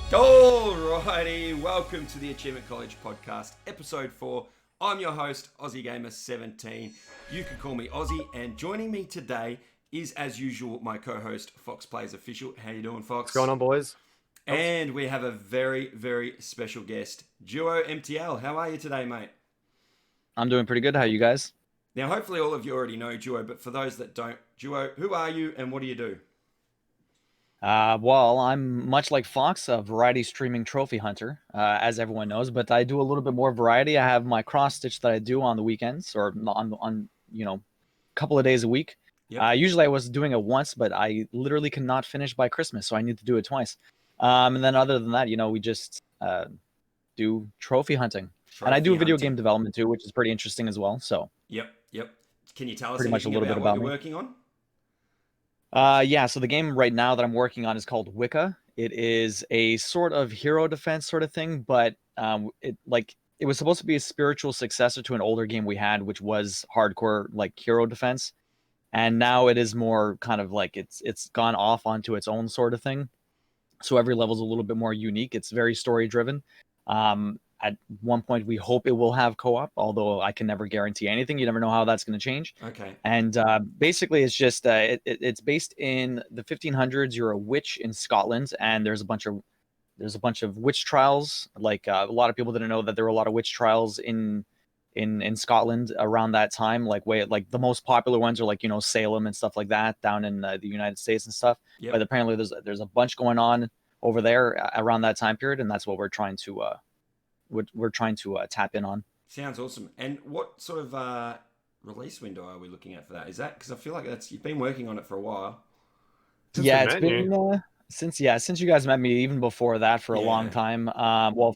Alrighty, welcome to the Achievement College Podcast, episode 4. I'm your host, Aussie Gamer 17. You can call me Aussie, and joining me today is, as usual, my co-host, Fox Plays Official. How you doing, Fox? What's going on, boys? And we have a very, very special guest, DuoMTL. How are you today, mate? I'm doing pretty good. How are you guys? Now, hopefully all of you already know Duo, but for those that don't, Duo, who are you and what do you do? Well, I'm much like Fox, a variety streaming trophy hunter, as everyone knows, but I do a little bit more variety. I have my cross stitch that I do on the weekends or on a couple of days a week. Yep. Usually I was doing it once, but I literally cannot finish by Christmas, so I need to do it twice. And then other than that, we just do trophy hunting. And I do video game development too, which is pretty interesting as well. So Yep. Can you tell us pretty much a little bit what about you're me. working on? So the game right now that I'm working on is called Wicca. It is a sort of hero defense sort of thing, but it was supposed to be a spiritual successor to an older game we had, which was hardcore like hero defense. And now it is more kind of like it's gone off onto its own sort of thing. So every level is a little bit more unique. It's very story driven. At one point, we hope it will have co-op, although I can never guarantee anything. You never know how that's going to change. Okay. And basically, it's just it's based in the 1500s. You're a witch in Scotland, and there's a bunch of witch trials. Like a lot of people didn't know that there were a lot of witch trials in Scotland around that time. Like the most popular ones are like Salem and stuff like that down in the United States and stuff. Yep. But apparently, there's a bunch going on over there around that time period, and that's what we're trying to tap in on. Sounds awesome. And what sort of release window are we looking at for that? Is that because I feel like you've been working on it for a while? It's been since you guys met me, even before that, for a long time.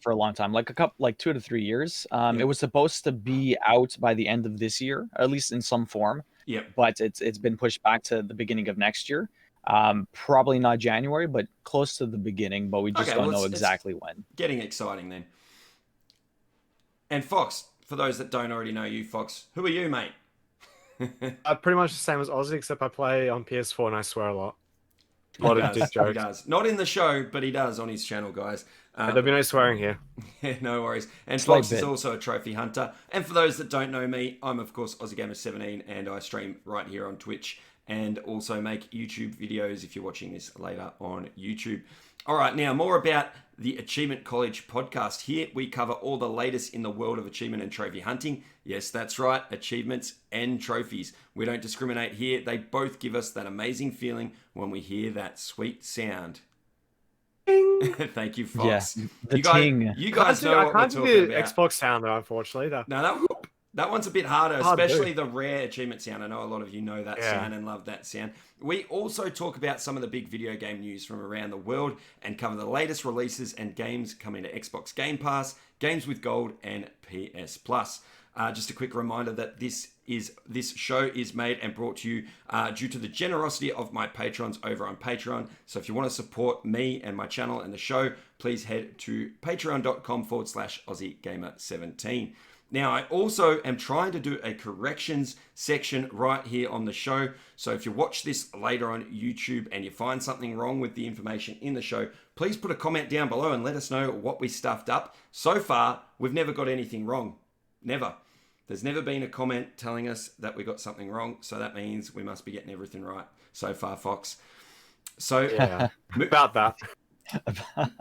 For a long time, like 2 to 3 years. It was supposed to be out by the end of this year, at least in some form. Yep. But it's been pushed back to the beginning of next year. Probably not January, but close to the beginning. But we just don't know exactly when. Getting exciting then. And Fox, for those that don't already know you, Fox, who are you, mate? Pretty much the same as Aussie, except I play on PS4 and I swear a lot. He does. Not in the show, but he does on his channel, guys. There'll be no swearing here. No worries. And Fox is also a trophy hunter. And for those that don't know me, I'm, of course, Aussie Gamer 17, and I stream right here on Twitch and also make YouTube videos if you're watching this later on YouTube. All right, now more about the Achievement College podcast. Here we cover all the latest in the world of achievement and trophy hunting. Yes, that's right, achievements and trophies. We don't discriminate here. They both give us that amazing feeling when we hear that sweet sound. Thank you, Fox. Yeah, you guys know what we're talking about. I can't do the Xbox sound though, unfortunately. No, that one's a bit harder, especially the rare achievement sound. I know a lot of you know that sound and love that sound. We also talk about some of the big video game news from around the world and cover the latest releases and games coming to Xbox Game Pass, Games with Gold, and PS Plus. Just a quick reminder that this show is made and brought to you due to the generosity of my patrons over on Patreon. So if you want to support me and my channel and the show, please head to patreon.com/AussieGamer17. Now, I also am trying to do a corrections section right here on the show. So if you watch this later on YouTube and you find something wrong with the information in the show, please put a comment down below and let us know what we stuffed up. So far, we've never got anything wrong. Never. There's never been a comment telling us that we got something wrong. So that means we must be getting everything right so far, Fox. So about that.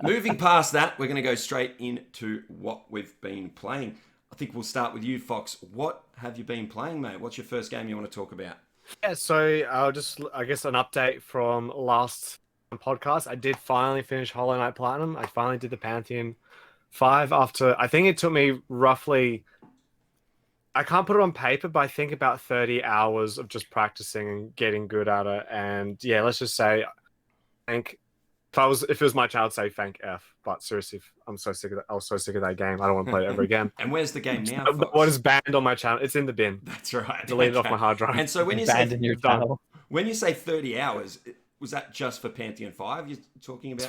Moving past that, we're going to go straight into what we've been playing. I think we'll start with you, Fox. What have you been playing, mate? What's your first game you want to talk about? Yeah, so I guess an update from last podcast. I did finally finish Hollow Knight Platinum. I finally did the Pantheon 5 after, I think it took me roughly, I can't put it on paper, but I think about 30 hours of just practicing and getting good at it. And yeah, let's just say, I think if it was my child, I'd say thank F. But seriously, I was so sick of that game. I don't want to play it ever again. And where's the game now, Fox? What is banned on my channel? It's in the bin. That's right. Deleted off my hard drive. And so when you say 30 hours, was that just for Pantheon 5 you're talking about?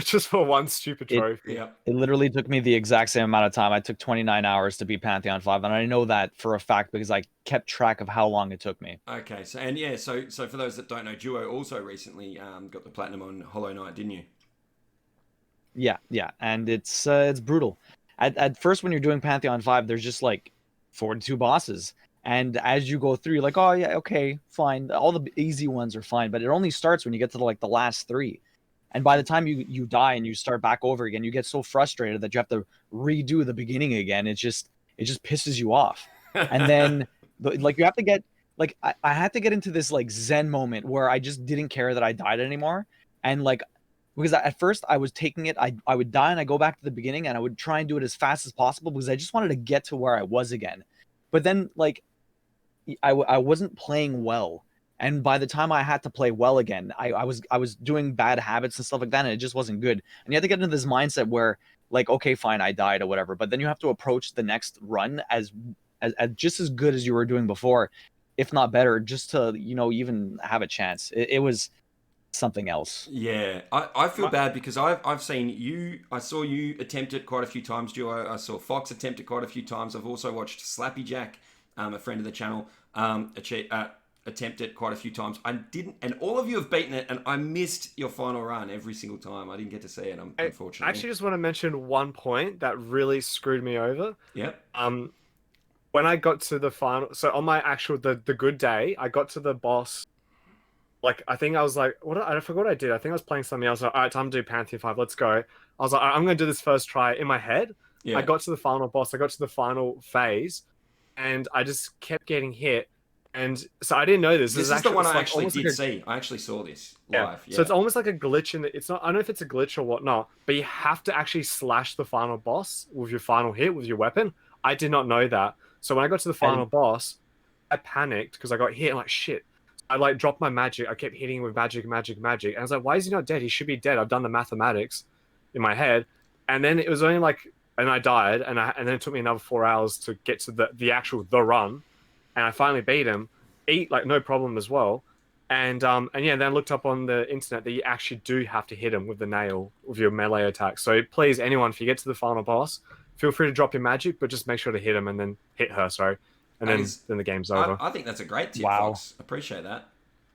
Just for one stupid trophy. It literally took me the exact same amount of time. I took 29 hours to beat Pantheon 5, and I know that for a fact because I kept track of how long it took me. Okay, so for those that don't know, Duo also recently got the platinum on Hollow Knight, didn't you? Yeah, and it's brutal. At first, when you're doing Pantheon 5, there's just like 42 bosses, and as you go through, you're like, oh yeah, okay, fine. All the easy ones are fine, but it only starts when you get to the last three, and by the time you die and you start back over again, you get so frustrated that you have to redo the beginning again. It just pisses you off, and then like you have to get like I had to get into this like Zen moment where I just didn't care that I died anymore, and like because at first I was taking it, I would die and I go back to the beginning and I would try and do it as fast as possible because I just wanted to get to where I was again. But then like I wasn't playing well, and by the time I had to play well again, I was doing bad habits and stuff like that, and it just wasn't good. And you have to get into this mindset where like, okay, fine, I died or whatever, but then you have to approach the next run as just as good as you were doing before, if not better, just to even have a chance. It was something else. Yeah, I feel bad because I've seen you. I saw you attempt it quite a few times, Duo. I saw Fox attempt it quite a few times. I've also watched Slappy Jack, a friend of the channel, attempt it quite a few times. I didn't, and all of you have beaten it, and I missed your final run every single time. I didn't get to see it, unfortunately. I actually just want to mention one point that really screwed me over. Yep. When I got to the final, so on my actual the good day, I got to the boss. Like, I think I was like, I forgot what I did. I think I was playing something else. Like, all right, time to do Pantheon 5. Let's go. I was like, I'm going to do this first try in my head. Yeah. I got to the final boss. I got to the final phase, and I just kept getting hit. And so I didn't know this. This is the one I actually did see. I actually saw this live. Yeah. So it's almost like a glitch in the. It's not. I don't know if it's a glitch or whatnot, but you have to actually slash the final boss with your final hit with your weapon. I did not know that. So when I got to the final boss, I panicked because I got hit. I'm like, shit. I like dropped my magic. I kept hitting him with magic. And I was like, why is he not dead? He should be dead. I've done the mathematics in my head. And then it was only like, and I died. And then it took me another 4 hours to get to the actual run. And I finally beat him. Like no problem as well. And yeah, then I looked up on the internet that you actually do have to hit him with the nail with your melee attack. So please, anyone, if you get to the final boss, feel free to drop your magic, but just make sure to hit him and then hit her, sorry. And then the game's over. I think that's a great tip, Wow. Fox. Appreciate that.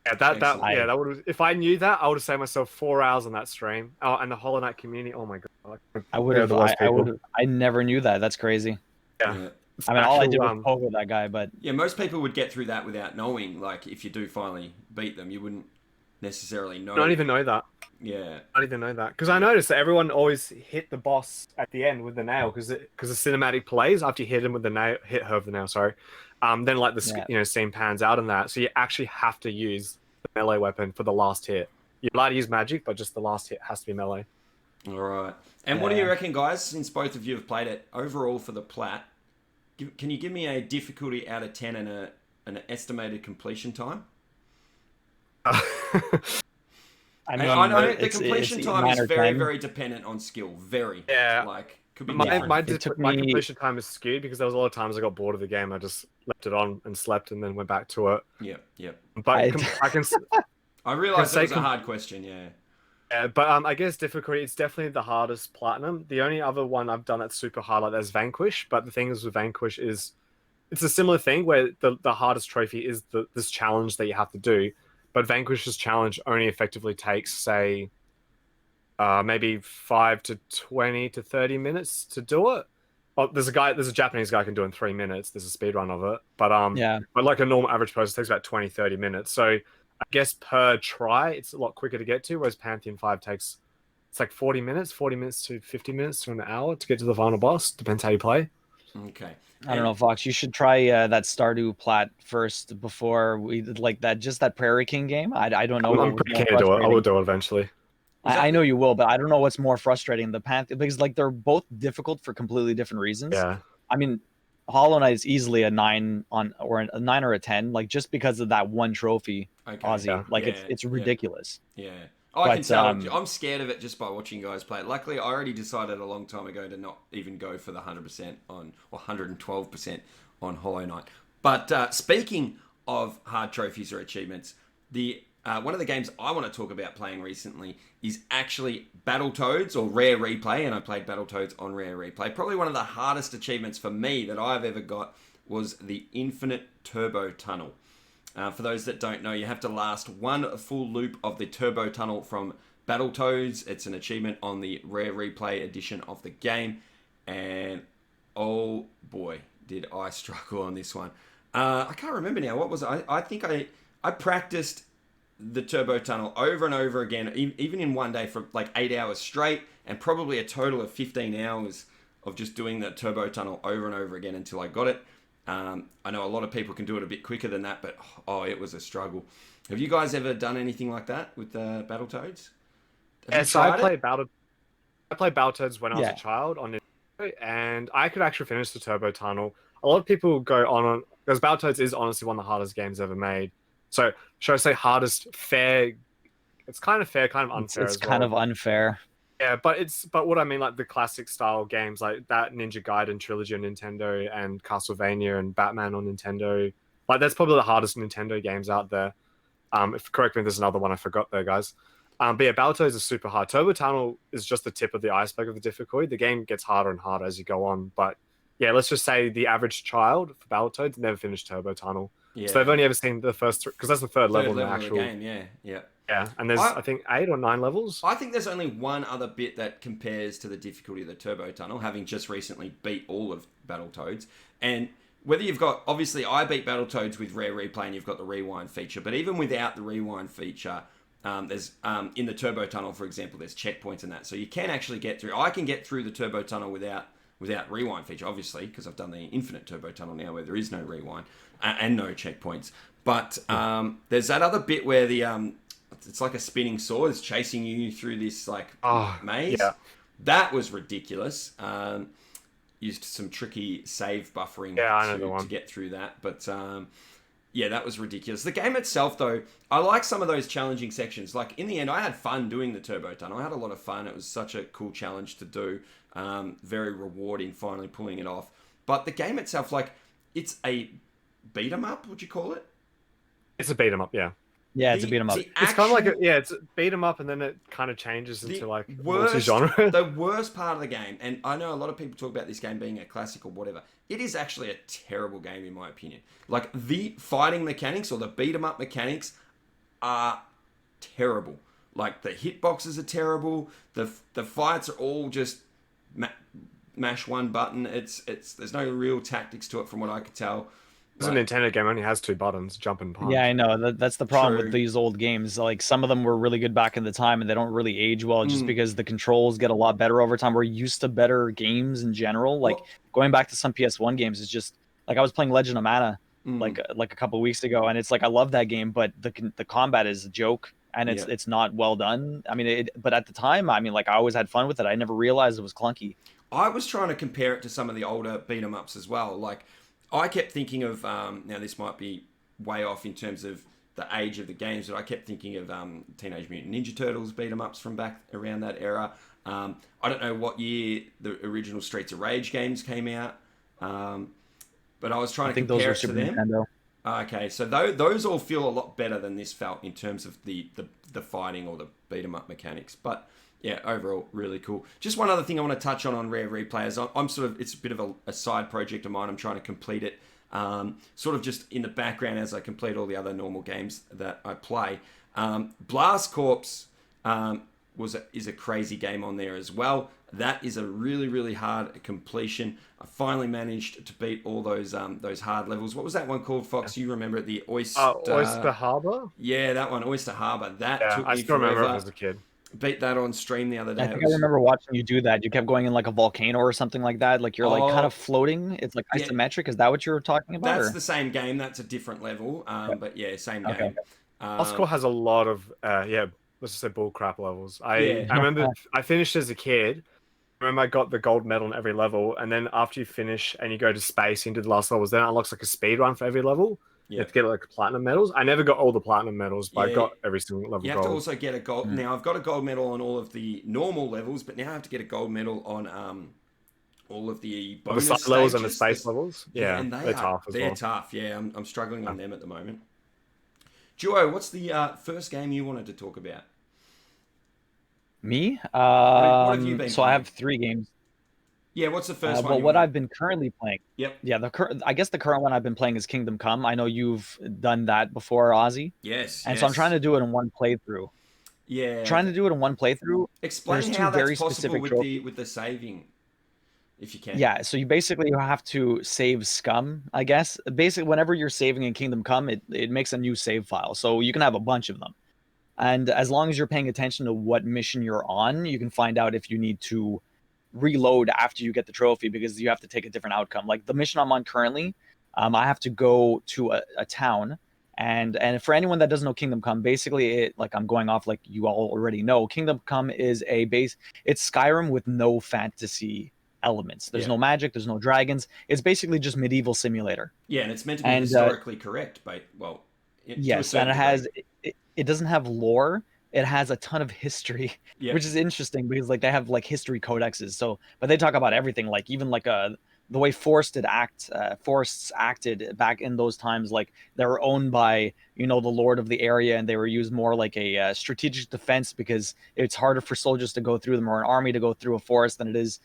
Yeah, that would. If I knew that, I would have saved myself 4 hours on that stream. Oh, and the Hollow Knight community. Oh my god. I would have. I never knew that. That's crazy. Yeah. I mean, all I did was poke with that guy, but yeah, most people would get through that without knowing. Like, if you do finally beat them, you wouldn't necessarily know. I don't even know that. Yeah. I don't even know that because I noticed that everyone always hit the boss at the end with the nail because the cinematic plays after you hit him with the nail, hit her with the nail. Sorry. Then like the scene pans out in that, so you actually have to use the melee weapon for the last hit. You're allowed to use magic, but just the last hit has to be melee. All right. And what do you reckon, guys? Since both of you have played it, overall for the plat, can you give me a difficulty out of 10 and an estimated completion time? I know the completion time is very, very dependent on skill. Very. Yeah. Like, could be my completion time is skewed because there was a lot of times I got bored of the game. I just left it on and slept and then went back to it. Yeah. But I realized that was a hard question, yeah. Yeah, but I guess difficulty, it's definitely the hardest platinum. The only other one I've done that's super hard like that is Vanquish, but the thing is with Vanquish is it's a similar thing where the hardest trophy is this challenge that you have to do, but Vanquish's challenge only effectively takes, say, maybe 5 to 20 to 30 minutes to do it. Oh, there's a Japanese guy who can do it in 3 minutes. There's a speed run of it, but but like a normal average person, it takes about 20, 30 minutes. So I guess per try, it's a lot quicker to get to, whereas Pantheon 5 takes, it's like 40 minutes to 50 minutes to an hour to get to the final boss. Depends how you play. Okay. I don't know, Fox. You should try that Stardew plat first before we like that. Just that Prairie King game. I don't know. I'm pretty keen to do it. I will do it eventually. I know you will, but I don't know what's more frustrating. The Pantheon, because like they're both difficult for completely different reasons. Yeah. I mean, Hollow Knight is easily a 9 or a 9 or a 10, like just because of that one trophy. Okay. Aussie, yeah. like it's ridiculous. Yeah. I can tell. I'm scared of it just by watching you guys play it. Luckily, I already decided a long time ago to not even go for the 100% on, or 112% on Hollow Knight. But speaking of hard trophies or achievements, the one of the games I want to talk about playing recently is actually Battletoads or Rare Replay, and I played Battletoads on Rare Replay. Probably one of the hardest achievements for me that I've ever got was the Infinite Turbo Tunnel. For those that don't know, you have to last one full loop of the Turbo Tunnel from Battletoads. It's an achievement on the Rare Replay edition of the game. And oh boy, did I struggle on this one. I can't remember now. What was it? I think I practiced the turbo tunnel over and over again, even in one day for like 8 hours straight, and probably a total of 15 hours of just doing the turbo tunnel over and over again until I got it. I know a lot of people can do it a bit quicker than that, but it was a struggle. Have you guys ever done anything like that with Battletoads? So I played Battletoads when I was a child on Nintendo, and I could actually finish the turbo tunnel. A lot of people go on because Battletoads is honestly one of the hardest games ever made. So should I say hardest? Fair. It's kind of fair, kind of unfair. It's kind of unfair. Yeah, but what I mean, like the classic style games like that Ninja Gaiden trilogy on Nintendo and Castlevania and Batman on Nintendo, like that's probably the hardest Nintendo games out there. Correct me if there's another one I forgot there, guys. But yeah, Battletoads is super hard. Turbo Tunnel is just the tip of the iceberg of the difficulty. The game gets harder and harder as you go on. But yeah, let's just say the average child for Battletoads never finished Turbo Tunnel. Yeah. So they've only ever seen the first three, because that's the third level in the actual game. Yeah. Yeah, and there's I think 8 or 9 levels. I think there's only one other bit that compares to the difficulty of the Turbo Tunnel, having just recently beat all of Battletoads. And whether you've got, obviously I beat Battletoads with Rare Replay and you've got the rewind feature, but even without the rewind feature, there's in the Turbo Tunnel, for example, there's checkpoints and that. So you can actually get through. I can get through the Turbo Tunnel without rewind feature, obviously, because I've done the Infinite Turbo Tunnel now where there is no rewind and no checkpoints. But there's that other bit where it's like a spinning sword is chasing you through this maze. Yeah. That was ridiculous. Used some tricky save buffering to get through that. But that was ridiculous. The game itself, though, I like some of those challenging sections. Like in the end, I had fun doing the Turbo Tunnel. I had a lot of fun. It was such a cool challenge to do. Very rewarding finally pulling it off. But the game itself, it's a beat 'em up, would you call it? It's a beat 'em up, yeah. Yeah, it's a beat 'em up. It's kind of like it's a beat 'em up, and then it kind of changes into multi-genre. The worst part of the game, and I know a lot of people talk about this game being a classic or whatever. It is actually a terrible game in my opinion. Like the fighting mechanics or the beat 'em up mechanics are terrible. Like the hitboxes are terrible. The fights are all just mash one button. There's no real tactics to it from what I could tell. It's a Nintendo game, only has 2 buttons, jump and punch. Yeah, I know. That's the problem with these old games. Like some of them were really good back in the time, and they don't really age well just because the controls get a lot better over time. We're used to better games in general. Like going back to some PS1 games is just like I was playing Legend of Mana like a couple of weeks ago, and it's like I love that game, but the combat is a joke and it's not well done. I mean, but at the time, I mean, like I always had fun with it. I never realized it was clunky. I was trying to compare it to some of the older beat 'em ups as well, like. I kept thinking of, now this might be way off in terms of the age of the games, but I kept thinking of Teenage Mutant Ninja Turtles beat-em-ups from back around that era. I don't know what year the original Streets of Rage games came out, but I was trying to compare it to them. Nintendo. Okay, so those all feel a lot better than this felt in terms of the fighting or the beat-em-up mechanics, but... Yeah, overall, really cool. Just one other thing I want to touch on Rare Replay is I'm sort of, it's a bit of a side project of mine. I'm trying to complete it sort of just in the background as I complete all the other normal games that I play. Blast Corps is a crazy game on there as well. That is a really, really hard completion. I finally managed to beat all those hard levels. What was that one called, Fox? You remember it? The Oyster Harbour? Yeah, that one, Oyster Harbour. That took me I still remember it as a kid. Beat that on stream the other day. I think I remember watching you do that. You kept going in like a volcano or something like that. Like you're like kind of floating. It's like isometric. Is that what you were talking about? That's the same game. That's a different level. But yeah, same game. Oscar has a lot of let's just say bullcrap levels. I remember I finished as a kid. I remember I got the gold medal in every level, and then after you finish and you go to space into the last levels, then it unlocks like a speed run for every level. You have to get like platinum medals. I never got all the platinum medals, but I got every single level. You have to also get a gold. Now I've got a gold medal on all of the normal levels, but now I have to get a gold medal on all of the bonus the levels and the space levels. Yeah, and they're tough. They're tough. Yeah, I'm struggling on them at the moment. Duo, what's the first game you wanted to talk about? Me? What have you been? So playing? I have 3 games. Yeah, what's the first one? Well, what I've been currently playing. Yep. Yeah, I guess the current one I've been playing is Kingdom Come. I know you've done that before, Aussie. Yes. And so I'm trying to do it in one playthrough. Yeah. Trying to do it in one playthrough, there's Explain two how that's very possible specific with trophies. the saving, if you can. Yeah, so you basically have to save scum, I guess. Basically, whenever you're saving in Kingdom Come, it makes a new save file. So you can have a bunch of them. And as long as you're paying attention to what mission you're on, you can find out if you need to reload after you get the trophy, because you have to take a different outcome. Like the mission I'm on currently, I have to go to a town. And for anyone that doesn't know Kingdom Come, basically like I'm going off like you all already know, Kingdom Come is it's Skyrim with no fantasy elements. There's no magic, there's no dragons. It's basically just medieval simulator. Yeah, and it's meant to be historically correct, but well, yes, and it doesn't have lore. It has a ton of history, which is interesting because like they have like history codexes. So, but they talk about everything, like even like the way forests acted back in those times. Like they were owned by the lord of the area, and they were used more like a strategic defense because it's harder for soldiers to go through them or an army to go through a forest than it is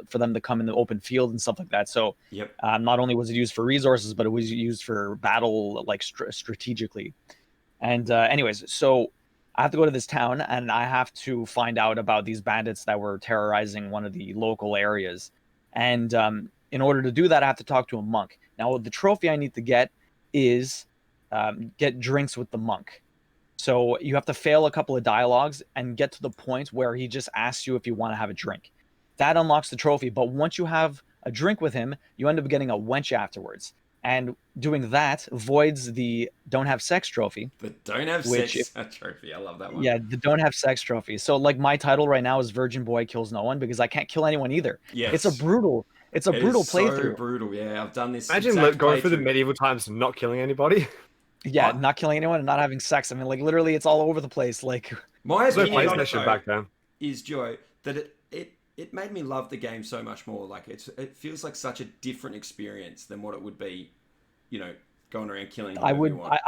for them to come in the open field and stuff like that. So not only was it used for resources, but it was used for battle like strategically. And anyways, so I have to go to this town and I have to find out about these bandits that were terrorizing one of the local areas. And in order to do that, I have to talk to a monk. Now, the trophy I need to get is get drinks with the monk. So you have to fail a couple of dialogues and get to the point where he just asks you if you want to have a drink. That unlocks the trophy. But once you have a drink with him, you end up getting a wench afterwards. And doing that voids the don't have sex trophy. The don't have sex trophy. I love that one. Yeah, the don't have sex trophy. So like my title right now is Virgin Boy Kills No One because I can't kill anyone either. Yes. It's a brutal playthrough. So brutal. Yeah, I've done this. Imagine going through the medieval times and not killing anybody. Yeah, not killing anyone and not having sex. I mean, like literally, it's all over the place. Like my opinion on it back then is, Joe, that it made me love the game so much more. Like it feels like such a different experience than what it would be, going around killing whoever you want.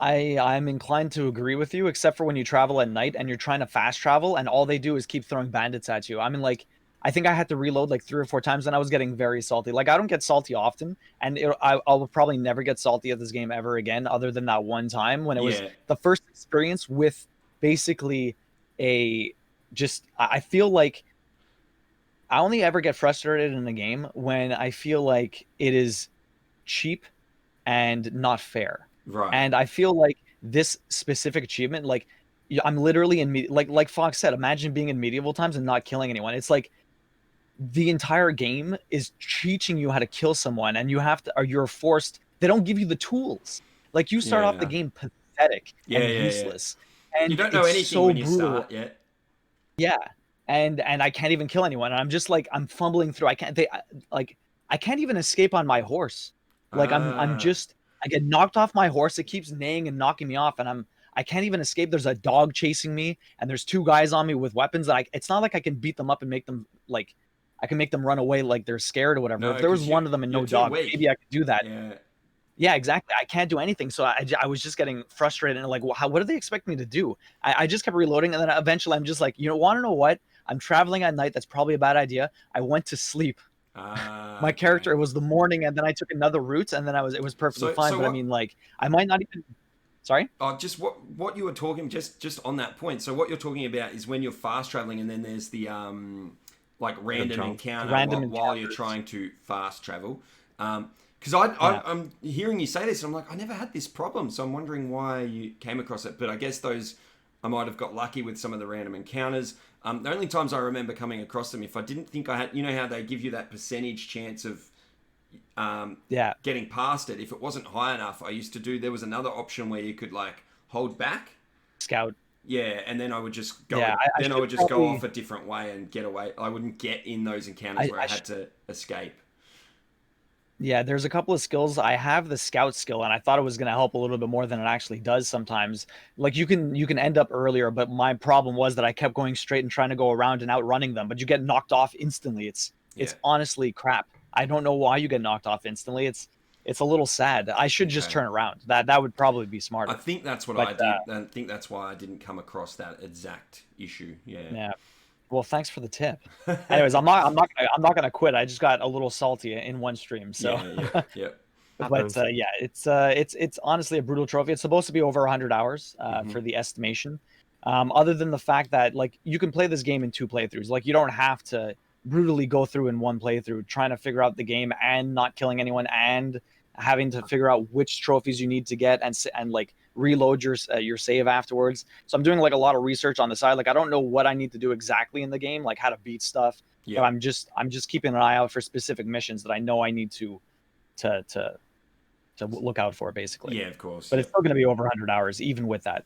I'm inclined to agree with you, except for when you travel at night and you're trying to fast travel and all they do is keep throwing bandits at you. I mean, like, I think I had to reload like 3 or 4 times and I was getting very salty. Like, I don't get salty often, and I'll probably never get salty at this game ever again, other than that one time when it was the first experience with basically I feel like I only ever get frustrated in a game when I feel like it is cheap and not fair. Right. And I feel like this specific achievement, like I'm literally in like Fox said, imagine being in medieval times and not killing anyone. It's like the entire game is teaching you how to kill someone, and you're forced. They don't give you the tools. Like you start off the game pathetic and useless, and you don't know anything when you start yet. Yeah, and I can't even kill anyone. And I'm just like I'm fumbling through. I can't even escape on my horse. Like I get knocked off my horse. It keeps neighing and knocking me off, and I can't even escape. There's a dog chasing me, and there's 2 guys on me with weapons. It's not like I can beat them up and make them like I can make them run away like they're scared or whatever. No, if there was one of them and no dog, maybe I could do that. Yeah, exactly. I can't do anything. So I was just getting frustrated and like, what do they expect me to do? I just kept reloading, and then eventually I'm just like, want to know what? I'm traveling at night. That's probably a bad idea. I went to sleep. My character, it was the morning, and then I took another route, and then it was perfectly fine. But I mean, like, I might not even. Sorry. Just what you were talking just on that point. So what you're talking about is when you're fast traveling, and then there's the like random encounter while you're trying to fast travel. Because I'm hearing you say this, and I'm like, I never had this problem, so I'm wondering why you came across it. But I guess I might have got lucky with some of the random encounters. The only times I remember coming across them, if I didn't think I had, how they give you that percentage chance of getting past it. If it wasn't high enough, there was another option where you could like hold back. Scout. Yeah, and then I would just go. I would just go off a different way and get away. I wouldn't get in those encounters where I had to escape. Yeah, there's a couple of skills. I have the scout skill, and I thought it was going to help a little bit more than it actually does sometimes. Like you can end up earlier, but my problem was that I kept going straight and trying to go around and outrunning them, but you get knocked off instantly. It's honestly crap. I don't know why you get knocked off instantly. It's a little sad. I should just turn around. That would probably be smarter. I think that's what I did. I think that's why I didn't come across that exact issue. Yeah. Well, thanks for the tip. Anyways, I'm not gonna quit. I just got a little salty in one stream. So yeah. But it's honestly a brutal trophy. It's supposed to be over 100 hours for the estimation. Other than the fact that like you can play this game in 2 playthroughs. Like you don't have to brutally go through in 1 playthrough trying to figure out the game and not killing anyone and having to figure out which trophies you need to get and like reload your save afterwards. So I'm doing like a lot of research on the side. Like I don't know what I need to do exactly in the game, like how to beat stuff. Yeah. But I'm just keeping an eye out for specific missions that I know I need to look out for, basically. Yeah, of course. But it's still going to be over 100 hours, even with that.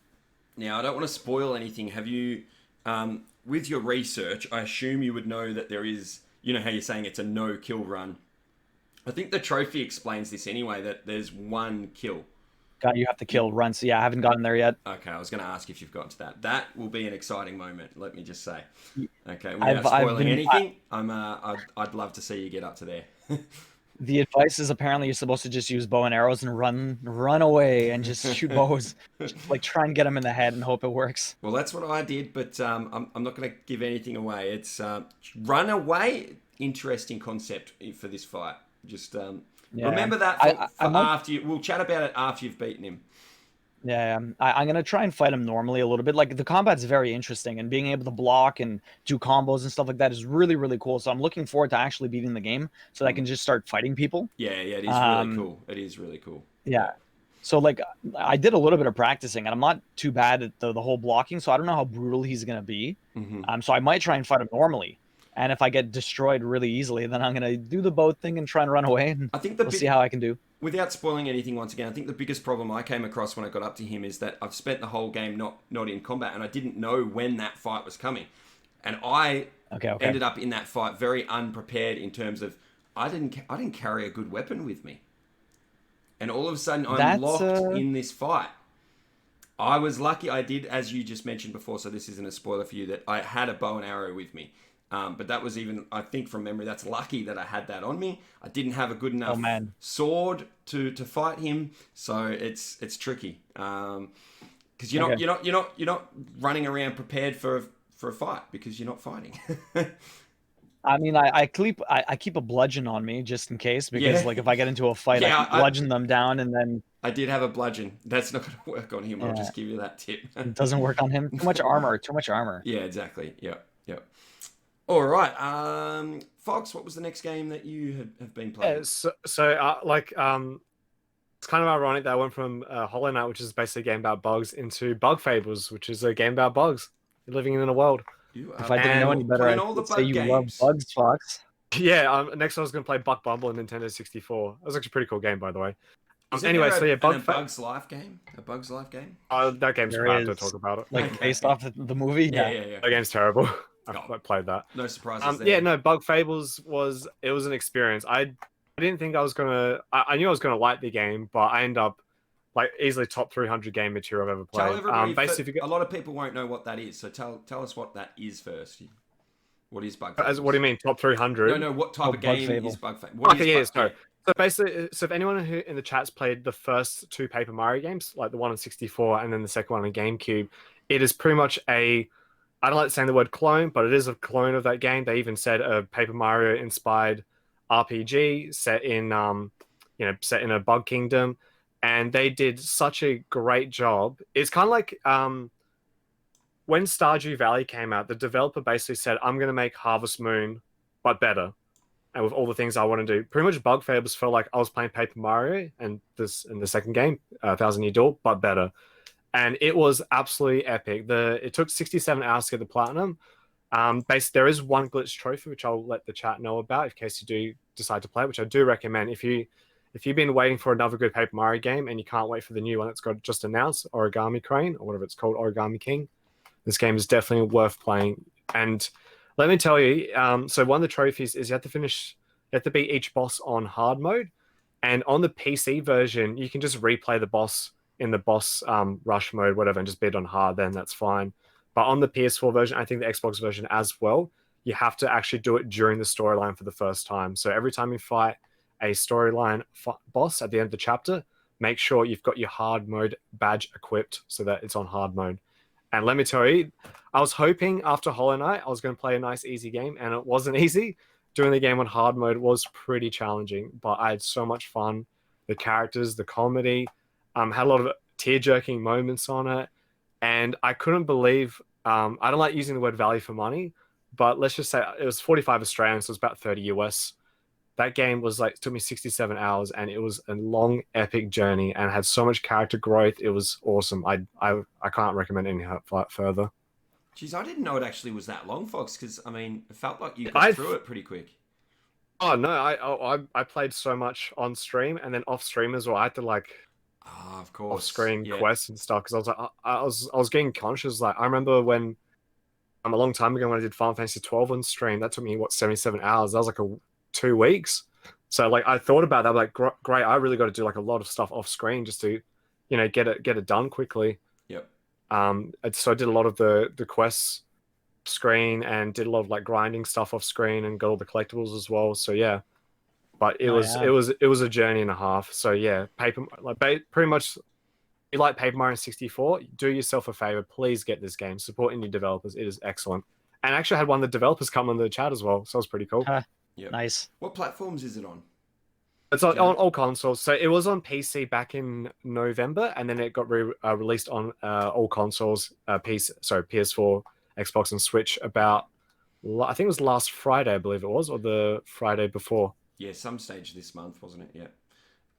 Now, I don't want to spoil anything. Have you, with your research, I assume you would know that there is, you know how you're saying it's a no-kill run. I think the trophy explains this anyway, that there's 1 kill. God, you have to kill runs. Yeah, I haven't gotten there yet. Okay, I was going to ask if you've gotten to that. That will be an exciting moment, let me just say. Okay, without spoiling anything, I'd love to see you get up to there. The advice is apparently you're supposed to just use bow and arrows and run away and just shoot bows. Like try and get them in the head and hope it works. Well, that's what I did, but I'm not going to give anything away. It's run away. Interesting concept for this fight. Just remember that for after you. We'll chat about it after you've beaten him. Yeah, I'm going to try and fight him normally a little bit. Like, the combat's very interesting, and being able to block and do combos and stuff like that is really, really cool. So I'm looking forward to actually beating the game so that I can just start fighting people. Yeah, it is really cool. It is really cool. Yeah. So, like, I did a little bit of practicing, and I'm not too bad at the whole blocking, so I don't know how brutal he's going to be. So I might try and fight him normally. And if I get destroyed really easily, then I'm going to do the boat thing and try and run away, and we'll see how I can do. Without spoiling anything, once again, I think the biggest problem I came across when I got up to him is that I've spent the whole game not in combat, and I didn't know when that fight was coming. And I ended up in that fight very unprepared in terms of I didn't carry a good weapon with me. And all of a sudden, I'm locked in this fight. I was lucky I did, as you just mentioned before, so this isn't a spoiler for you, that I had a bow and arrow with me. But that was even, I think from memory, that's lucky that I had that on me. I didn't have a good enough sword to fight him, so it's tricky. Because you're not running around prepared for a fight because you're not fighting. I mean, I keep a bludgeon on me just in case, because like if I get into a fight, I can bludgeon them down, and then I did have a bludgeon. That's not going to work on him. I'll just give you that tip. It doesn't work on him. Too much armor. Yeah, exactly. Yep. All right, Fox. What was the next game that you have been playing? Yeah, it's kind of ironic that I went from Hollow Knight, which is basically a game about bugs, into Bug Fables, which is a game about bugs. You're living in a world. If I didn't know any better, I'd say you love bugs, Fox. Yeah. Next, I was going to play Buck Bumble on Nintendo 64. That was actually a pretty cool game, by the way. Anyway, so yeah, Bug's Life game. A Bug's Life game. That game's crap. Don't talk about it. Like based off the movie. Yeah. That game's terrible. I played that. No surprises there. Yeah, no, Bug Fables was an experience. I didn't think I was gonna. I knew I was gonna like the game, but I end up like easily top 300 game material I've ever played. Tell everybody, basically, a lot of people won't know what that is. So tell us what that is first. What is Bug Fables? What do you mean top 300? No. What type of game is Bug Fables? So basically, if anyone who in the chat's played the first 2 Paper Mario games, like the one on 64 and then the second one on GameCube, it is pretty much I don't like saying the word clone, but it is a clone of that game. They even said a Paper Mario inspired RPG set in a bug kingdom, and they did such a great job. It's kind of like when Stardew Valley came out, the developer basically said, "I'm going to make Harvest Moon, but better, and with all the things I want to do." Pretty much, Bug Fables felt like I was playing Paper Mario, and this in the second game, Thousand Year Door, but better. And it was absolutely epic. It took 67 hours to get the platinum. There is one glitch trophy, which I'll let the chat know about in case you do decide to play it, which I do recommend. If you've been waiting for another good Paper Mario game and you can't wait for the new one that's got just announced, Origami Crane, or whatever it's called, Origami King, this game is definitely worth playing. And let me tell you, so one of the trophies is you have to beat each boss on hard mode. And on the PC version, you can just replay the boss in the boss rush mode, whatever, and just beat on hard, then that's fine. But on the PS4 version, I think the Xbox version as well, you have to actually do it during the storyline for the first time. So every time you fight a storyline boss at the end of the chapter, make sure you've got your hard mode badge equipped so that it's on hard mode. And let me tell you, I was hoping after Hollow Knight, I was going to play a nice, easy game, and it wasn't easy. Doing the game on hard mode was pretty challenging, but I had so much fun. The characters, the comedy, had a lot of tear-jerking moments on it. and I couldn't believe. I don't like using the word value for money, but let's just say it was 45 Australian, so it was about 30 US. That game was like, it took me 67 hours, and it was a long, epic journey, and had so much character growth. It was awesome. I can't recommend any further. Jeez, I didn't know it actually was that long, Fox. Because I mean, it felt like you got I through it pretty quick. Oh no, I played so much on stream and then off stream as well. I had to like Ah, of off course. screen Yeah. quests and stuff because I was like I was getting conscious. Like I remember when a long time ago when I did Final Fantasy 12 on stream, that took me what 77 hours. That was like 2 weeks. So like I thought about that, like great. I really got to do like a lot of stuff off screen just to, get it done quickly. Yep. So I did a lot of the quests screen and did a lot of like grinding stuff off screen and got all the collectibles as well. So yeah, but it Oh, was yeah. it was a journey and a half. So yeah, pretty much. You like Paper Mario 64? Do yourself a favor, please get this game. Support indie developers. It is excellent. And I actually had one of the developers come on the chat as well, so it was pretty cool. Yep. Nice. What platforms is it on? It's on all consoles. So it was on PC back in November, and then it got released on all consoles, PS4, Xbox, and Switch about, I think it was last Friday, I believe it was, or the Friday before. Yeah, some stage this month, wasn't it?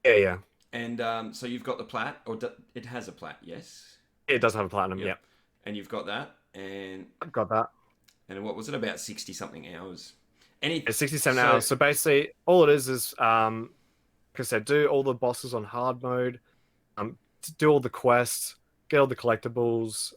Yeah. Yeah. And so you've got the plat, or it has a plat, yes? It does have a platinum, Yep. yeah. And you've got that, and I've got that. and what was it, about 60 something hours? It's 67 hours. So basically, all it is like I said, do all the bosses on hard mode, do all the quests, get all the collectibles,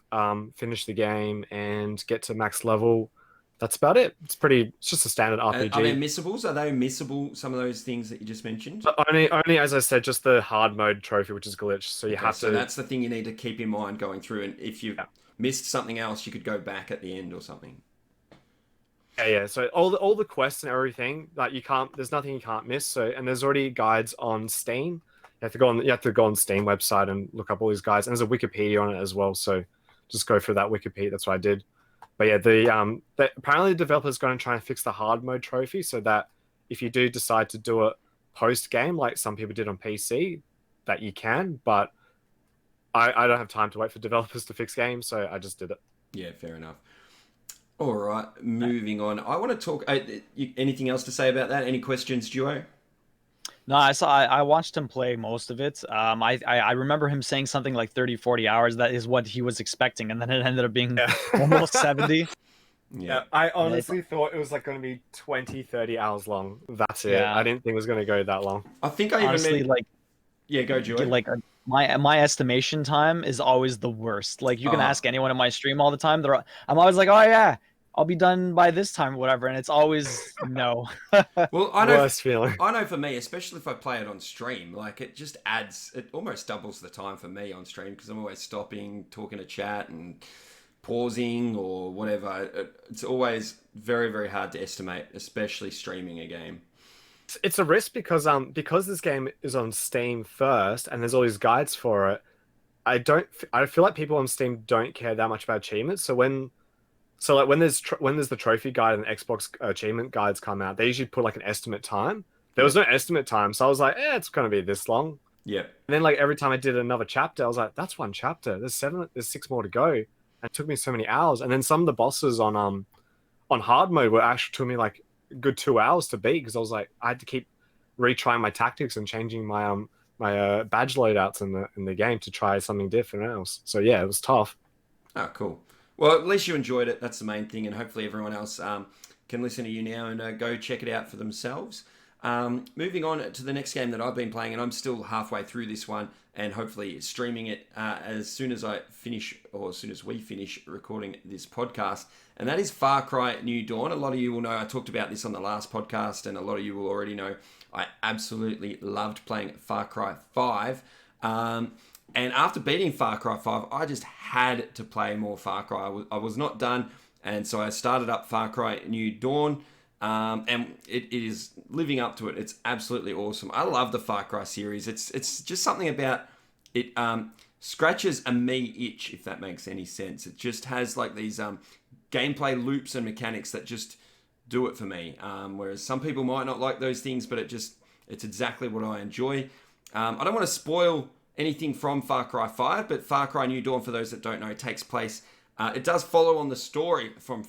finish the game, and get to max level. That's about it. It's just a standard RPG. Are there missables? Are they missable, some of those things that you just mentioned? But only as I said, just the hard mode trophy, which is glitched. So you have to. So that's the thing you need to keep in mind going through. And if you missed something else, you could go back at the end or something. Yeah. So all the quests and everything, like there's nothing you can't miss. So, and there's already guides on Steam. You have to go on Steam website and look up all these guides. And there's a Wikipedia on it as well. So just go through that Wikipedia. That's what I did. But yeah, apparently the developer's going to try and fix the hard mode trophy so that if you do decide to do it post game, like some people did on PC, that you can. But I don't have time to wait for developers to fix games, so I just did it. Yeah, fair enough. All right, moving on. I want to talk. Anything else to say about that? Any questions, Duo? No, I watched him play most of it. I remember him saying something like 30, 40 hours. That is what he was expecting, and then it ended up being almost 70. Yeah, I honestly thought it was like going to be 20, 30 hours long. That's it. I didn't think it was going to go that long. I think I honestly even go, Duo. Like my estimation time is always the worst. Like you can ask anyone in my stream all the time. I'm always like, oh yeah, I'll be done by this time or whatever, and it's always no. Well, I know. Worst feeling. I know for me, especially if I play it on stream, like it just adds. It almost doubles the time for me on stream because I'm always stopping, talking to chat, and pausing or whatever. It's always very, very hard to estimate, especially streaming a game. It's a risk because this game is on Steam first, and there's all these guides for it. I feel like people on Steam don't care that much about achievements. So when there's the trophy guide and the Xbox achievement guides come out, they usually put like an estimate time. There was no estimate time, so I was like, it's gonna be this long. Yeah. And then like every time I did another chapter, I was like, that's one chapter. There's 6 more to go. And it took me so many hours. And then some of the bosses on hard mode were actually took me like a good 2 hours to beat because I was like, I had to keep retrying my tactics and changing my badge loadouts in the game to try something different else. So yeah, it was tough. Oh, cool. Well, at least you enjoyed it. That's the main thing, and hopefully everyone else can listen to you now and go check it out for themselves. Moving on to the next game that I've been playing, and I'm still halfway through this one, and hopefully streaming it as soon as I finish, or as soon as we finish recording this podcast, and that is Far Cry New Dawn. A lot of you will know I talked about this on the last podcast, and a lot of you will already know I absolutely loved playing Far Cry 5. And after beating Far Cry 5, I just had to play more Far Cry. I was not done, and so I started up Far Cry New Dawn, and it is living up to it. It's absolutely awesome. I love the Far Cry series. It's just something about it scratches a me itch, if that makes any sense. It just has like these gameplay loops and mechanics that just do it for me. Whereas some people might not like those things, but it's exactly what I enjoy. I don't want to spoil anything from Far Cry 5, but Far Cry New Dawn, for those that don't know, takes place. It does follow on the story from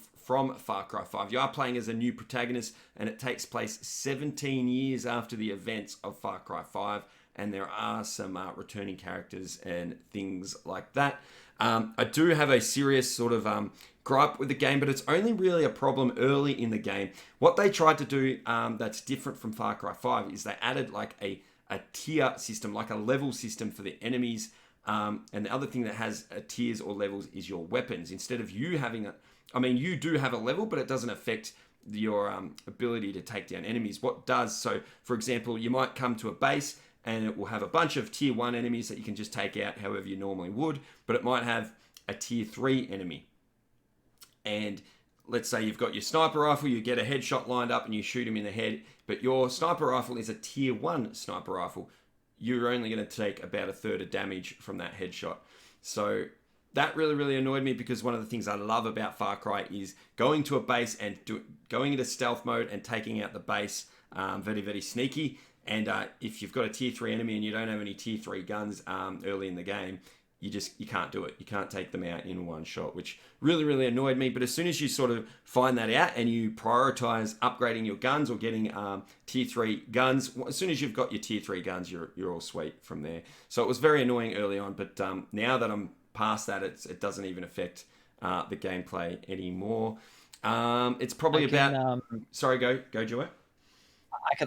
Far Cry 5. You are playing as a new protagonist, and it takes place 17 years after the events of Far Cry 5, and there are some returning characters and things like that. I do have a serious sort of gripe with the game, but it's only really a problem early in the game. What they tried to do that's different from Far Cry 5 is they added like a tier system, like a level system for the enemies. And the other thing that has tiers or levels is your weapons. Instead of you having you do have a level, but it doesn't affect your ability to take down enemies. What does, so for example, you might come to a base and it will have a bunch of tier 1 enemies that you can just take out however you normally would, but it might have a tier 3 enemy. And let's say you've got your sniper rifle, you get a headshot lined up and you shoot him in the head, but your sniper rifle is a tier 1 sniper rifle. You're only going to take about a third of damage from that headshot. So that really, really annoyed me, because one of the things I love about Far Cry is going to a base and going into stealth mode and taking out the base very, very sneaky. And if you've got a tier 3 enemy and you don't have any tier 3 guns early in the game, you can't do it. You can't take them out in one shot, which really, really annoyed me. But as soon as you sort of find that out and you prioritize upgrading your guns or getting tier 3 guns, as soon as you've got your tier 3 guns, you're all sweet from there. So it was very annoying early on, but now that I'm past that, it doesn't even affect the gameplay anymore. It's probably sorry, go Joe.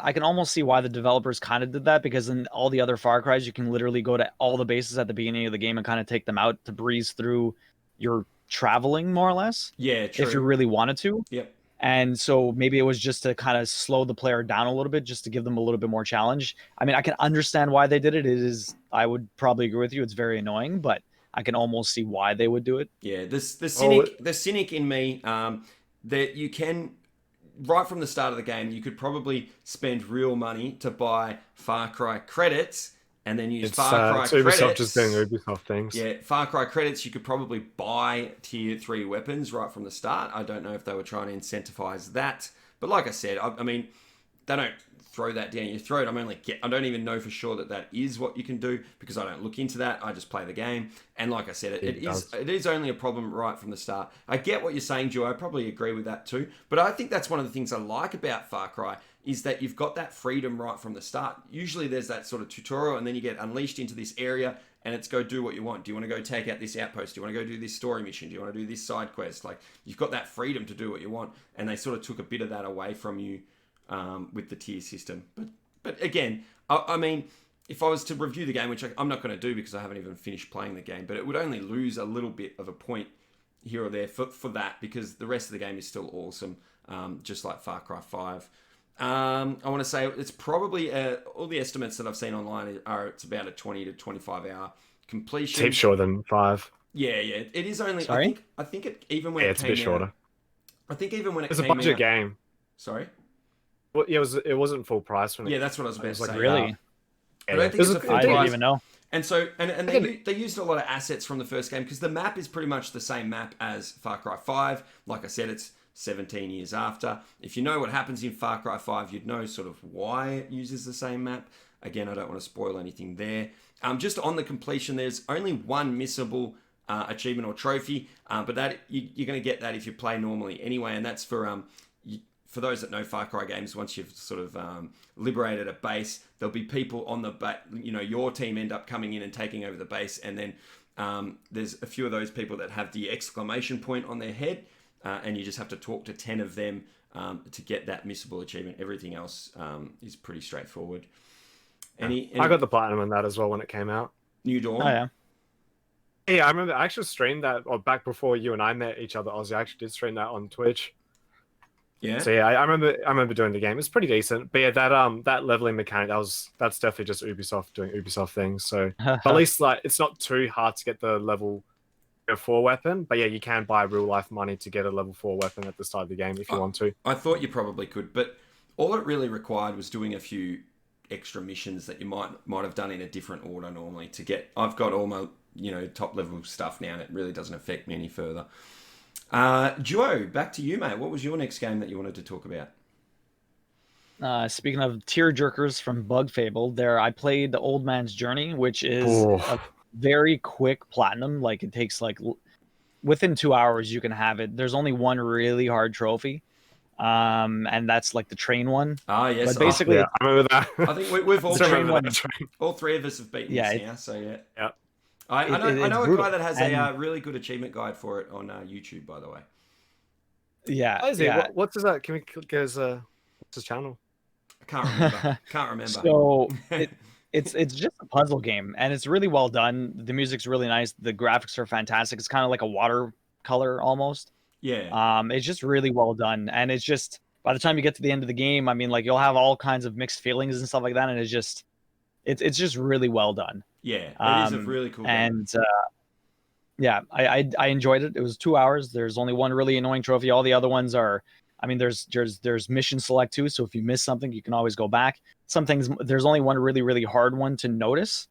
I can almost see why the developers kind of did that, because in all the other Far Cries, you can literally go to all the bases at the beginning of the game and kind of take them out to breeze through your traveling, more or less. Yeah, true. If you really wanted to. Yep. And so maybe it was just to kind of slow the player down a little bit, just to give them a little bit more challenge. I mean, I can understand why they did it. I would probably agree with you. It's very annoying, but I can almost see why they would do it. Yeah, the cynic in me, that you can, right from the start of the game, you could probably spend real money to buy Far Cry credits and then use Far Cry credits. Ubisoft just doing Ubisoft things. Yeah, Far Cry credits, you could probably buy tier 3 weapons right from the start. I don't know if they were trying to incentivize that. But like I said, I mean, they don't throw that down your throat. I don't even know for sure that is what you can do, because I don't look into that. I just play the game. And like I said, it is only a problem right from the start. I get what you're saying, Joe. I probably agree with that too. But I think that's one of the things I like about Far Cry, is that you've got that freedom right from the start. Usually there's that sort of tutorial, and then you get unleashed into this area, and it's go do what you want. Do you want to go take out this outpost? Do you want to go do this story mission? Do you want to do this side quest? Like, you've got that freedom to do what you want. And they sort of took a bit of that away from you with the tier system. But again, I mean, if I was to review the game, which I'm not going to do because I haven't even finished playing the game, but it would only lose a little bit of a point here or there for that, because the rest of the game is still awesome, just like Far Cry 5. I want to say it's probably, all the estimates that I've seen online are it's about a 20 to 25 hour completion. It's shorter than 5. Yeah. It is only, Sorry? I think it, even when it it's came a bit shorter. out, I think even when it It's came a budget out, game. Sorry? Well, yeah, it wasn't full price when Yeah, that's what I was about to say. Really? I don't think it's a full I didn't price. even know. And so, and they used a lot of assets from the first game, because the map is pretty much the same map as Far Cry 5. Like I said, it's 17 years after. If you know what happens in Far Cry 5, you'd know sort of why it uses the same map. Again, I don't want to spoil anything there. Just on the completion, there's only one missable achievement or trophy, but that you're going to get that if you play normally anyway, and that's for those that know Far Cry games. Once you've sort of liberated a base, there'll be people on the your team end up coming in and taking over the base, and then there's a few of those people that have the exclamation point on their head, and you just have to talk to 10 of them to get that missable achievement. Everything else is pretty straightforward. I got the platinum on that as well when it came out. New Dawn? Oh, yeah. Yeah, I remember I actually streamed that, or back before you and I met each other, Aussie. I actually did stream that on Twitch. Yeah. So yeah, I remember doing the game. It's pretty decent. But yeah, that leveling mechanic, that's definitely just Ubisoft doing Ubisoft things. So at least like it's not too hard to get the level 4 weapon. But yeah, you can buy real life money to get a level 4 weapon at the start of the game if you want to. I thought you probably could, but all it really required was doing a few extra missions that you might have done in a different order normally to get. I've got all my top level stuff now, and it really doesn't affect me any further. Duo, back to you, mate. What was your next game that you wanted to talk about? Speaking of tear jerkers from Bug Fable, I played the Old Man's Journey, which is a Oh, very quick platinum. Like it takes like within 2 hours you can have it. There's only one really hard trophy, and that's like the train one. Ah, yes. But basically, yeah, I remember that. I think we've all the Still train remember that one, train. all three of us have beaten yeah, this now. So yeah. Yeah. I it's know a guy brutal. that has And a really good achievement guide for it on YouTube, by the way. yeah, Oh, is he? yeah. What's his Can we get his what's his channel? I can't remember. Can't remember. So it's just a puzzle game, and it's really well done. The music's really nice. The graphics are fantastic. It's kind of like a watercolor almost. Yeah. It's just really well done, and it's just by the time you get to the end of the game, I mean, like you'll have all kinds of mixed feelings and stuff like that, and it's just really well done. Yeah. It is a really cool game. And yeah, I enjoyed it. It was 2 hours. There's only one really annoying trophy. All the other ones are, I mean, there's mission select too. So if you miss something, you can always go back. Some things, there's only one really hard one to notice.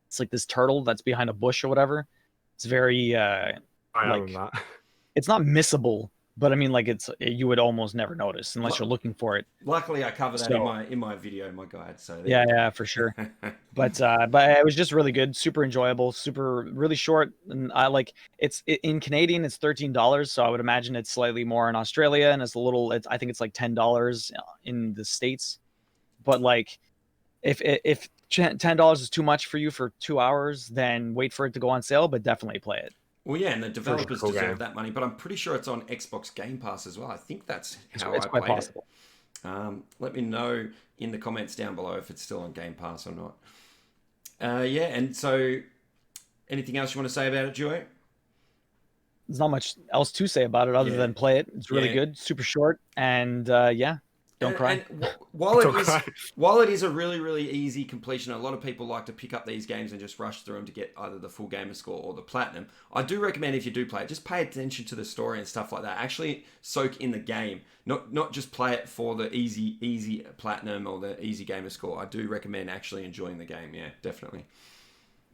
It's like this turtle that's behind a bush or whatever. It's very I like remember that. it's not missable, but I mean, like you would almost never notice unless you're looking for it. Luckily, I cover that So in my video, my guide. So there yeah, you go. yeah, for sure. But it was just really good, super enjoyable, super really short, and I like in Canadian it's $13, so I would imagine it's slightly more in Australia, and I think it's like $10 in the States. But like if $10 is too much for you for 2 hours, then wait for it to go on sale, but definitely play it. Well, yeah, and the developers cool deserve game. that money, but I'm pretty sure it's on Xbox Game Pass as well. I think that's how It's I quite played possible. it. Let me know in the comments down below if it's still on Game Pass or not. Yeah, and so anything else you want to say about it, Duo? There's not much else to say about it other Yeah. than play it. It's really Yeah. good, super short, and yeah, don't cry. And while Don't it is cry. while it is a really easy completion, a lot of people like to pick up these games and just rush through them to get either the full gamer score or the platinum. I do recommend if you do play it, just pay attention to the story and stuff like that. Actually soak in the game, not just play it for the easy platinum or the easy gamer score. I do recommend actually enjoying the game. Yeah, definitely.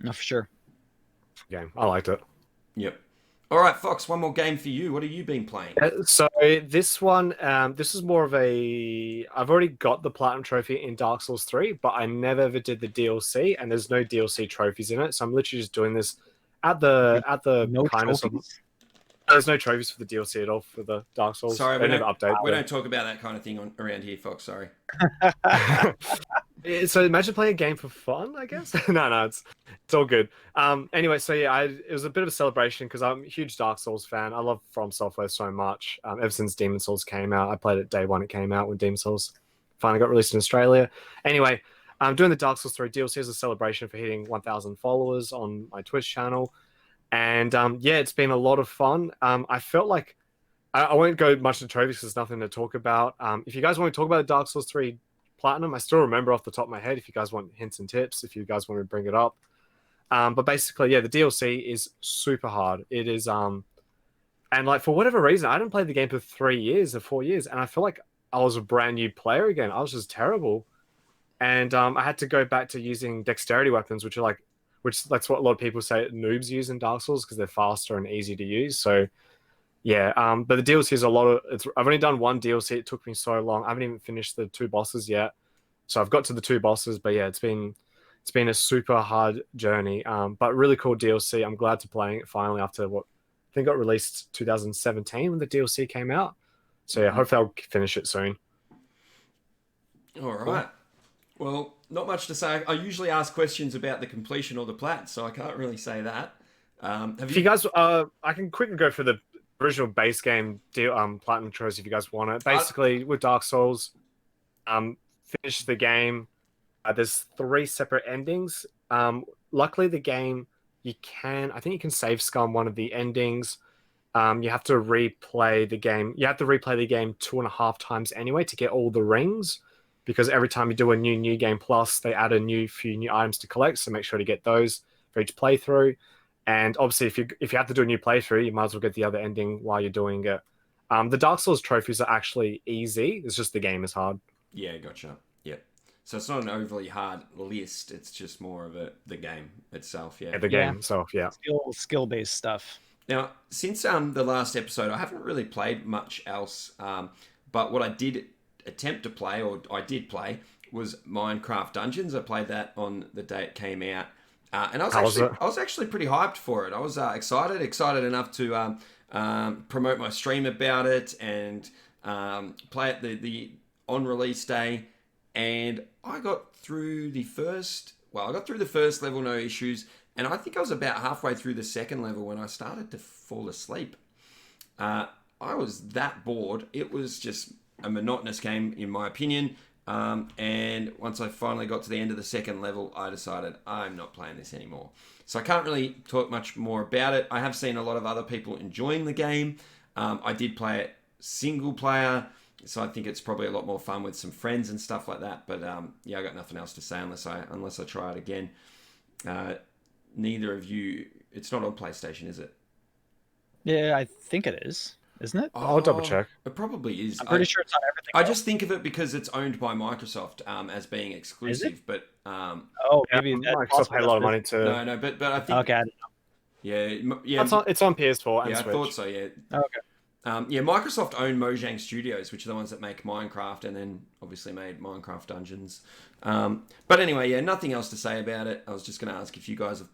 No, for sure. Game. I liked it. Yep. All right, Fox, one more game for you. What have you been playing? So this one, this is more of a. I've already got the platinum trophy in Dark Souls 3, but I never ever did the DLC, and there's no DLC trophies in it. So I'm literally just doing this at the No kindness of. trophies? There's no trophies for the DLC at all for the Dark Souls. Sorry, they never update. we don't talk about that kind of thing around here, Fox. Sorry. So imagine playing a game for fun, I guess. No, it's all good. Anyway, so yeah, it was a bit of a celebration because I'm a huge Dark Souls fan. I love From Software so much. Ever since Demon Souls came out, I played it day one it came out when Demon Souls finally got released in Australia. Anyway, I'm doing the Dark Souls 3 DLC as a celebration for hitting 1,000 followers on my Twitch channel, and yeah, it's been a lot of fun. I felt like I won't go much into trophies because there's nothing to talk about. If you guys want to talk about Dark Souls 3 Platinum, I still remember off the top of my head. If you guys want hints and tips, if you guys want to bring it up, but basically, yeah, the DLC is super hard. It is and like for whatever reason, I didn't play the game for 3 years or 4 years, and I feel like I was a brand new player again. I was just terrible, and I had to go back to using dexterity weapons, which that's what a lot of people say noobs use in Dark Souls because they're faster and easy to use. So yeah, but the DLC is a lot of. I've only done one DLC. It took me so long. I haven't even finished the 2 bosses yet. So I've got to the 2 bosses, but yeah, it's been a super hard journey. But really cool DLC. I'm glad to playing it finally after what I think got released 2017 when the DLC came out. So yeah, hopefully I'll finish it soon. All right. Well, not much to say. I usually ask questions about the completion or the plat, so I can't really say that. If you guys, I can quickly go for the original base game platinum trophy if you guys want it. Basically, with Dark Souls, finish the game. There's 3 separate endings. Luckily, the game I think you can save scum one of the endings. You have to replay the game. You have to replay the game 2.5 times anyway to get all the rings, because every time you do a new game plus, they add a few new items to collect. So make sure to get those for each playthrough. And obviously, if you have to do a new playthrough, you might as well get the other ending while you're doing it. The Dark Souls trophies are actually easy. It's just the game is hard. Yeah, gotcha. Yep. So it's not an overly hard list. It's just more of the game itself. Yeah. The game itself. Yeah. Skill based stuff. Now, since the last episode, I haven't really played much else. But what I did attempt to play, or I did play, was Minecraft Dungeons. I played that on the day it came out, and I was actually pretty hyped for it. I was excited enough to promote my stream about it and play it the on release day. And I got through the first level, no issues, and I think I was about halfway through the second level when I started to fall asleep. I was that bored. It was just a monotonous game, in my opinion. And once I finally got to the end of the second level, I decided I'm not playing this anymore. So I can't really talk much more about it. I have seen a lot of other people enjoying the game. I did play it single player, so I think it's probably a lot more fun with some friends and stuff like that. But yeah, I got nothing else to say unless I try it again. Neither of you. It's not on PlayStation, is it? Yeah, I think it is. Isn't it? I'll double check. It probably is. I'm pretty sure it's on everything. I just think of it because it's owned by Microsoft as being exclusive. Is it? But maybe Microsoft paid a lot of money to. No, but I think. Okay. I don't know. Yeah. It's on PS4 and yeah, Switch. I thought so. Yeah. Okay. Yeah, Microsoft own Mojang Studios, which are the ones that make Minecraft, and then obviously made Minecraft Dungeons. But anyway, yeah, nothing else to say about it. I was just going to ask if you guys have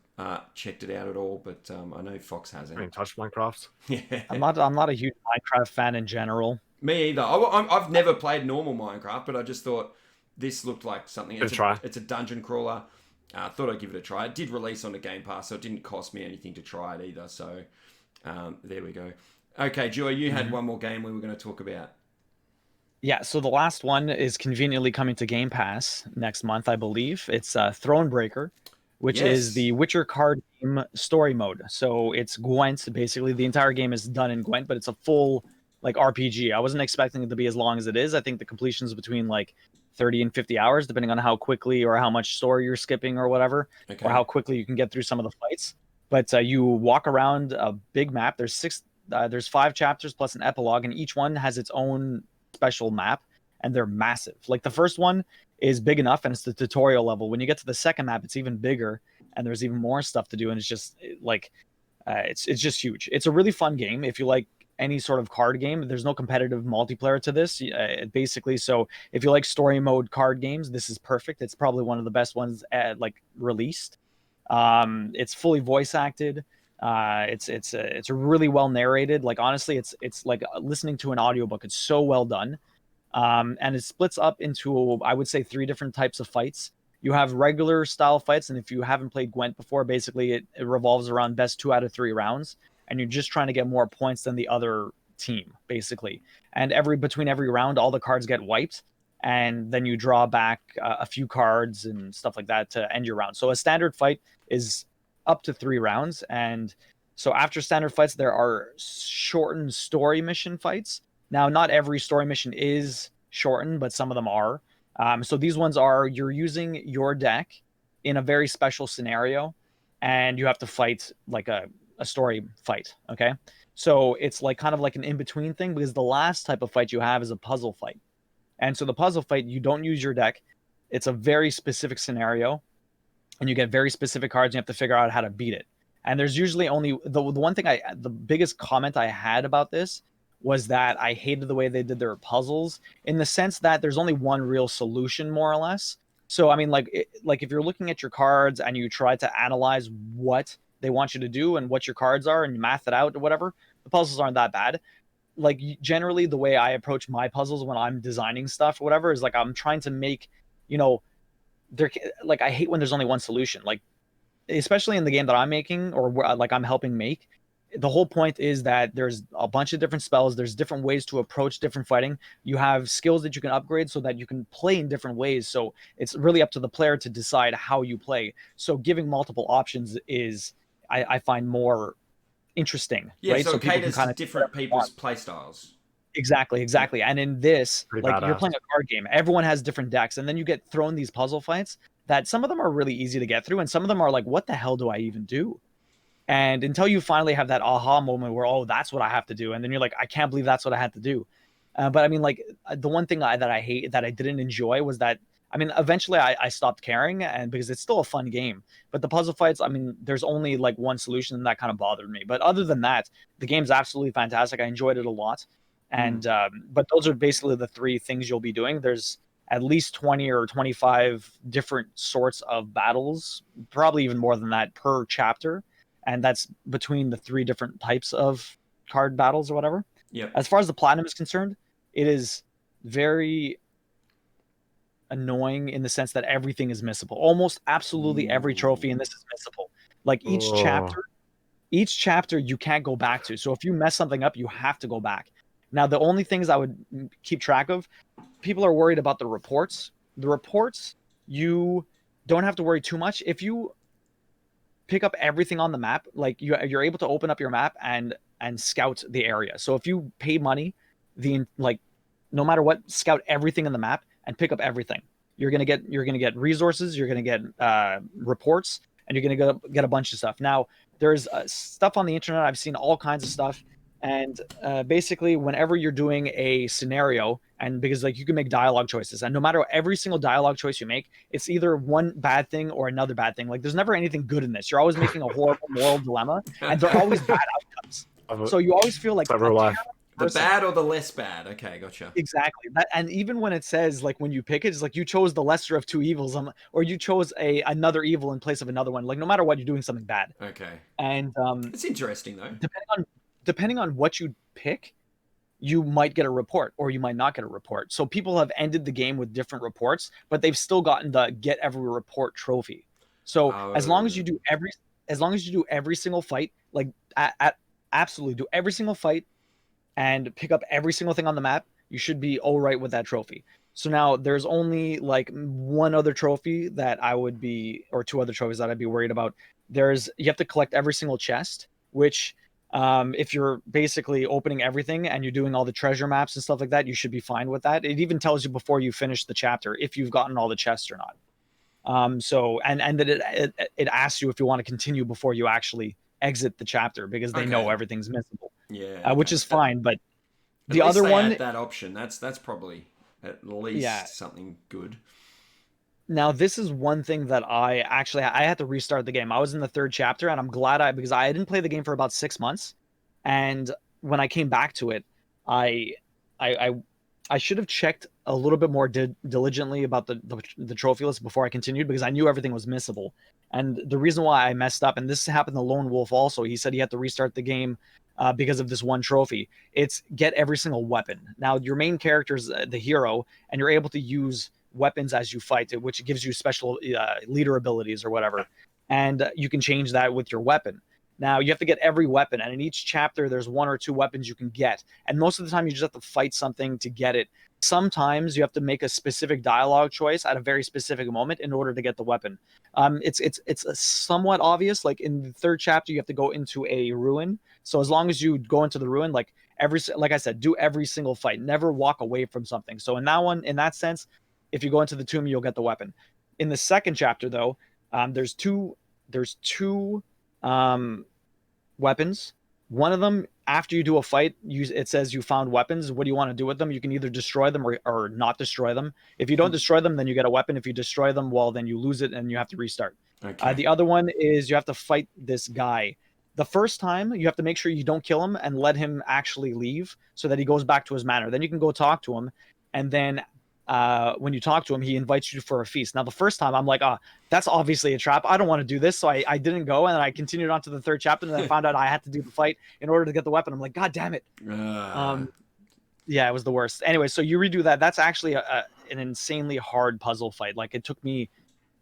checked it out at all, but I know Fox hasn't. I didn't touch Minecraft. Yeah, I'm not a huge Minecraft fan in general. me either. I've never played normal Minecraft, but I just thought this looked like something. It's a dungeon crawler. I thought I'd give it a try. It did release on the Game Pass, so it didn't cost me anything to try it either. So there we go. Okay, Joy, you had one more game we were going to talk about. Yeah, so the last one is conveniently coming to Game Pass next month, I believe. It's Thronebreaker, which is the Witcher card game story mode. So it's Gwent. Basically, the entire game is done in Gwent, but it's a full like RPG. I wasn't expecting it to be as long as it is. I think the completion is between like 30 and 50 hours, depending on how quickly or how much story you're skipping or whatever, or how quickly you can get through some of the fights. But you walk around a big map. There's 5 chapters plus an epilogue, and each one has its own special map, and they're massive. Like the first one is big enough, and it's the tutorial level. When you get to the second map, it's even bigger, and there's even more stuff to do, and it's just like it's just huge. It's a really fun game if you like any sort of card game. There's no competitive multiplayer to this, basically. So if you like story mode card games, this is perfect. It's probably one of the best ones like released. It's fully voice acted. It's really well narrated. Like honestly, it's like listening to an audiobook. It's so well done. And it splits up into, I would say, 3 different types of fights. You have regular style fights, and if you haven't played Gwent before, basically it revolves around best 2 out of 3 rounds, and you're just trying to get more points than the other team, basically. And between every round, all the cards get wiped, and then you draw back a few cards and stuff like that to end your round. So a standard fight is up to 3 rounds, and so after standard fights there are shortened story mission fights. Now not every story mission is shortened, but some of them are. So these ones are, you're using your deck in a very special scenario, and you have to fight like a story fight. Okay, so it's like kind of like an in-between thing, because the last type of fight you have is a puzzle fight. And so the puzzle fight, you don't use your deck. It's a very specific scenario, and you get very specific cards, and you have to figure out how to beat it. And there's usually only the one thing the biggest comment I had about this was that I hated the way they did their puzzles, in the sense that there's only one real solution, more or less. So I mean, like if you're looking at your cards and you try to analyze what they want you to do and what your cards are, and you math it out or whatever, the puzzles aren't that bad. Like generally the way I approach my puzzles when I'm designing stuff or whatever is like I'm trying to make, like I hate when there's only one solution. Like especially in the game that I'm making, or like I'm helping make, the whole point is that there's a bunch of different spells. There's different ways to approach different fighting. You have skills that you can upgrade so that you can play in different ways. So it's really up to the player to decide how you play. So giving multiple options is, I find, more interesting. Yeah, right? so people can caters kind to of different people's play styles. Exactly. And in this, Pretty like badass. you're playing a card game, everyone has different decks, and then you get thrown these puzzle fights that some of them are really easy to get through, and some of them are like, what the hell do I even do? And until you finally have that aha moment where, oh, that's what I have to do, and then you're like, I can't believe that's what I had to do. But I mean, like the one thing that I hate, that I didn't enjoy, was that, I mean, eventually I stopped caring, and because it's still a fun game. But the puzzle fights, I mean, there's only like one solution, and that kind of bothered me. But other than that, the game's absolutely fantastic. I enjoyed it a lot. And but those are basically the 3 things you'll be doing. There's at least 20 or 25 different sorts of battles, probably even more than that per chapter. And that's between the 3 different types of card battles or whatever. Yeah. As far as the platinum is concerned, it is very annoying in the sense that everything is missable. Almost absolutely every trophy in this is missable. Like each chapter you can't go back to. So if you mess something up, you have to go back. Now, the only things I would keep track of, people are worried about the reports. The reports, you don't have to worry too much. If you pick up everything on the map, like you're able to open up your map and scout the area. So if you pay money, no matter what, scout everything in the map and pick up everything. You're gonna get resources, you're gonna get reports, and you're gonna get a bunch of stuff. Now, there's stuff on the internet. I've seen all kinds of stuff. And basically, whenever you're doing a scenario, and because like you can make dialogue choices, and no matter every single dialogue choice you make, it's either one bad thing or another bad thing. Like there's never anything good in this. You're always making a horrible moral dilemma, and they're always bad outcomes. So you always feel like the bad or the less bad. Okay, gotcha. Exactly. And even when it says like when you pick it, it's like you chose the lesser of 2 evils, or you chose another evil in place of another one. Like no matter what, you're doing something bad. Okay. And it's interesting though. Depending on what you pick, you might get a report or you might not get a report. So people have ended the game with different reports, but they've still gotten the get every report trophy. So as long as you do every single fight, like absolutely do every single fight and pick up every single thing on the map, you should be all right with that trophy. So now there's only like one other trophy that or 2 other trophies that I'd be worried about. You have to collect every single chest, which if you're basically opening everything and you're doing all the treasure maps and stuff like that, you should be fine with that. It even tells you before you finish the chapter if you've gotten all the chests or not. So that it asks you if you want to continue before you actually exit the chapter, because they know everything's missable. Yeah, which is fine. But the other one, that option, that's probably at least something good. Now, this is one thing that I had to restart the game. I was in the 3rd chapter, and I'm glad because I didn't play the game for about 6 months. And when I came back to it, I should have checked a little bit more diligently about the trophy list before I continued, because I knew everything was missable. And the reason why I messed up, and this happened to Lone Wolf also, he said he had to restart the game because of this one trophy. It's get every single weapon. Now, your main character is the hero, and you're able to use weapons as you fight, which gives you special leader abilities or whatever, and you can change that with your weapon. Now you have to get every weapon, and in each chapter there's 1 or 2 weapons you can get, and most of the time you just have to fight something to get it. Sometimes you have to make a specific dialogue choice at a very specific moment in order to get the weapon. It's somewhat obvious. Like in the 3rd chapter, you have to go into a ruin. So as long as you go into the ruin, like I said, do every single fight. Never walk away from something. So in that sense, if you go into the tomb, you'll get the weapon. In the 2nd chapter, though, there's two weapons. One of them, after you do a fight, it says you found weapons. What do you want to do with them? You can either destroy them or not destroy them. If you don't destroy them, then you get a weapon. If you destroy them, well, then you lose it and you have to restart. Okay. The other one is you have to fight this guy. The first time, you have to make sure you don't kill him and let him actually leave so that he goes back to his manor. Then you can go talk to him, and then when you talk to him, he invites you for a feast. Now, the first time I'm like, that's obviously a trap. I don't want to do this. So I didn't go. And then I continued on to the 3rd chapter, and then I found out I had to do the fight in order to get the weapon. I'm like, God damn it. Yeah, it was the worst. Anyway, so you redo that. That's actually an insanely hard puzzle fight. Like it took me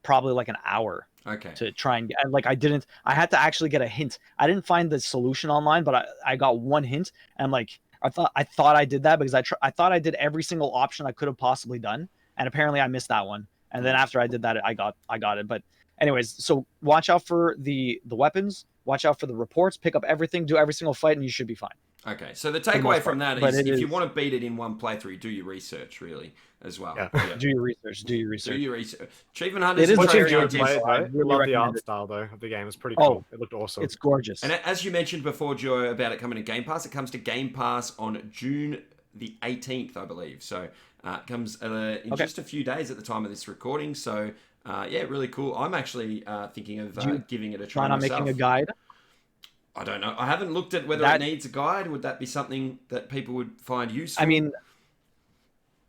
probably like an hour to try and get, like I had to actually get a hint. I didn't find the solution online, but I got one hint, and I'm like, I thought I did that because I thought I did every single option I could have possibly done, and apparently I missed that one. And then after I did that, I got it. But anyways, so watch out for the weapons, watch out for the reports, pick up everything, do every single fight, and you should be fine. Okay, so the takeaway from that is if you want to beat it in one playthrough, do your research really as well. Yeah. Do your research. Do your research. Achievement Hunters is very good. I love the art style though of the game. It's pretty cool. It looked awesome. It's gorgeous. And as you mentioned before, Joe, about it coming to Game Pass, it comes to Game Pass on June the 18th, I believe. So it comes in just a few days at the time of this recording. So yeah, really cool. I'm actually thinking of giving it a try myself. Making a guide? I don't know. I haven't looked at whether it needs a guide. Would that be something that people would find useful? I mean,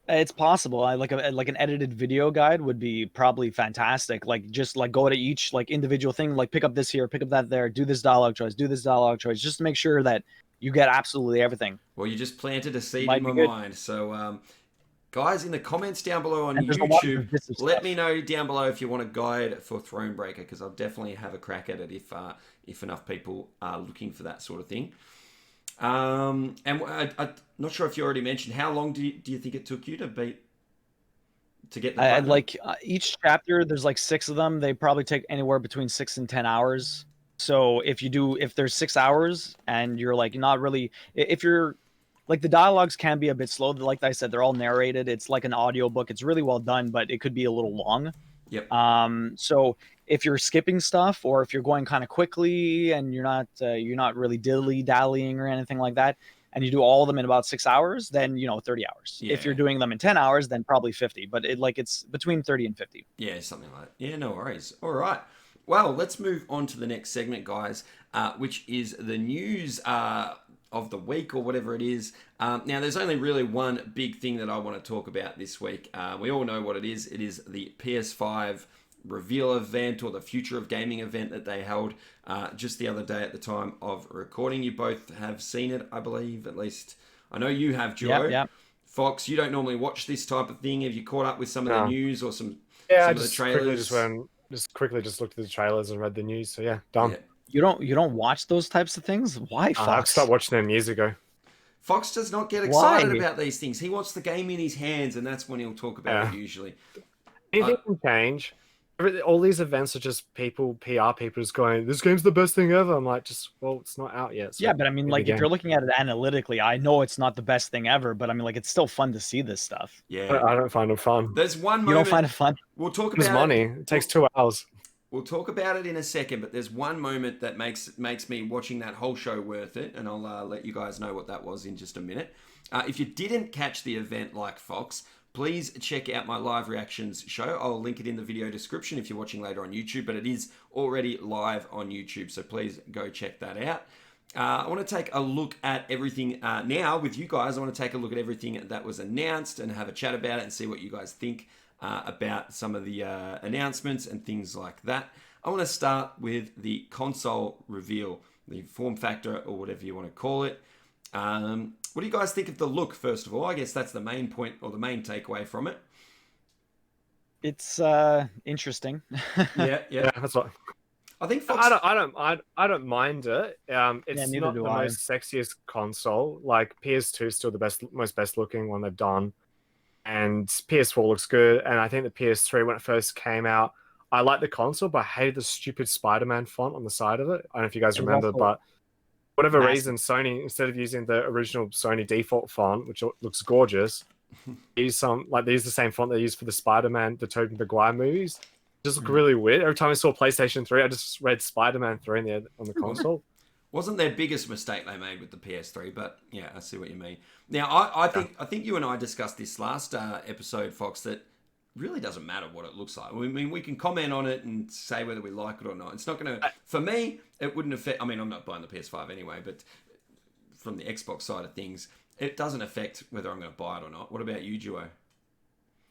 it's possible. I like an edited video guide would be probably fantastic. Like just like go to each like individual thing, like pick up this here, pick up that there, do this dialogue choice, do this dialogue choice, just to make sure that you get absolutely everything. Well, you just planted a seed in my mind. So, guys, in the comments down below on And YouTube, let me know down below if you want a guide for Thronebreaker, because I'll definitely have a crack at it if enough people are looking for that sort of thing. And I'm not sure if you already mentioned, how long do you think it took you to get the platinum? Like each chapter, there's like 6 of them. They probably take anywhere between 6 and 10 hours. So if there's 6 hours and you're like not really, if you're like, the dialogues can be a bit slow. Like I said, they're all narrated. It's like an audiobook. It's really well done, but it could be a little long. Yep. So if you're skipping stuff, or if you're going kind of quickly and you're not really dilly-dallying or anything like that, and you do all of them in about 6 hours, then 30 hours. Yeah. If you're doing them in 10 hours, then probably 50. But it's between 30 and 50. Yeah, something like that. Yeah, no worries. All right. Well, let's move on to the next segment, guys, which is the news of the week, or whatever it is. Now, there's only really one big thing that I want to talk about this week. We all know what it is. It is the PS5 reveal event, or the Future of Gaming event that they held just the other day at the time of recording. You both have seen it, I believe. At least I know you have, Duo. Yeah. Fox, you don't normally watch this type of thing. Have you caught up with some of the news or some of the trailers? Quickly just looked at the trailers and read the news. So yeah, done. Yeah. You don't watch those types of things? Why, Fox? I stopped watching them years ago. Fox does not get excited about these things. He wants the game in his hands, and that's when he'll talk about it usually. Anything can change. All these events are just PR people just going, this game's the best thing ever. I'm like, well, it's not out yet. So yeah, but I mean, like, if you're looking at it analytically, I know it's not the best thing ever, but I mean, like, it's still fun to see this stuff. Yeah. I don't find it fun. There's one moment. You don't find it fun? We'll talk about money. It takes 2 hours. We'll talk about it in a second, but there's one moment that makes me watching that whole show worth it, and I'll let you guys know what that was in just a minute. If you didn't catch the event like Fox, please check out my live reactions show. I'll link it in the video description if you're watching later on YouTube, but it is already live on YouTube, so please go check that out. I want to take a look at everything now with you guys. I want to take a look at everything that was announced and have a chat about it and see what you guys think about some of the announcements and things like that. I want to start with the console reveal, the form factor, or whatever you want to call it. What do you guys think of the look, first of all? I guess that's the main point, or the main takeaway from it. It's interesting. Yeah, that's what I think. Fox... I don't mind it. It's not the most sexiest console. Like PS2 is still the most best looking one they've done, and PS4 looks good. And I think the PS3, when it first came out, I liked the console, but I hated the stupid Spider-Man font on the side of it. I don't know if you guys remember, but whatever reason, Sony, instead of using the original Sony default font, which looks gorgeous, use the same font they use for the Spider-Man, the Tobey Maguire movies. Just look really weird. Every time I saw PlayStation 3, I just read Spider-Man 3 on the console. Wasn't their biggest mistake they made with the PS3, but yeah, I see what you mean. Now, I think you and I discussed this last episode, Fox, that really doesn't matter what it looks like. I mean, we can comment on it and say whether we like it or not. It's not going to... For me, it wouldn't affect... I mean, I'm not buying the PS5 anyway, but from the Xbox side of things, it doesn't affect whether I'm going to buy it or not. What about you, Duo?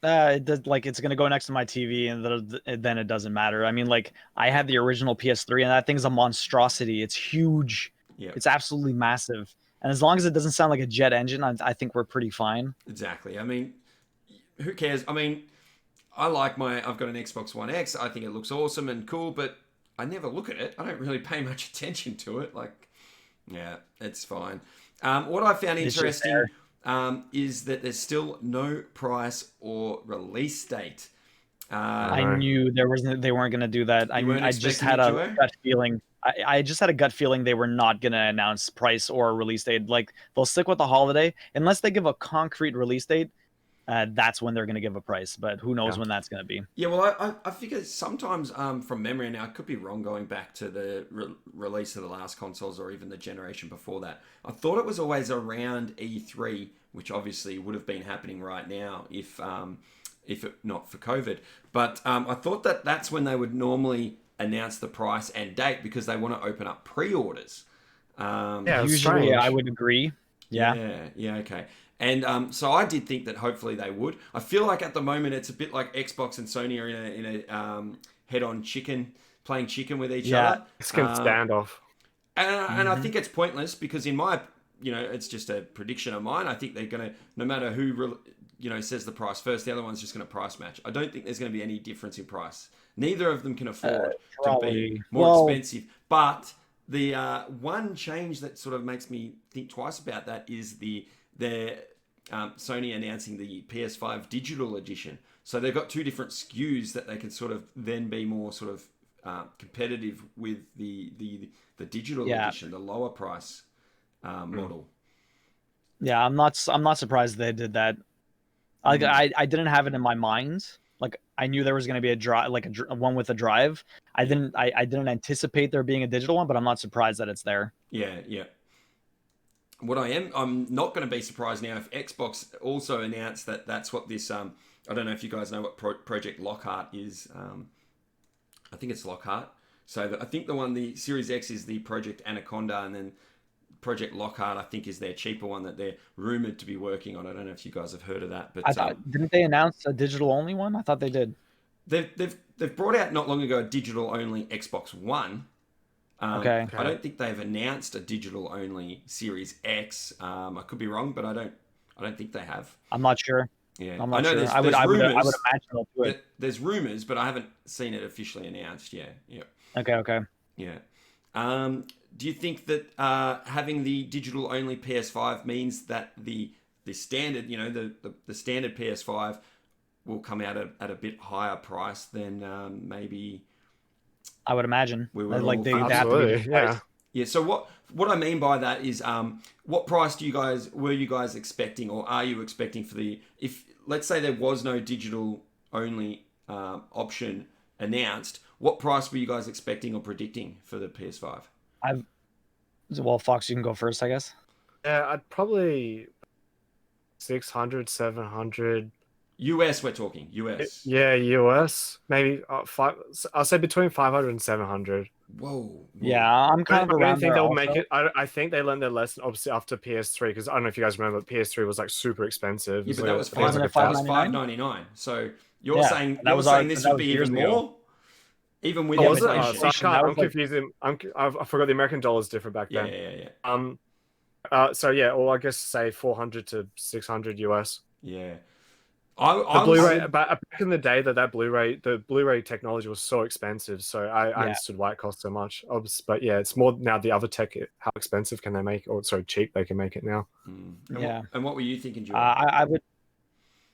It does, like, it's going to go next to my TV, and then it doesn't matter. I mean, like, I had the original PS3, and that thing's a monstrosity. It's huge. Yep. It's absolutely massive. And as long as it doesn't sound like a jet engine, I think we're pretty fine. Exactly. I mean, who cares? I mean... I've got an Xbox One X. I think it looks awesome and cool, but I never look at it. I don't really pay much attention to it. Like, yeah, it's fine. What I found interesting is that there's still no price or release date. I knew they weren't going to do that. I just had a gut feeling. I just had a gut feeling they were not going to announce price or release date. Like, they'll stick with the holiday unless they give a concrete release date. That's when they're going to give a price, but who knows when that's going to be. Yeah, well, I figure sometimes from memory, now I could be wrong going back to the release of the last consoles or even the generation before that. I thought it was always around E3, which obviously would have been happening right now if it not for COVID. But I thought that's when they would normally announce the price and date because they want to open up pre-orders. Yeah, it's Usually, strange. I would agree. Yeah. Yeah, okay. And so I did think that hopefully they would. I feel like at the moment it's a bit like Xbox and Sony are in a head-on playing chicken with each Yeah. other. Mexican standoff. And I think it's pointless because it's just a prediction of mine. I think they're going to, no matter who, says the price first, the other one's just going to price match. I don't think there's going to be any difference in price. Neither of them can afford to be more expensive. But the one change that sort of makes me think twice about that is their Sony announcing the PS5 digital edition. So they've got two different SKUs that they can sort of then be more sort of competitive with the digital edition, the lower price model. Yeah, I'm not surprised they did that. Like I didn't have it in my mind. Like I knew there was going to be a drive, like a one with a drive. I didn't anticipate there being a digital one, but I'm not surprised that it's there. Yeah. I'm not going to be surprised now if Xbox also announced that that's what this. I don't know if you guys know what Project Lockhart is. I think it's Lockhart. So I think the Series X is the Project Anaconda, and then Project Lockhart I think is their cheaper one that they're rumored to be working on. I don't know if you guys have heard of that, but didn't they announce a digital only one? I thought they did. They've brought out not long ago a digital only Xbox One. Okay. I don't think they've announced a digital only Series X. I could be wrong, but I don't think they have. I'm not sure. Yeah, I'm not I know sure. I would imagine they'll do it. There's rumors, but I haven't seen it officially announced. Yeah. Okay. Yeah. Do you think that having the digital only PS5 means that the standard, the standard PS5 will come out at a bit higher price than maybe? I would imagine. We were like they have to Absolutely, yeah. Yeah. So what I mean by that is, what price were you guys expecting, or are you expecting if let's say there was no digital only option announced, what price were you guys expecting or predicting for the PS5? Well, Fox, you can go first, I guess. Yeah, I'd probably 600, 700. US, we're talking US. Yeah, US. Maybe I'll say between 500 and 700. Whoa. Yeah, I'm kind of I around don't think there they'll also. make it. I think they learned their lesson obviously after PS3, because I don't know if you guys remember, PS3 was like super expensive. Yeah, but that was $5.99. So you're saying this would be even more, even with inflation. I'm confusing. I forgot the American dollar is different back then. Yeah. So yeah, or I guess say 400 to 600 US. Yeah. Blu-ray, but back in the day, the Blu-ray technology was so expensive, so I understood why it cost so much. But yeah, it's more now the other tech. How expensive can they make, or so cheap they can make it now? And what were you thinking, Joe? I would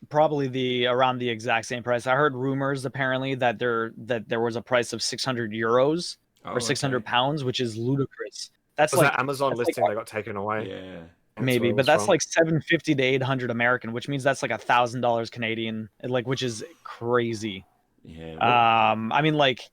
probably around the exact same price. I heard rumors apparently that there was a price of 600 euros or 600 pounds, which is ludicrous. That's was like that Amazon listing that got taken away. Yeah. Maybe, but that's like $750 to $800 American, which means that's like $1,000 Canadian, which is crazy. Yeah. I mean, like,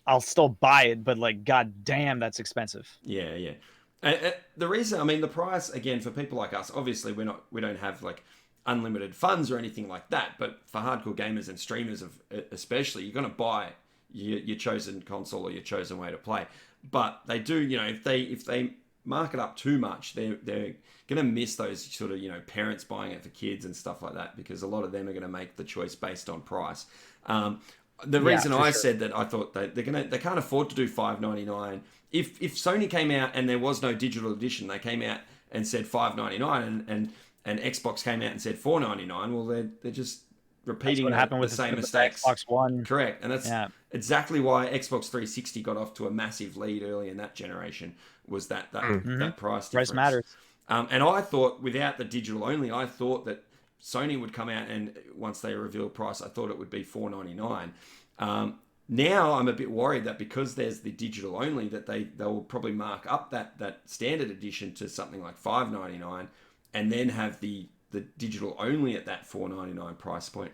I'll still buy it, but like, god damn, that's expensive. Yeah. The reason, I mean, the price again for people like us, obviously we don't have like unlimited funds or anything like that, but for hardcore gamers and streamers especially, you're going to buy your chosen console or your chosen way to play. But they do, if they mark it up too much, they're going to miss those sort of parents buying it for kids and stuff like that, because a lot of them are going to make the choice based on price. The reason I said that I thought they can't afford to do $5.99. If Sony came out and there was no digital edition, they came out and said $5.99 and Xbox came out and said $4.99, well they're just repeating the same mistakes. Xbox One. Correct. And that's exactly why Xbox 360 got off to a massive lead early in that generation, was that price difference. Price matters. And I thought without the digital only, I thought that Sony would come out and once they reveal price, I thought it would be $4.99. Now I'm a bit worried that because there's the digital only, that they'll probably mark up that standard edition to something like $5.99 and then have the digital only at that $4.99 price point.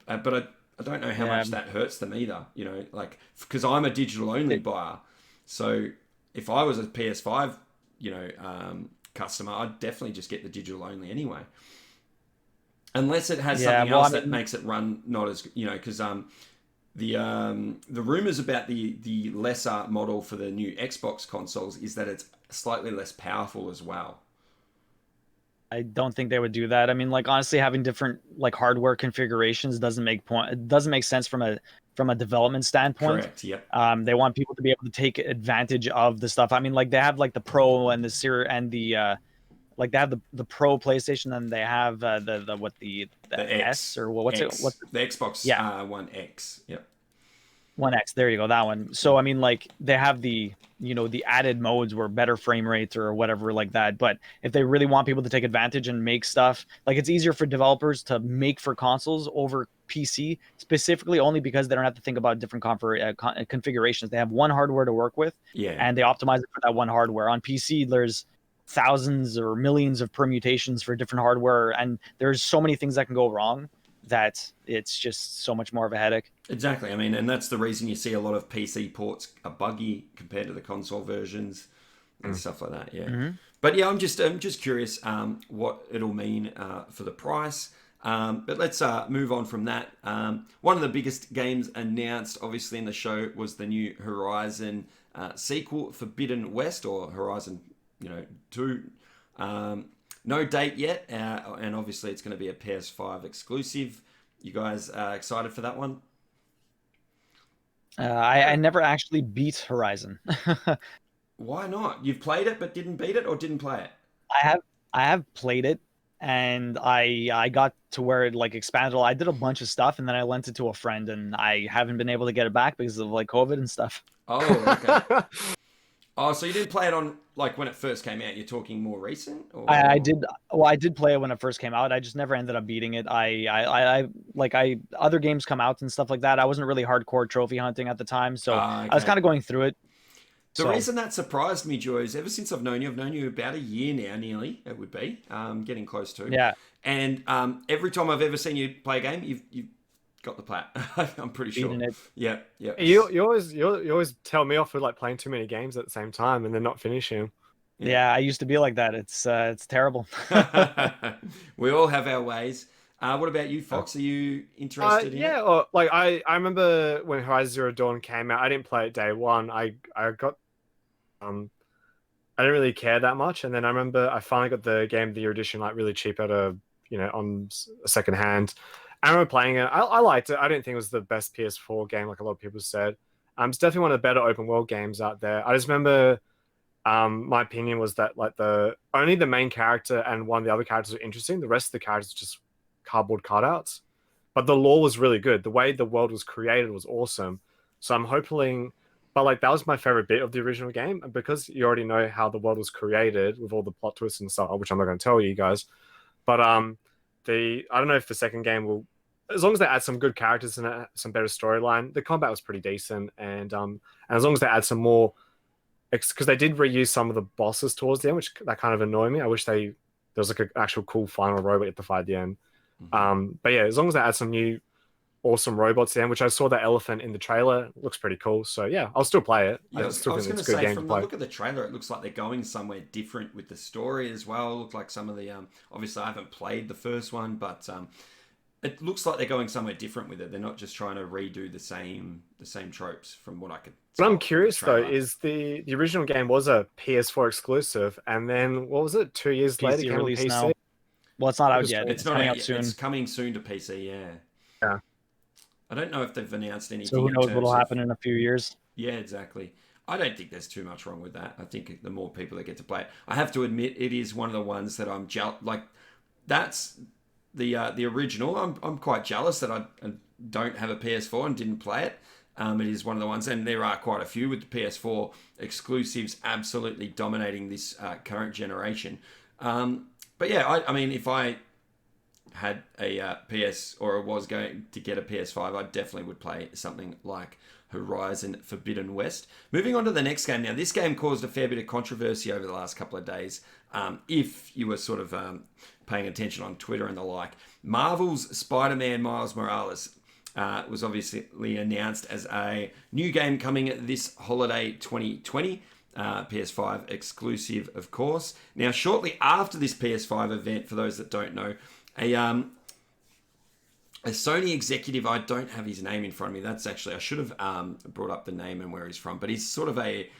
But I don't know how much that hurts them either, because I'm a digital only buyer. So if I was a PS5, customer, I'd definitely just get the digital only anyway. Unless it has something else that makes it run not as, because the rumors about the lesser model for the new Xbox consoles is that it's slightly less powerful as well. I don't think they would do that. I mean, like honestly, having different like hardware configurations doesn't make point. It doesn't make sense from a development standpoint. Correct. Yep. They want people to be able to take advantage of the stuff. I mean, like they have like the Pro and the Series and the like they have the Pro PlayStation and they have the X S or what's X, it? What's the Xbox yeah. One X. Yep. One X, there you go, that one. So I mean, like they have the the added modes where better frame rates or whatever like that. But if they really want people to take advantage and make stuff, like it's easier for developers to make for consoles over PC, specifically only because they don't have to think about different configurations. They have one hardware to work with, Yeah. and they optimize it for that one hardware. On PC, there's thousands or millions of permutations for different hardware, and there's so many things that can go wrong that it's just so much more of a headache. Exactly. I mean, and that's the reason you see a lot of PC ports are buggy compared to the console versions and stuff like that. Yeah. Mm-hmm. But yeah, I'm just curious what it'll mean for the price. But let's move on from that. One of the biggest games announced, obviously, in the show was the new Horizon sequel, Forbidden West, or Horizon, 2. No date yet, and obviously it's going to be a PS5 exclusive. You guys excited for that one? I never actually beat Horizon. Why not? You've played it but didn't beat it, or didn't play it? I have played it, and I got to where it like expanded. I did a bunch of stuff, and then I lent it to a friend, and I haven't been able to get it back because of like COVID and stuff. Oh, okay. Oh, so you didn't play it on like when it first came out? You're talking more recent, or I did. Well, I did play it when it first came out. I just never ended up beating it. I other games come out and stuff like that. I wasn't really hardcore trophy hunting at the time, so Okay. I was kind of going through it. The reason that surprised me, Joe, is ever since I've known you about a year now, nearly, it would be, getting close to. Yeah. And every time I've ever seen you play a game, you've got the plat. I'm pretty sure. Beating it. Yeah. You always tell me off for like playing too many games at the same time and then not finishing. Yeah, I used to be like that. It's terrible. We all have our ways. What about you, Fox? Are you interested in yeah, it? or, like I remember when Horizon Zero Dawn came out. I didn't play it day one. I got I didn't really care that much, and then I remember I finally got the game of the year edition like really cheap at on a second hand. I remember playing it. I liked it. I didn't think it was the best PS4 game like a lot of people said. It's definitely one of the better open world games out there. I just remember my opinion was that like only the main character and one of the other characters were interesting. The rest of the characters were just cardboard cutouts. But the lore was really good. The way the world was created was awesome. So I'm hoping, but like that was my favorite bit of the original game, and because you already know how the world was created with all the plot twists and stuff, which I'm not going to tell you guys. But I don't know if the second game will, as long as they add some good characters and some better storyline. The combat was pretty decent, and as long as they add some more, because they did reuse some of the bosses towards the end, which that kind of annoyed me. I wish there was like an actual cool final robot you have to fight at the end. Mm-hmm. But yeah, as long as they add some new awesome robots at the end, which I saw that elephant in the trailer, looks pretty cool. So yeah, I'll still play it. Yeah, I still think going it's to a good say, game from to the play. look of the trailer, it looks like they're going somewhere different with the story as well. It looked like some of the obviously I haven't played the first one, but it looks like they're going somewhere different with it. They're not just trying to redo the same tropes from what I could But tell I'm curious from the though, trailer. is the original game was a PS4 exclusive, and then what was it? 2 years later, PC came on release PC. now. Well, it's not out Just- yet. It's It's not coming out out yet. soon. It's coming soon to PC. Yeah. Yeah. I don't know if they've announced anything. So who in knows terms what'll of, happen in a few years? Yeah, exactly. I don't think there's too much wrong with that. I think the more people that get to play it, I have to admit, it is one of the ones that I'm like. That's the original. I'm quite jealous that I don't have a PS4 and didn't play it. It is one of the ones, and there are quite a few with the PS4 exclusives absolutely dominating this current generation. But yeah, I mean, if I had a PS or was going to get a PS5, I definitely would play something like Horizon Forbidden West. Moving on to the next game now. This game caused a fair bit of controversy over the last couple of days. If you were sort of paying attention on Twitter and the like, Marvel's Spider-Man Miles Morales was obviously announced as a new game coming this holiday 2020. PS5 exclusive, of course. Now, shortly after this PS5 event, for those that don't know, a Sony executive. I don't have his name in front of me. That's actually, I should have brought up the name and where he's from, but he's sort of a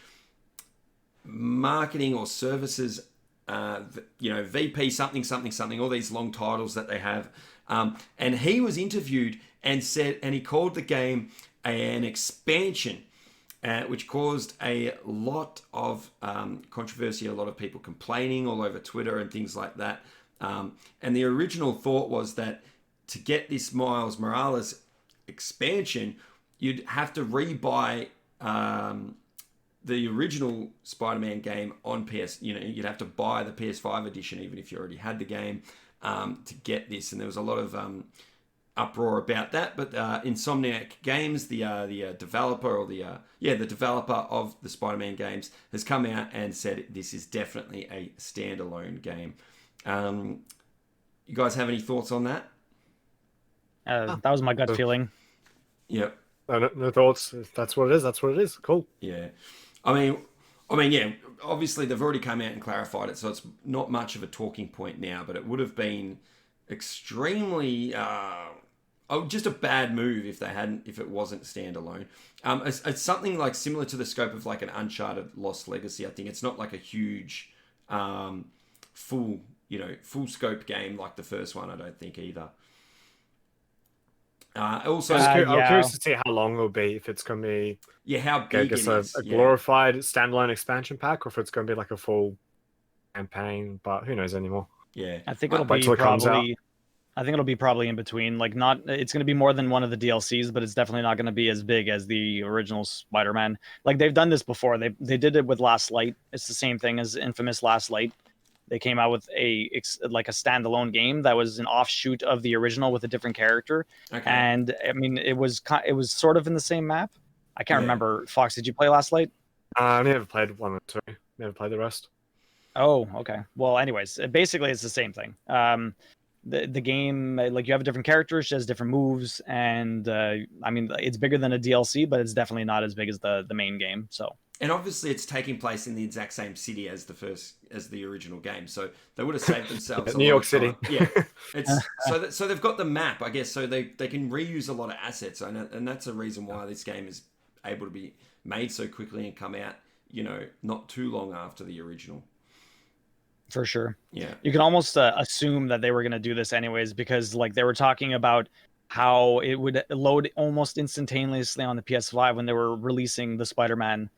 marketing or services, VP something, all these long titles that they have. And he was interviewed and he called the game an expansion, which caused a lot of controversy, a lot of people complaining all over Twitter and things like that. And the original thought was that to get this Miles Morales expansion, you'd have to rebuy the original Spider-Man game on PS. You'd have to buy the PS5 edition, even if you already had the game, to get this. And there was a lot of uproar about that. But Insomniac Games, the developer or the developer of the Spider-Man games, has come out and said this is definitely a standalone game. You guys have any thoughts on that? That was my gut feeling. Yep. No thoughts. If that's what it is. That's what it is. Cool. Yeah. I mean, yeah. Obviously, they've already come out and clarified it, so it's not much of a talking point now. But it would have been extremely, just a bad move if it wasn't standalone. It's something like similar to the scope of like an Uncharted Lost Legacy. I think it's not like a huge, full scope game like the first one. I don't think either. I'm curious to see how long it'll be, if it's going to be how big it is. A glorified standalone expansion pack, or if it's going to be like a full campaign. But who knows anymore? Yeah, I think it'll be probably. I think it'll be probably in between. Like, not, it's going to be more than one of the DLCs, but it's definitely not going to be as big as the original Spider-Man. Like, they've done this before. They did it with Last Light. It's the same thing as infamous Last Light. They came out with a standalone game that was an offshoot of the original with a different character. Okay. And I mean, it was sort of in the same map. I can't remember. Fox, did you play Last Light? I never played 1 or 2. Never played the rest. Oh, okay. Well, anyways, basically it's the same thing. The game, like, you have different characters, she has different moves, and I mean, it's bigger than a DLC, but it's definitely not as big as the main game. So. And obviously, it's taking place in the exact same city as the original game, so they would have saved themselves New York City. Yeah, so they've got the map, I guess, so they can reuse a lot of assets, and that's a reason why this game is able to be made so quickly and come out, not too long after the original. For sure. Yeah, you can almost assume that they were going to do this anyways, because like they were talking about how it would load almost instantaneously on the PS5 when they were releasing the Spider-Man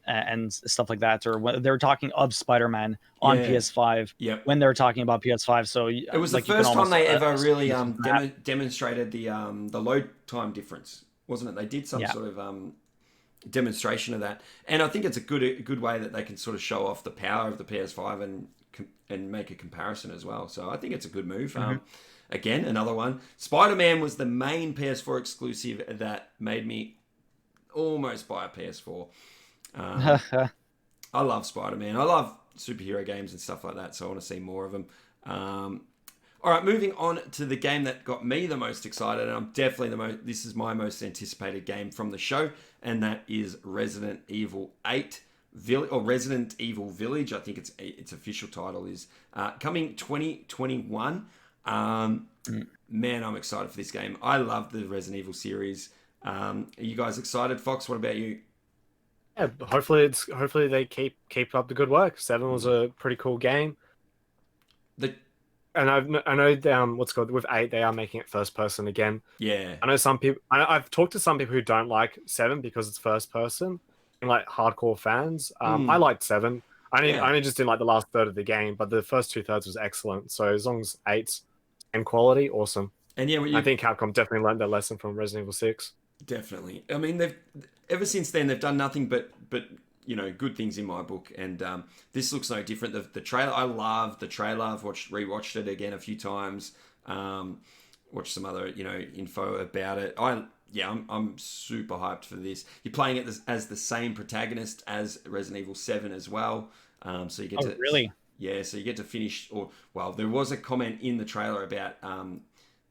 and stuff like that, or when they were talking of Spider-Man on PS5 when they were talking about PS5. So it was the first time they ever really demonstrated the load time difference, wasn't it? They did some sort of demonstration of that, and I think it's a good way that they can sort of show off the power of the PS5 and make a comparison as well. So I think it's a good move. Again, another one. Spider-Man was the main PS4 exclusive that made me almost buy a PS4. I love Spider-Man. I love superhero games and stuff like that, so I want to see more of them. All right, moving on to the game that got me the most excited, and I'm definitely this is my most anticipated game from the show, and that is Resident Evil 8 or Resident Evil Village. I think its official title is coming 2021. Man, I'm excited for this game. I love the Resident Evil series. Are you guys excited? Fox, what about you? Yeah, hopefully they keep up the good work. 7 was a pretty cool game. And I know what's called with 8, they are making it first person again. Yeah. I know some people. I've talked to some people who don't like 7 because it's first person, and like hardcore fans. I liked 7. I only just didn't like the last third of the game, but the first 2/3 was excellent. So as long as 8's and quality, awesome. And yeah, I think Capcom definitely learned their lesson from Resident Evil 6. Definitely. I mean, ever since then they've done nothing but good things in my book, and this looks no different. The trailer, I love the trailer. I've rewatched it again a few times. Watched some other info about it. I'm super hyped for this. You're playing it as the same protagonist as Resident Evil 7 as well. So you get to really. Yeah, so you get to finish, there was a comment in the trailer about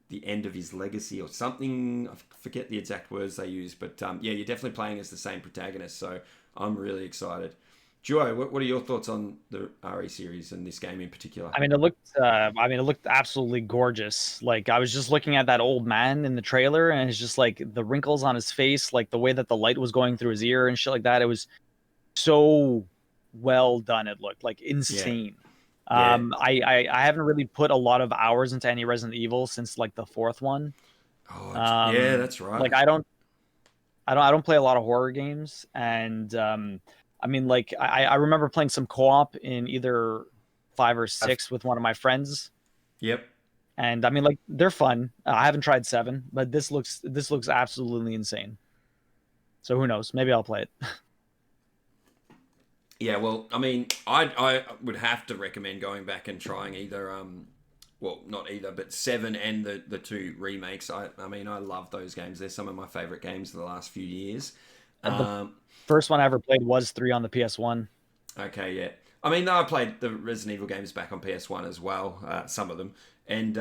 the end of his legacy or something. I forget the exact words they used, but you're definitely playing as the same protagonist, so I'm really excited. Duo, what are your thoughts on the RE series and this game in particular? I mean, it looked absolutely gorgeous. Like I was just looking at that old man in the trailer, and it's just like the wrinkles on his face, like the way that the light was going through his ear and shit like that. It was so well done. It looked like Yeah, insane. yeah. I haven't really put a lot of hours into any Resident Evil since like the fourth one. Oh, yeah, that's right. Like I don't play a lot of horror games, and I mean, like I remember playing some co-op in either 5 or 6 with one of my friends, Yep. and I mean, like they're fun. I haven't tried 7, but this looks absolutely insane. So who knows? Maybe I'll play it. Yeah, well, I mean, I would have to recommend going back and trying either well, not either, but 7 and the 2 remakes. I mean, I love those games. They're some of my favorite games of the last few years. The first one I ever played was 3 on the PS1. Okay, yeah. I mean, I played the Resident Evil games back on PS1 as well, some of them, and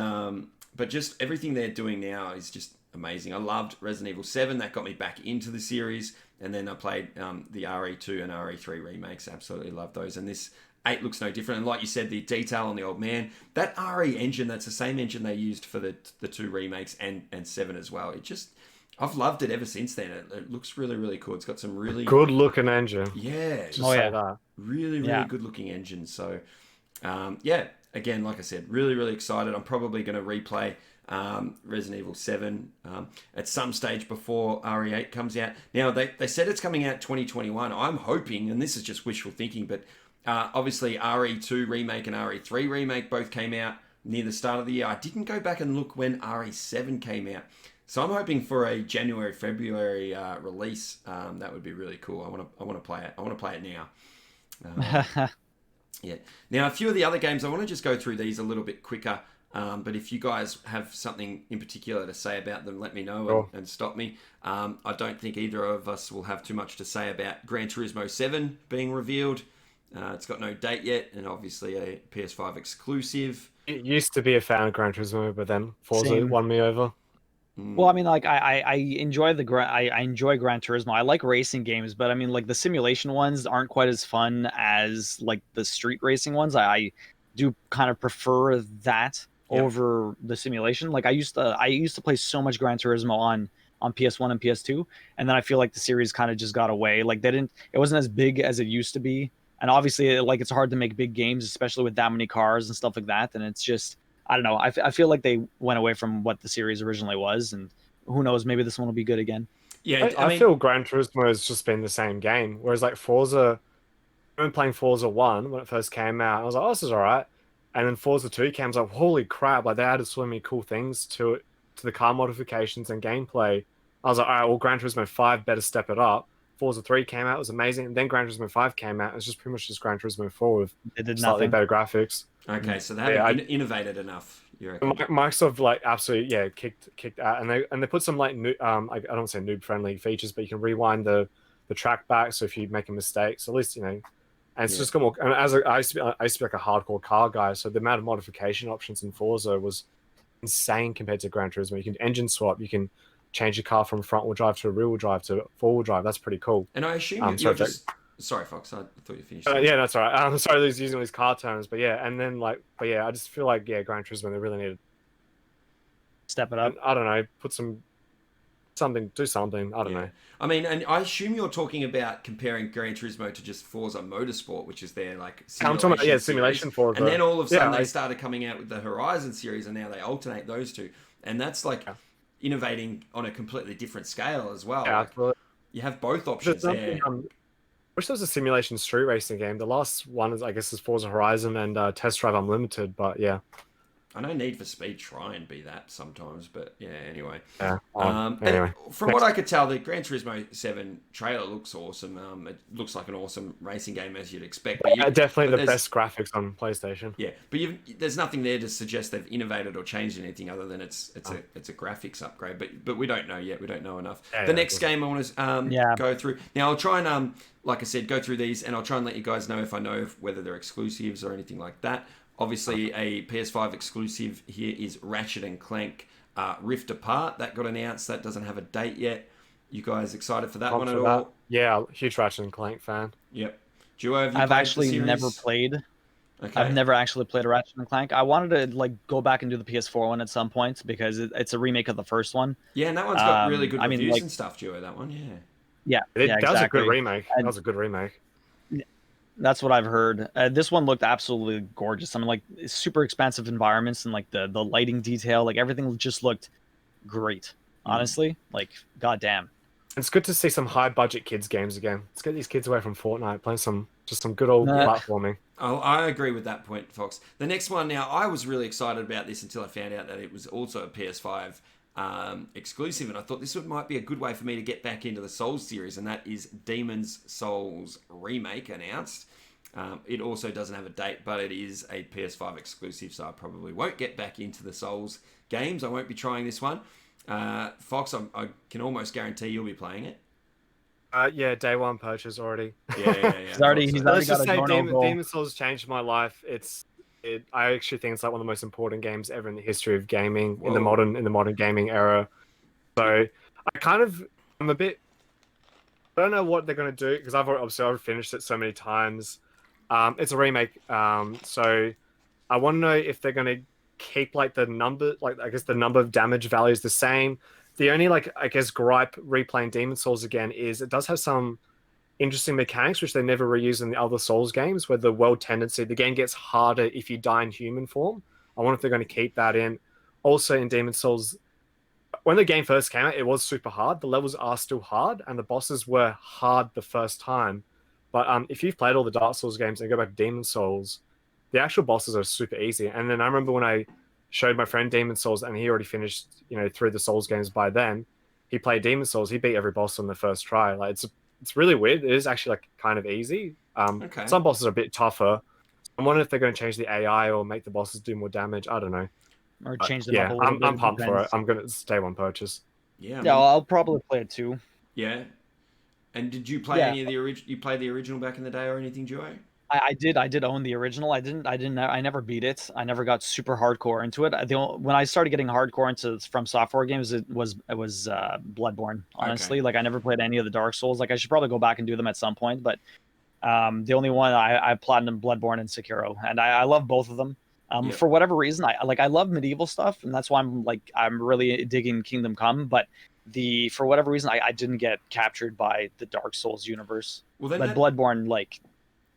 but just everything they're doing now is just amazing. I loved Resident Evil 7; that got me back into the series, and then I played the RE2 and RE3 remakes. Absolutely loved those, and this 8 looks no different. And like you said, the detail on the old man, that RE engine, that's the same engine they used for the 2 remakes and 7 as well. It just I've loved it ever since then. It looks really, really cool. It's got some really Good looking engine. yeah, Just say that. really, really good looking engine. So, yeah, again, like I said, really, really excited. I'm probably going to replay Resident Evil 7 at some stage before RE8 comes out. Now, they said it's coming out 2021. I'm hoping, and this is just wishful thinking, but obviously RE2 remake and RE3 remake both came out near the start of the year. I didn't go back and look when RE7 came out. So I'm hoping for a January, February release. That would be really cool. I want to play it. I want to play it now. Yeah. Now, a few of the other games, I want to just go through these a little bit quicker. But if you guys have something in particular to say about them, let me know and stop me. I don't think either of us will have too much to say about Gran Turismo 7 being revealed. It's got no date yet, and obviously a PS5 exclusive. It used to be a fan of Gran Turismo, but then Forza Same. won me over. Well, I mean, like I enjoy I enjoy Gran Turismo. I like racing games, but I mean, like the simulation ones aren't quite as fun as like the street racing ones. I do kind of prefer that over the simulation. Like I used to play so much Gran Turismo on PS1 and PS2, and then I feel like the series kind of just got away. Like it wasn't as big as it used to be, and obviously, like it's hard to make big games, especially with that many cars and stuff like that. And it's just I don't know. I feel like they went away from what the series originally was, and who knows? Maybe this one will be good again. Yeah, I feel Gran Turismo has just been the same game, whereas like Forza, I remember playing Forza 1 when it first came out. I was like, oh, this is all right. And then Forza 2 came, I was like, holy crap, like they added so many cool things to it, to the car modifications and gameplay. I was like, all right, well, Gran Turismo 5 better step it up. Forza 3 came out, it was amazing. And then Gran Turismo 5 came out, it was just pretty much just Gran Turismo 4 with slightly better graphics. Okay, so they haven't innovated enough. You reckon? Microsoft like absolutely kicked out, and they put some like new, I don't want to say noob friendly features, but you can rewind the track back, so if you make a mistake, so at least and it's just got more. And I used to be like a hardcore car guy, so the amount of modification options in Forza was insane compared to Gran Turismo. You can engine swap, you can change your car from front wheel drive to rear wheel drive to four wheel drive. That's pretty cool. And I assume you're just. Sorry, Fox. I thought you finished. Yeah, that's all right. I'm sorry, using these car terms, but yeah, and then I just feel like Gran Turismo, they really need to step it up. I don't know, put do something. I don't know. I mean, and I assume you're talking about comparing Gran Turismo to just Forza Motorsport, which is their like simulation. I'm talking about simulation Forza. And then all of a sudden they started coming out with the Horizon series, and now they alternate those two, and that's like innovating on a completely different scale as well. Yeah, like, you have both options there. I wish there was a simulation street racing game. The last one is, I guess, is Forza Horizon and Test Drive Unlimited, but yeah. I know Need for Speed try and be that sometimes, but yeah, anyway. Yeah. Anyway. From what I could tell, the Gran Turismo 7 trailer looks awesome. It looks like an awesome racing game, as you'd expect. But definitely the best graphics on PlayStation. Yeah, but there's nothing there to suggest they've innovated or changed anything other than it's a graphics upgrade. But we don't know yet. We don't know enough. The next game I want to go through. Now, I'll try and, like I said, go through these, and I'll try and let you guys know if I know whether they're exclusives or anything like that. Obviously, a PS5 exclusive here is Ratchet and Clank Rift Apart. That got announced. That doesn't have a date yet. You guys excited for that one at all? Yeah, huge Ratchet and Clank fan. Yep. Duo, have you I've played actually the never series? played. Okay. I've never actually played a Ratchet and Clank. I wanted to like go back and do the PS4 one at some point because it's a remake of the first one. Yeah, and that one's got really good I mean, reviews like, and stuff, Duo, that one, yeah. yeah, yeah, That was a good exactly. remake. That And was a good remake. that's what I've heard. This one looked absolutely gorgeous. I mean, like, it's super expansive environments and like the lighting detail, like everything just looked great. Honestly, like, goddamn. It's good to see some high budget kids games again. Let's get these kids away from Fortnite, playing some good old Yeah. platforming. Oh, I agree with that point, Fox. The next one now, I was really excited about this until I found out that it was also a PS5 exclusive, and I thought this might be a good way for me to get back into the Souls series, and that is Demon's Souls Remake announced. It also doesn't have a date, but it is a PS5 exclusive, so I probably won't get back into the Souls games. I won't be trying this one. Fox, I can almost guarantee you'll be playing it. Yeah, day one purchase already. Yeah. He's already Let's got just a say go-no goal. Demon Souls changed my life. I actually think it's like one of the most important games ever in the history of gaming in the modern gaming era. So I'm a bit. I don't know what they're gonna do because I've finished it so many times. It's a remake. So I want to know if they're gonna keep like the number, like I guess the number of damage values the same. The only like I guess gripe replaying Demon Souls again is it does have some interesting mechanics which they never reuse in the other Souls games, where the world tendency, the game gets harder if you die in human form. I wonder if they're going to keep that in. Also in Demon Souls, when the game first came out, it was super hard. The levels are still hard, and the bosses were hard the first time. But if you've played all the Dark Souls games and go back to Demon Souls, the actual bosses are super easy. And then I remember when I showed my friend Demon Souls, and he already finished, through the Souls games by then. He played Demon Souls. He beat every boss on the first try. Like it's really weird. It is actually like kind of easy. Okay. Some bosses are a bit tougher. I'm wondering if they're going to change the AI or make the bosses do more damage. I don't know. Or change them up a little bit. I'm pumped for it. I'm going to stay one purchase. Yeah. Yeah, I'll probably play it too. Yeah. And did you play any of the original? You played the original back in the day or anything, Duo? I did own the original. I never beat it. I never got super hardcore into it. When I started getting hardcore into From Software games, it was Bloodborne. Honestly, like I never played any of the Dark Souls. Like I should probably go back and do them at some point. But the only one I platinum Bloodborne and Sekiro, and I love both of them. For whatever reason, I love medieval stuff, and that's why I'm really digging Kingdom Come. But for whatever reason, I didn't get captured by the Dark Souls universe. Well, then but Bloodborne, like,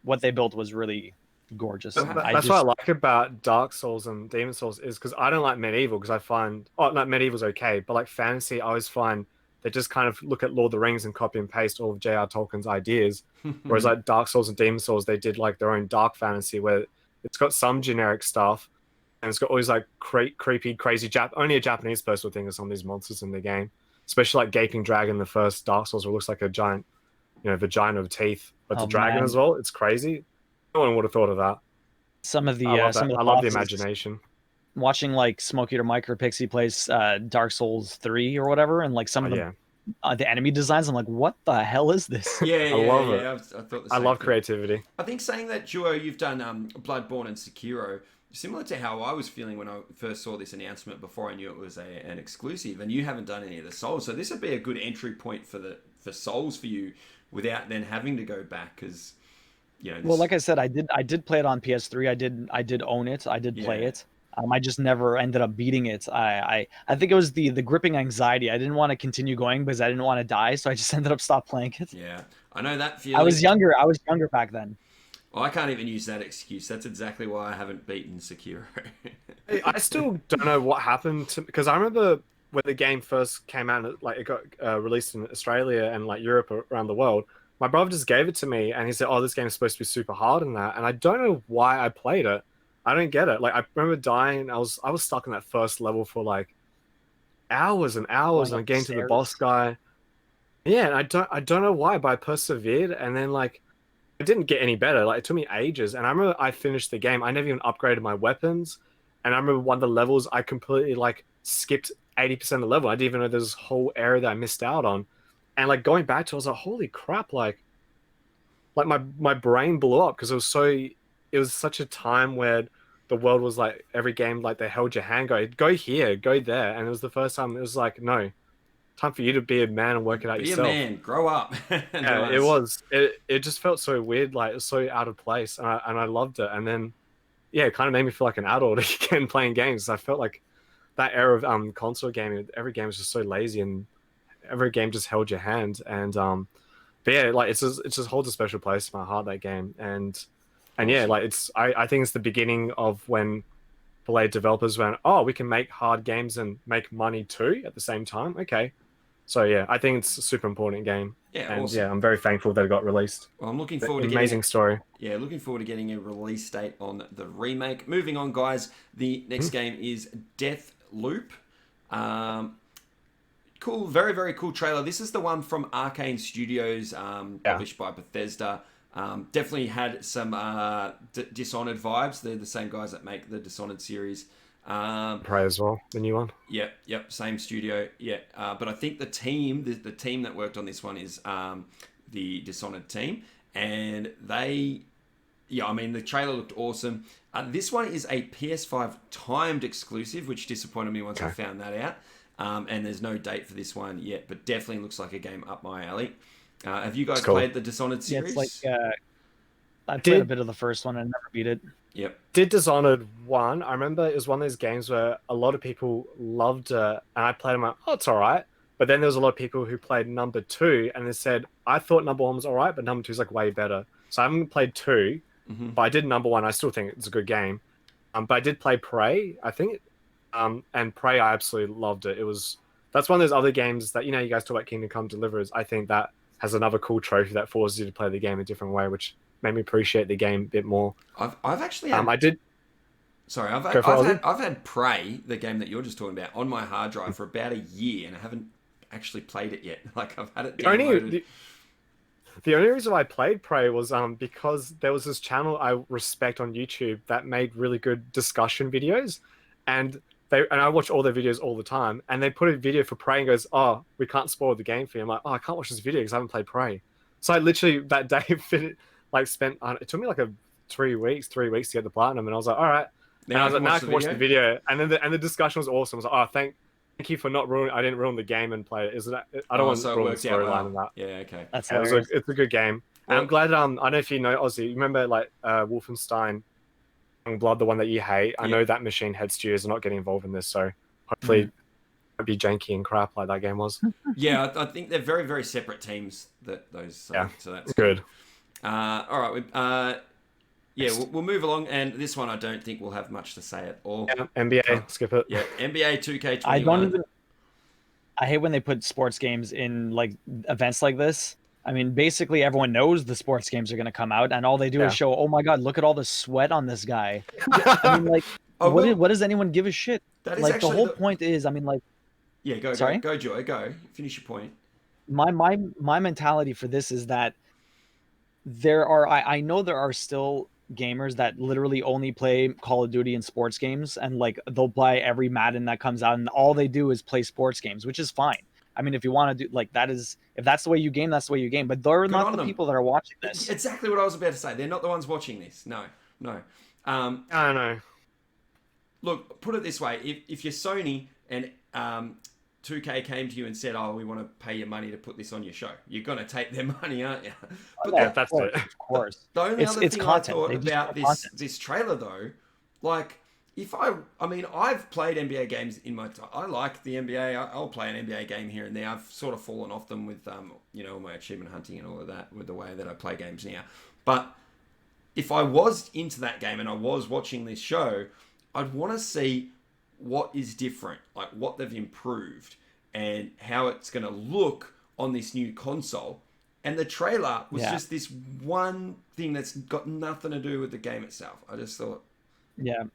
what they built was really gorgeous. That's what I like about Dark Souls and Demon Souls is because I don't like medieval because I find medieval's okay, but like fantasy, I always find they just kind of look at Lord of the Rings and copy and paste all of J.R. Tolkien's ideas. Whereas like Dark Souls and Demon Souls, they did like their own dark fantasy where it's got some generic stuff and it's got all these like creepy, crazy only a Japanese person would think of some of these monsters in the game. Especially like Gaping Dragon, the first Dark Souls, where it looks like a giant, vagina of teeth, but it's a dragon as well. It's crazy. No one would have thought of that. I love the imagination. Watching like Smoke Eater Mike or Pixie plays Dark Souls 3 or whatever, and like some of the enemy designs, I'm like, what the hell is this? I love it. I thought the same love thing. Creativity. I think saying that, Duo, you've done Bloodborne and Sekiro, similar to how I was feeling when I first saw this announcement before I knew it was an exclusive, and you haven't done any of the Souls, so this would be a good entry point for Souls for you without then having to go back because Well, like I said, I did play it on PS3. I did own it. I did play it. I just never ended up beating it. I think it was the gripping anxiety. I didn't want to continue going because I didn't want to die, so I just ended up stop playing it. Yeah, I know that feeling. I was younger back then. Well, I can't even use that excuse. That's exactly why I haven't beaten Sekiro. I still don't know what happened because I remember when the game first came out, like it got released in Australia and like Europe around the world. My brother just gave it to me and he said, "Oh, this game is supposed to be super hard and that." And I don't know why I played it. I don't get it. Like I remember dying. I was stuck in that first level for like hours and hours, and getting to the boss guy. Yeah, and I don't know why, but I persevered, and then like it didn't get any better. Like it took me ages, and I remember I finished the game. I never even upgraded my weapons, and I remember one of the levels I completely like skipped 80% of the level. I didn't even know there's this whole area that I missed out on, and like going back to it, I was like, holy crap! Like my brain blew up because it was such a time where the world was like every game like they held your hand, go here, go there, and it was the first time it was like no, time for you to be a man and work it out Be yourself. a man, grow up. Yeah, Nice. it was. It just felt so weird, like it was so out of place, and I loved it. And then, yeah, it kind of made me feel like an adult again playing games. I felt like that era of console gaming, every game was just so lazy, and every game just held your hand. And but yeah, like it just holds a special place in my heart, that game. And yeah, Awesome. like I think it's the beginning of when Blade developers went, oh, we can make hard games and make money too at the same time. Okay. So yeah, I think it's a super important game. Yeah, And awesome. yeah, I'm very thankful that it got released. Well, I'm looking forward to Amazing story. Yeah, looking forward to getting a release date on the remake. Moving on, guys. The next game is Death Loop. Cool, very, very cool trailer. This is the one from Arcane Studios, published by Bethesda. Definitely had some Dishonored vibes. They're the same guys that make the Dishonored series. Prey as well, the new one. Yep, same studio. Yeah, but I think the team that worked on this one is the Dishonored team, and they, I mean, the trailer looked awesome. This one is a PS5 timed exclusive, which disappointed me once I found that out. And there's no date for this one yet, but definitely looks like a game up my alley. Have you guys played the Dishonored series? Yeah, it's like I played a bit of the first one and never beat it. Yep. Did Dishonored 1. I remember it was one of those games where a lot of people loved it, and I played them like, oh, it's all right. But then there was a lot of people who played number 2, and they said, I thought number 1 was all right, but number 2 is like way better. So I haven't played 2, but I did number 1. I still think it's a good game. But I did play Prey, I think. And Prey, I absolutely loved it. That's one of those other games that, you guys talk about Kingdom Come Deliverers. I think that has another cool trophy that forces you to play the game a different way, which made me appreciate the game a bit more. I've actually had, I did. Sorry, I've had Prey, the game that you're just talking about, on my hard drive for about a year, and I haven't actually played it yet. Like, I've had it downloaded. The only reason I played Prey was because there was this channel I respect on YouTube that made really good discussion videos, and I watch all their videos all the time, and they put a video for Prey and goes, oh, we can't spoil the game for you. I'm like, oh, I can't watch this video because I haven't played Prey. So I literally that day spent it took me like 3 weeks to get the platinum, and I was like, all right. And I was like, now I can watch the video. And then the discussion was awesome. I was like, oh, thank you for not ruining. I didn't ruin the game and play it. I don't want to ruin the storyline and that. Yeah, okay. That's it's a good game. And I'm glad. I don't know if you know Aussie. You remember like Wolfenstein Blood, the one that you hate. I know that Machine Head Studios are not getting involved in this, so hopefully it won't be janky and crap like that game was. Yeah, I think they're very, very separate teams. So that's good. All right. We'll move along, and this one I don't think we'll have much to say at all. Yeah, NBA, skip it. Yeah, NBA 2K21. I hate when they put sports games in like events like this. I mean, basically everyone knows the sports games are going to come out, and all they do is show, oh my god, look at all the sweat on this guy. I mean, like, what does anyone give a shit? Like, the whole point is, I mean, like, go, Joy, go. Finish your point. My mentality for this is that I know there are still gamers that literally only play Call of Duty and sports games, and like they'll buy every Madden that comes out, and all they do is play sports games, which is fine. I mean, if you want to do like that, if that's the way you game, that's the way you game. But they're not the people that are watching this. Exactly what I was about to say. They're not the ones watching this. No. I don't know. Look, put it this way: if you're Sony and 2K came to you and said, "Oh, we want to pay you money to put this on your show," you're gonna take their money, aren't you? But that's it. Of course. The only other thing I thought about this trailer though, like, I've played NBA games in my time. I like the NBA. I'll play an NBA game here and there. I've sort of fallen off them with, my achievement hunting and all of that, with the way that I play games now. But if I was into that game and I was watching this show, I'd want to see what is different, like what they've improved and how it's going to look on this new console. And the trailer was just this one thing that's got nothing to do with the game itself. I just thought,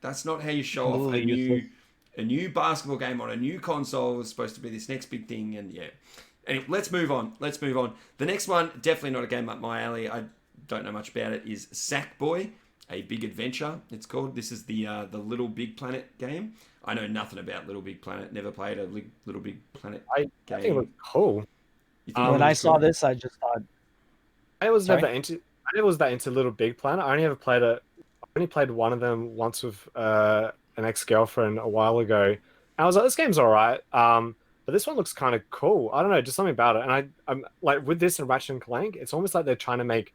that's not how you show off a new basketball game on a new console. Is supposed to be this next big thing. And anyway, let's move on. The next one, definitely not a game up my alley. I don't know much about it. Is Sackboy, A Big Adventure, it's called. This is the Little Big Planet game. I know nothing about Little Big Planet. Never played a Little Big Planet game. I think it was cool. When I saw this, I just thought I was never into Little Big Planet. I only played one of them once with an ex-girlfriend a while ago. And I was like, this game's all right. but this one looks kind of cool. I don't know, just something about it. And I'm like with this and Ratchet and Clank, it's almost like they're trying to make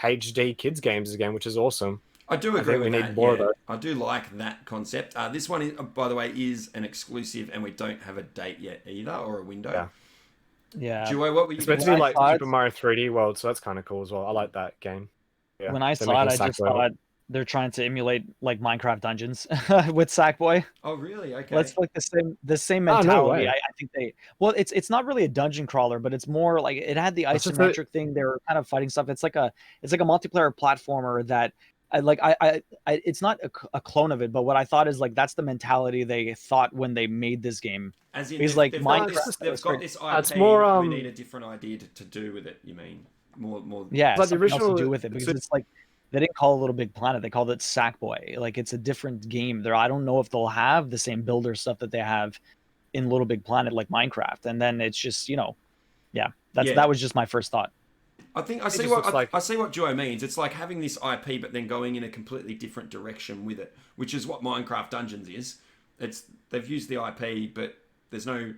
HD kids games again, which is awesome. I do I agree think we with need that. more of Yeah, those. I do like that concept. This one, by the way, is an exclusive, and we don't have a date yet either, or a window. Yeah. Yeah. Duo, what were you? It's meant to When be I like saw it- Super Mario 3D World, so that's kind of cool as well. I like that game. Yeah, When I they're saw it, making I just Sackboy of it. thought they're trying to emulate like Minecraft dungeons with Sackboy. Oh, really? Okay. Let's like the same Oh, no mentality. way. I think they it's not really a dungeon crawler, but it's more like it had the It's just isometric thing. They were kind of fighting stuff. It's like a multiplayer platformer that I it's not a clone of it, but what I thought is like that's the mentality they thought when they made this game. As in, Because like they've got Minecraft, this IP. It's more, we need a different idea to do with it. You mean more? yeah, like the something else to original- do with it because it's like they didn't call it Little Big Planet. They called it Sackboy. Like it's a different game. There, I don't know if they'll have the same builder stuff that they have in Little Big Planet, like Minecraft. And then it's just yeah. That was just my first thought. I think I see just what looks like- I see what Joe means. It's like having this IP, but then going in a completely different direction with it, which is what Minecraft Dungeons is. They've used the IP, but there's no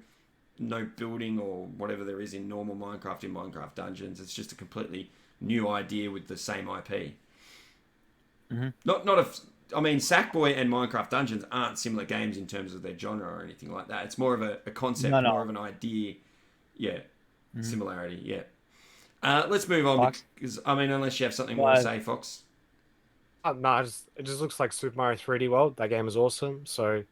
building or whatever there is in normal Minecraft in Minecraft Dungeons. It's just a completely new idea with the same IP. Mm-hmm. I mean, Sackboy and Minecraft Dungeons aren't similar games in terms of their genre or anything like that. It's more of a concept, No. more of an idea. Yeah, similarity. Yeah. Let's move on Fox? because I mean, unless you have something more to say, Fox. No, it just looks like Super Mario 3D World. That game is awesome. So, as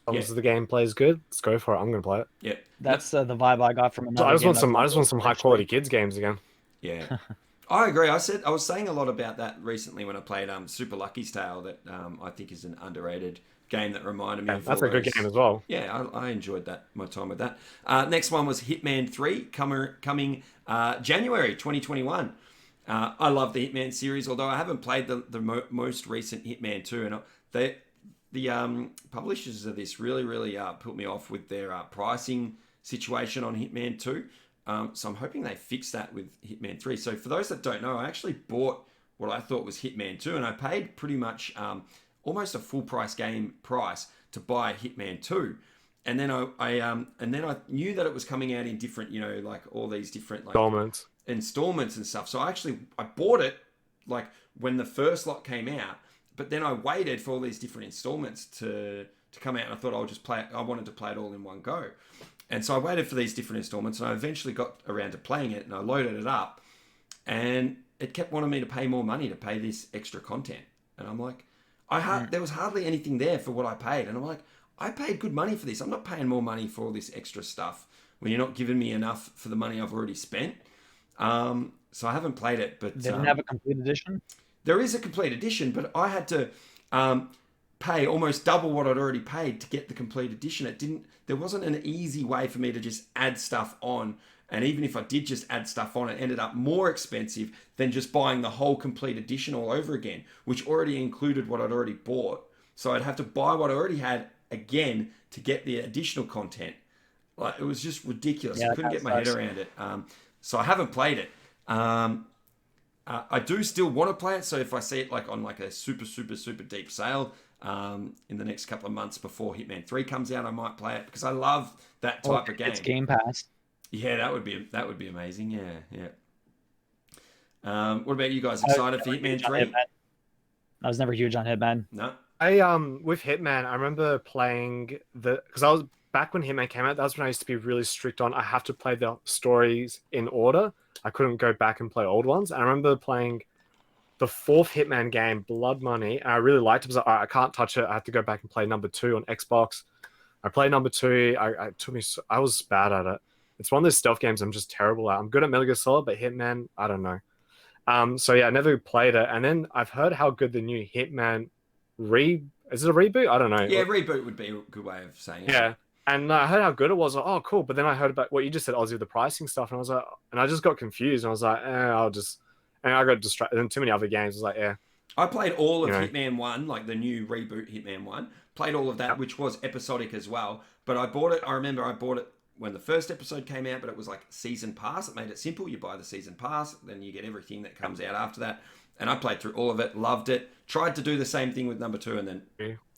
long Yeah. as the gameplay is good, let's go for it. I'm gonna play it. Yeah, That's the vibe I got from So another I just game want some. that's I just want some high quality kids games again. yeah. I agree. I was saying a lot about that recently when I played Super Lucky's Tale. That I think is an underrated game that reminded me Yeah, of. that's all a good those- game as well. Yeah, I enjoyed my time with that. Next one was Hitman 3, coming January 2021. I love the Hitman series, although I haven't played the most recent Hitman 2. And the publishers of this really put me off with their pricing situation on Hitman 2. So I'm hoping they fix that with Hitman 3. So for those that don't know, I actually bought what I thought was Hitman 2, and I paid pretty much almost a full game price to buy Hitman 2. And then I knew that it was coming out in different, like all these different like Dominance. installments and stuff. So I bought it like when the first lot came out, but then I waited for all these different installments to come out, and I thought I'll just play it. I wanted to play it all in one go. And so I waited for these different installments, and I eventually got around to playing it, and I loaded it up, and it kept wanting me to pay more money to pay this extra content. And I'm like, there was hardly anything there for what I paid. And I'm like, I paid good money for this. I'm not paying more money for all this extra stuff when you're not giving me enough for the money I've already spent. So I haven't played it, but They didn't have a complete edition. there is a complete edition, but I had to pay almost double what I'd already paid to get the complete edition. There wasn't an easy way for me to just add stuff on. And even if I did just add stuff on, it ended up more expensive than just buying the whole complete edition all over again, which already included what I'd already bought. So I'd have to buy what I already had again to get the additional content. Like, it was just ridiculous. Yeah, I couldn't get my head around it. So I haven't played it. I do still want to play it. So if I see it like on like a super deep sale in the next couple of months before Hitman 3 comes out, I might play it because I love that type of game. It's Game Pass. Yeah, that would be amazing. Yeah. What about you guys? Excited for Hitman 3? I was never huge on Hitman. No. With Hitman, I remember playing because I was back when Hitman came out. That was when I used to be really strict on I have to play the stories in order. I couldn't go back and play old ones. And I remember playing the fourth Hitman game, Blood Money, and I really liked it. I was like, all right, I can't touch it. I have to go back and play number 2 on Xbox. I played number 2. I was bad at it. It's one of those stealth games I'm just terrible at. I'm good at Metal Gear Solid, but Hitman, I don't know. So yeah, I never played it. And then I've heard how good the new Hitman is it a reboot? I don't know. Yeah, reboot would be a good way of saying it. Yeah. And I heard how good it was. Like, oh, cool. But then I heard about what you just said, Aussie, with the pricing stuff. And I was like, and I just got confused. And I was like, and I got distracted. And too many other games. I was like, yeah. I played all of Hitman 1, like the new reboot Hitman 1. Played all of that, which was episodic as well. But I remember I bought it when the first episode came out, but it was like season pass. It made it simple. You buy the season pass, then you get everything that comes out after that. And I played through all of it, loved it. Tried to do the same thing with number 2, and then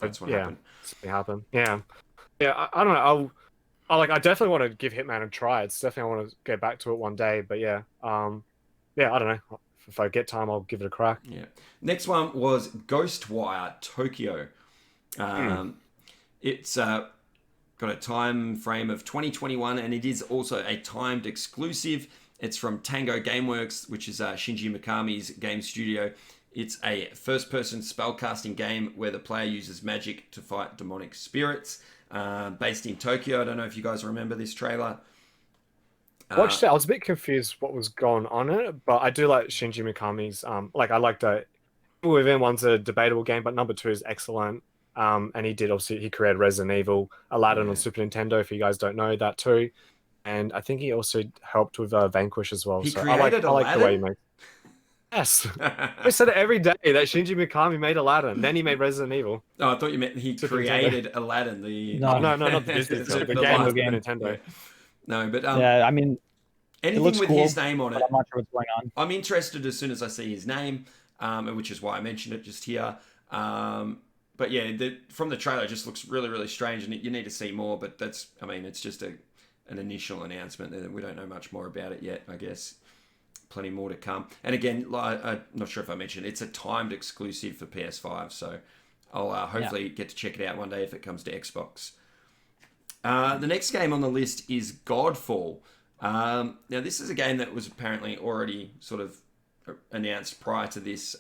that's what happened. It happened. Yeah. I don't know. I definitely want to give Hitman a try. It's definitely I want to get back to it one day. But yeah, yeah, I don't know. If I get time, I'll give it a crack. Yeah. Next one was Ghostwire Tokyo. It's got a time frame of 2021, and it is also a timed exclusive. It's from Tango Gameworks, which is Shinji Mikami's game studio. It's a first-person spellcasting game where the player uses magic to fight demonic spirits. Based in Tokyo. I don't know if you guys remember this trailer. Watched it. I was a bit confused what was going on in it, but I do like Shinji Mikami's. I liked that. Within one's a debatable game, but number 2 is excellent. And he created Resident Evil, Aladdin on Super Nintendo. If you guys don't know that too, and I think he also helped with Vanquish as well. I like the way he makes. Yes, we said it every day that Shinji Mikami made Aladdin. Then he made Resident Evil. Oh, I thought you meant he created Aladdin. No, not the business. The game, Nintendo. Yeah. No, but yeah, I mean, anything with cool, his name on it. I'm not sure what's going on. I'm interested as soon as I see his name, which is why I mentioned it just here. But yeah, from the trailer, it just looks really, really strange, and you need to see more. But it's just an initial announcement. We don't know much more about it yet, I guess. Plenty more to come. And again, I'm not sure if I mentioned, it's a timed exclusive for PS5, so I'll hopefully get to check it out one day if it comes to Xbox. The next game on the list is Godfall. Now, this is a game that was apparently already sort of announced prior to this.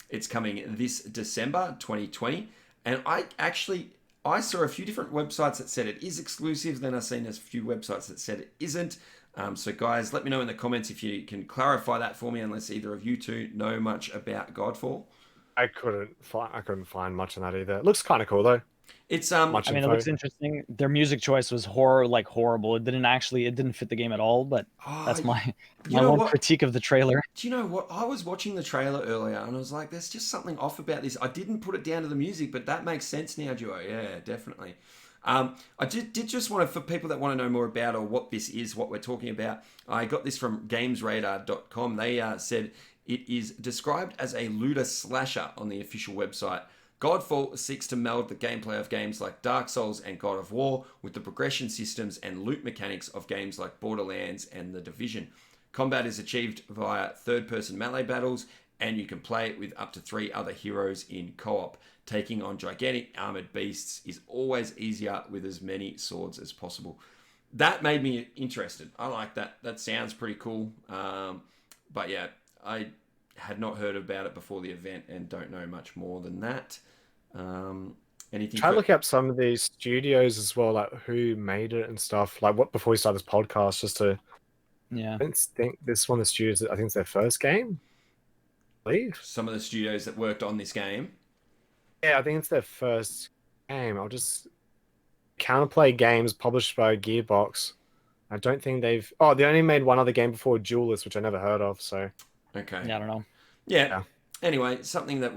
It's coming this December 2020. And I saw a few different websites that said it is exclusive. Then I've seen a few websites that said it isn't. So guys, let me know in the comments if you can clarify that for me, unless either of you two know much about Godfall. I couldn't find much on that either. It looks kind of cool though. It's it looks interesting. Their music choice was horrible. It didn't fit the game at all, but that's my one critique of the trailer. Do you know what? I was watching the trailer earlier and I was like, there's just something off about this. I didn't put it down to the music, but that makes sense now, Duo. Yeah, definitely. I did just want to, for people that want to know more about or what this is, what we're talking about, I got this from gamesradar.com. They said it is described as a looter slasher on the official website. Godfall seeks to meld the gameplay of games like Dark Souls and God of War with the progression systems and loot mechanics of games like Borderlands and The Division. Combat is achieved via third-person melee battles, and you can play it with up to 3 other heroes in co-op. Taking on gigantic armored beasts is always easier with as many swords as possible. That made me interested. I like that. That sounds pretty cool. But yeah, I had not heard about it before the event and don't know much more than that. Anything? Try to look up some of these studios as well, like who made it and stuff. Like what before we start this podcast, just to. Yeah. I think this is one of the studios. I think it's their first game. I believe some of the studios that worked on this game. Yeah, I think it's their first game. I'll just Counterplay Games, published by Gearbox. I don't think they've. Oh, they only made one other game before, Duelist, which I never heard of. So. Okay. Yeah, I don't know. Yeah. Anyway, something that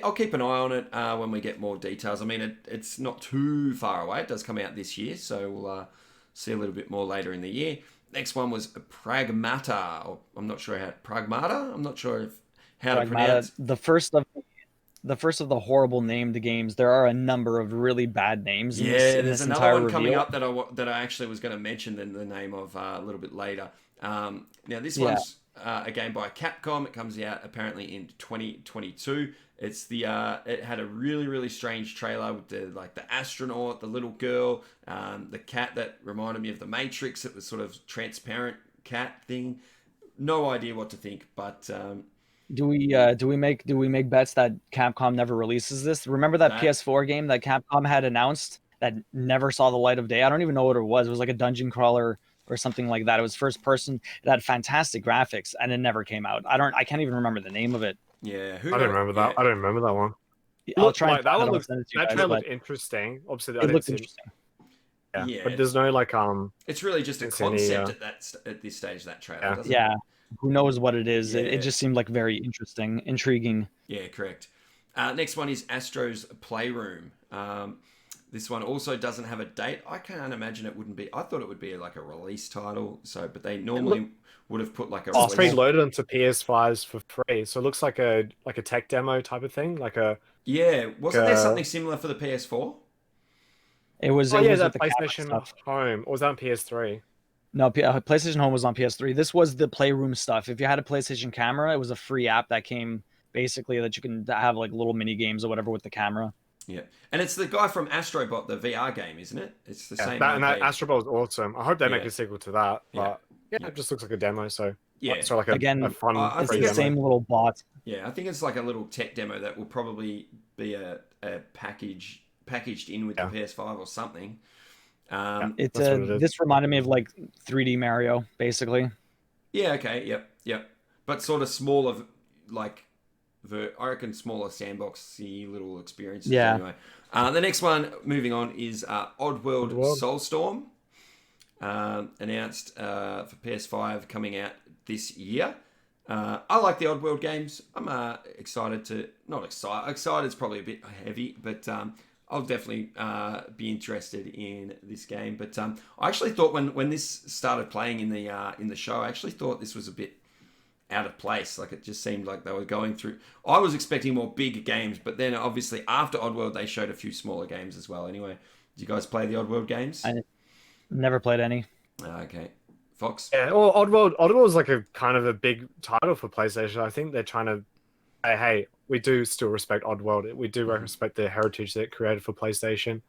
I'll keep an eye on it when we get more details. I mean, it's not too far away. It does come out this year, so we'll see a little bit more later in the year. Next one was Pragmata. I'm not sure how Pragmata. I'm not sure how to pronounce. The first of the horrible named games. There are a number of really bad names. There's another one coming up that I actually was going to mention the name of a little bit later. Now this one's a game by Capcom. It comes out apparently in 2022. It's it had a really, really strange trailer with the astronaut, the little girl, the cat that reminded me of the Matrix. It was sort of transparent cat thing. No idea what to think, but do we make bets that Capcom never releases this? Remember that PS4 game that Capcom had announced that never saw the light of day? I don't even know what it was. It was like a dungeon crawler or something like that. It was first person. It had fantastic graphics, and it never came out. I can't even remember the name of it. Yeah, I don't remember that. I don't remember that one. I'll try. That one looks. That trailer looked interesting. Obviously, it looked interesting. Yeah, but there's no It's really just a concept at this stage. That trailer. Yeah. Who knows what it is? It just seemed like very interesting, intriguing. Yeah, correct. Next one is Astro's Playroom. This one also doesn't have a date. I can't imagine it wouldn't be. I thought it would be like a release title. But they normally would have put like a. It's preloaded onto PS5s for free, so it looks like a tech demo type of thing, like a. Yeah, wasn't there something similar for the PS4? It was Oh it yeah, was with that the camera PlayStation stuff. Home. Or was that on PS3? No, PlayStation Home was on PS3. This was the Playroom stuff. If you had a PlayStation camera, it was a free app that came basically that you can have like little mini games or whatever with the camera. Yeah, and it's the guy from Astrobot, the VR game, isn't it? It's the Yeah, same that and that IP. Astro Ball is awesome. I hope they make Yeah, a sequel to that. yeah, But yeah, yeah, it just looks like a demo. So yeah. so like a Again, fun I it's free think the it's demo. same little bot. Yeah, I think it's like a little tech demo that will probably be a packaged in with the Yeah, PS5 or something. yeah, It's that's what it is. this reminded me of like 3D Mario, basically. Yeah, okay, yep. But sort of smaller, like, I reckon smaller sandboxy little experiences Yeah. anyway. The next one, moving on, is Oddworld Oddworld. Soulstorm, announced for PS5 coming out this year. I like the Oddworld games. I'm excited to, not excited, excited is probably a bit heavy, but I'll definitely be interested in this game. But I actually thought when this started playing in the show, I actually thought this was a bit out of place. Like, it just seemed like they were going through. I was expecting more big games, but then obviously after Oddworld, they showed a few smaller games as well. Anyway, did you guys play the Oddworld games? I never played any. Okay, Fox. Yeah, well, Oddworld is like a kind of a big title for PlayStation. I think they're trying to say, hey, we do still respect Oddworld. We do respect the heritage that it created for PlayStation.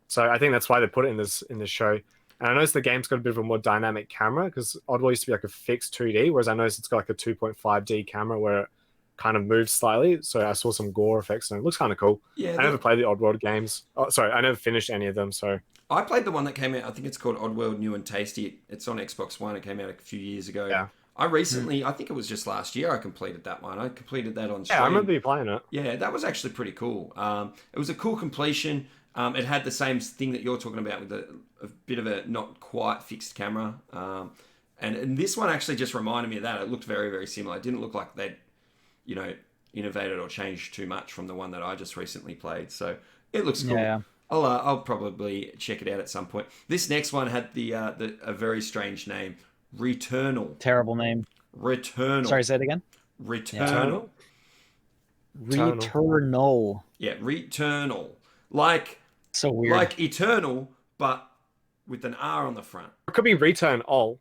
So I think that's why they put it in this show. And I noticed the game's got a bit of a more dynamic camera because Oddworld used to be like a fixed 2D, whereas I noticed it's got like a 2.5D camera where it kind of moves slightly. So I saw some gore effects and it looks kind of cool. Yeah, I never played the Oddworld games. Oh, sorry, I never finished any of them. So I played the one that came out. I think it's called Oddworld New and Tasty. It's on Xbox One. It came out a few years ago. yeah, I recently, I think it was just last year, I completed that one. I completed that on stream. yeah, I remember you playing it. Yeah, that was actually pretty cool. It was a cool completion. It had the same thing that you're talking about with a bit of a not quite fixed camera. And this one actually just reminded me of that. It looked very, very similar. It didn't look like they'd, innovated or changed too much from the one that I just recently played. So it looks cool. Yeah. I'll probably check it out at some point. This next one had a very strange name, Returnal. Terrible name. Returnal. Sorry, say it again. Returnal. Returnal. Yeah, Returnal. Like, So weird. like Eternal, but with an R on the front, It could be Return All.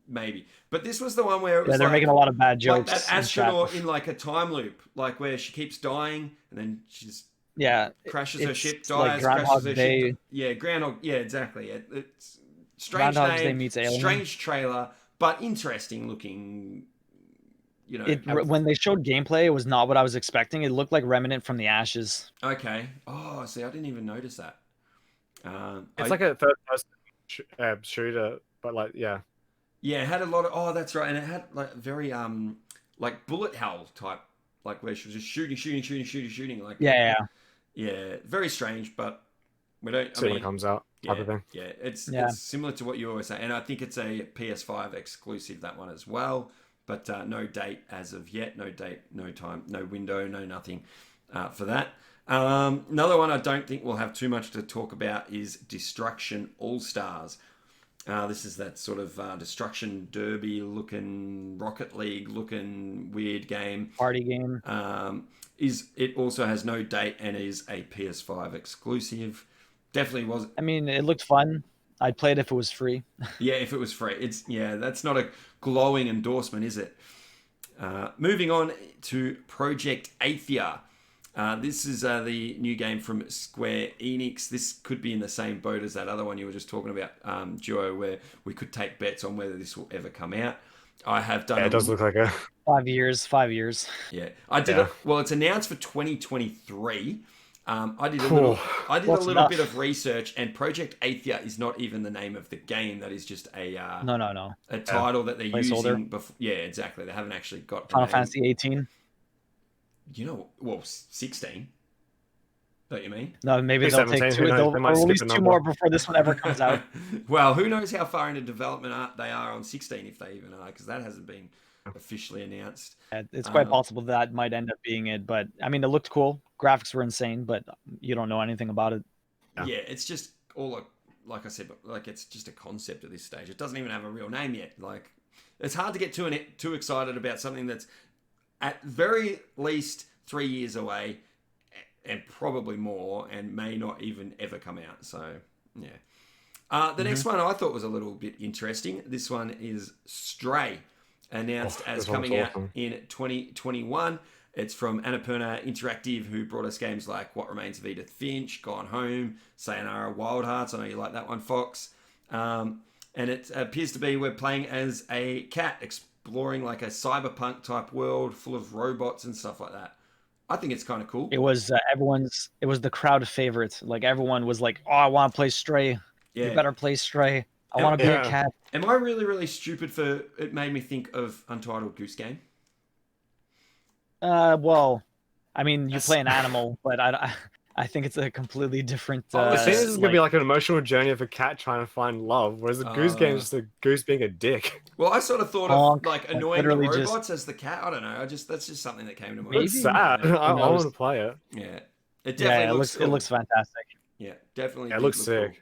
maybe. But this was the one where it was Yeah, they're like, making a lot of bad like jokes. that in astronaut chat. in like a time loop, like where she keeps dying and then she just Yeah. crashes her It's ship, like dies, Groundhog crashes her Day. ship. Yeah, Groundhog. Yeah, exactly. It's strange Groundhog Day name, meets Alien. strange trailer, but interesting looking. When they showed gameplay, it was not what I was expecting. It looked like Remnant from the Ashes. Okay. Oh, see, I didn't even notice that. It's like a third-person shooter, but like yeah, Yeah, it had a lot of. Oh, that's right, and it had like very like bullet hell type, like where she was just shooting. Like Yeah. yeah, very strange, but we don't. see when it comes out type of thing. Yeah, it's Yeah. similar to what you always say, and I think it's a PS5 exclusive, that one as well. But no date as of yet. No date, no time, no window, no nothing for that. Another one I don't think we'll have too much to talk about is Destruction All Stars. This is that sort of Destruction Derby looking, Rocket League looking weird game. Party game. It also has no date and is a PS5 exclusive. Definitely was. I mean, it looked fun. I'd play it if it was free. Yeah, if it was free. That's not a glowing endorsement, is it? Moving on to Project Athia. This is the new game from Square Enix. This could be in the same boat as that other one you were just talking about, Duo, where we could take bets on whether this will ever come out. I have done. Yeah, it does look like a 5 years. 5 years. Yeah, I did. Yeah. Well, it's announced for 2023. I did a That's little enough. bit of research, and Project Athia is not even the name of the game. That is just a No. a title that they're Placeholder. using. Yeah, exactly. They haven't actually got a Final name. Fantasy 18. 16. Don't you mean? No, maybe Maybe they'll 17, take who two. knows? They'll They might skip release a two number. more before this one ever comes out. Well, who knows how far into development they are on 16, if they even are, because that hasn't been officially announced. It's quite possible that might end up being it, but I mean, it looked cool. Graphics were insane, but you don't know anything about it. Yeah, it's just all like I said, but like it's just a concept at this stage. It doesn't even have a real name yet. Like, it's hard to get too excited about something that's at very least 3 years away, and probably more, and may not even ever come out. So, yeah. The next one I thought was a little bit interesting. This one is Stray, announced as coming out in 2021. It's from Annapurna Interactive, who brought us games like What Remains of Edith Finch, Gone Home, Sayonara Wild Hearts. I know you like that one, Fox. And it appears to be we're playing as a cat exploring like a cyberpunk type world full of robots and stuff like that. I think it's kind of cool. It was it was the crowd favorite. Like everyone was like, "Oh, I want to play Stray. Yeah. You better play Stray. I want to be a cat." Am I really, really stupid for it made me think of Untitled Goose Game? Well, I mean, you play an animal, but I think it's a completely different. I think this is gonna be like an emotional journey of a cat trying to find love, whereas the goose game is just a goose being a dick. Well, I sort of thought of like annoying the robots as the cat. I don't know. That's just something that came to mind. It's sad. I want to play it. Yeah, it definitely looks cool. It looks fantastic. Yeah, definitely. Yeah, it looks sick. Cool.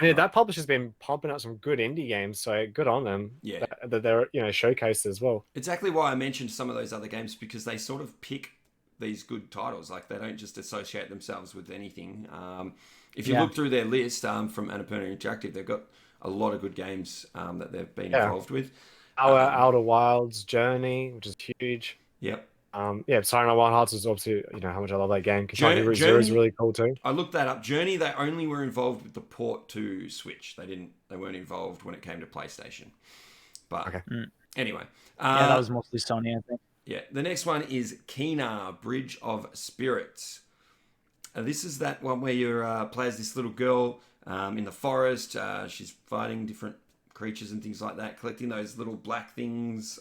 Yeah, that publisher's been pumping out some good indie games, so good on them. Yeah, that they're showcased as well. Exactly why I mentioned some of those other games, because they sort of pick these good titles. Like they don't just associate themselves with anything. If you look through their list from Annapurna Interactive, they've got a lot of good games that they've been involved with. Our Outer Wilds, Journey, which is huge. Yep. Sayonara Wild Hearts is obviously how much I love that game. Kentucky Route Zero is really cool too. I looked that up. Journey, they only were involved with the port to Switch. They weren't involved when it came to PlayStation. But anyway, that was mostly Sony, I think. Yeah, the next one is Kena, Bridge of Spirits. This is that one where you play as this little girl in the forest. She's fighting different creatures and things like that, collecting those little black things.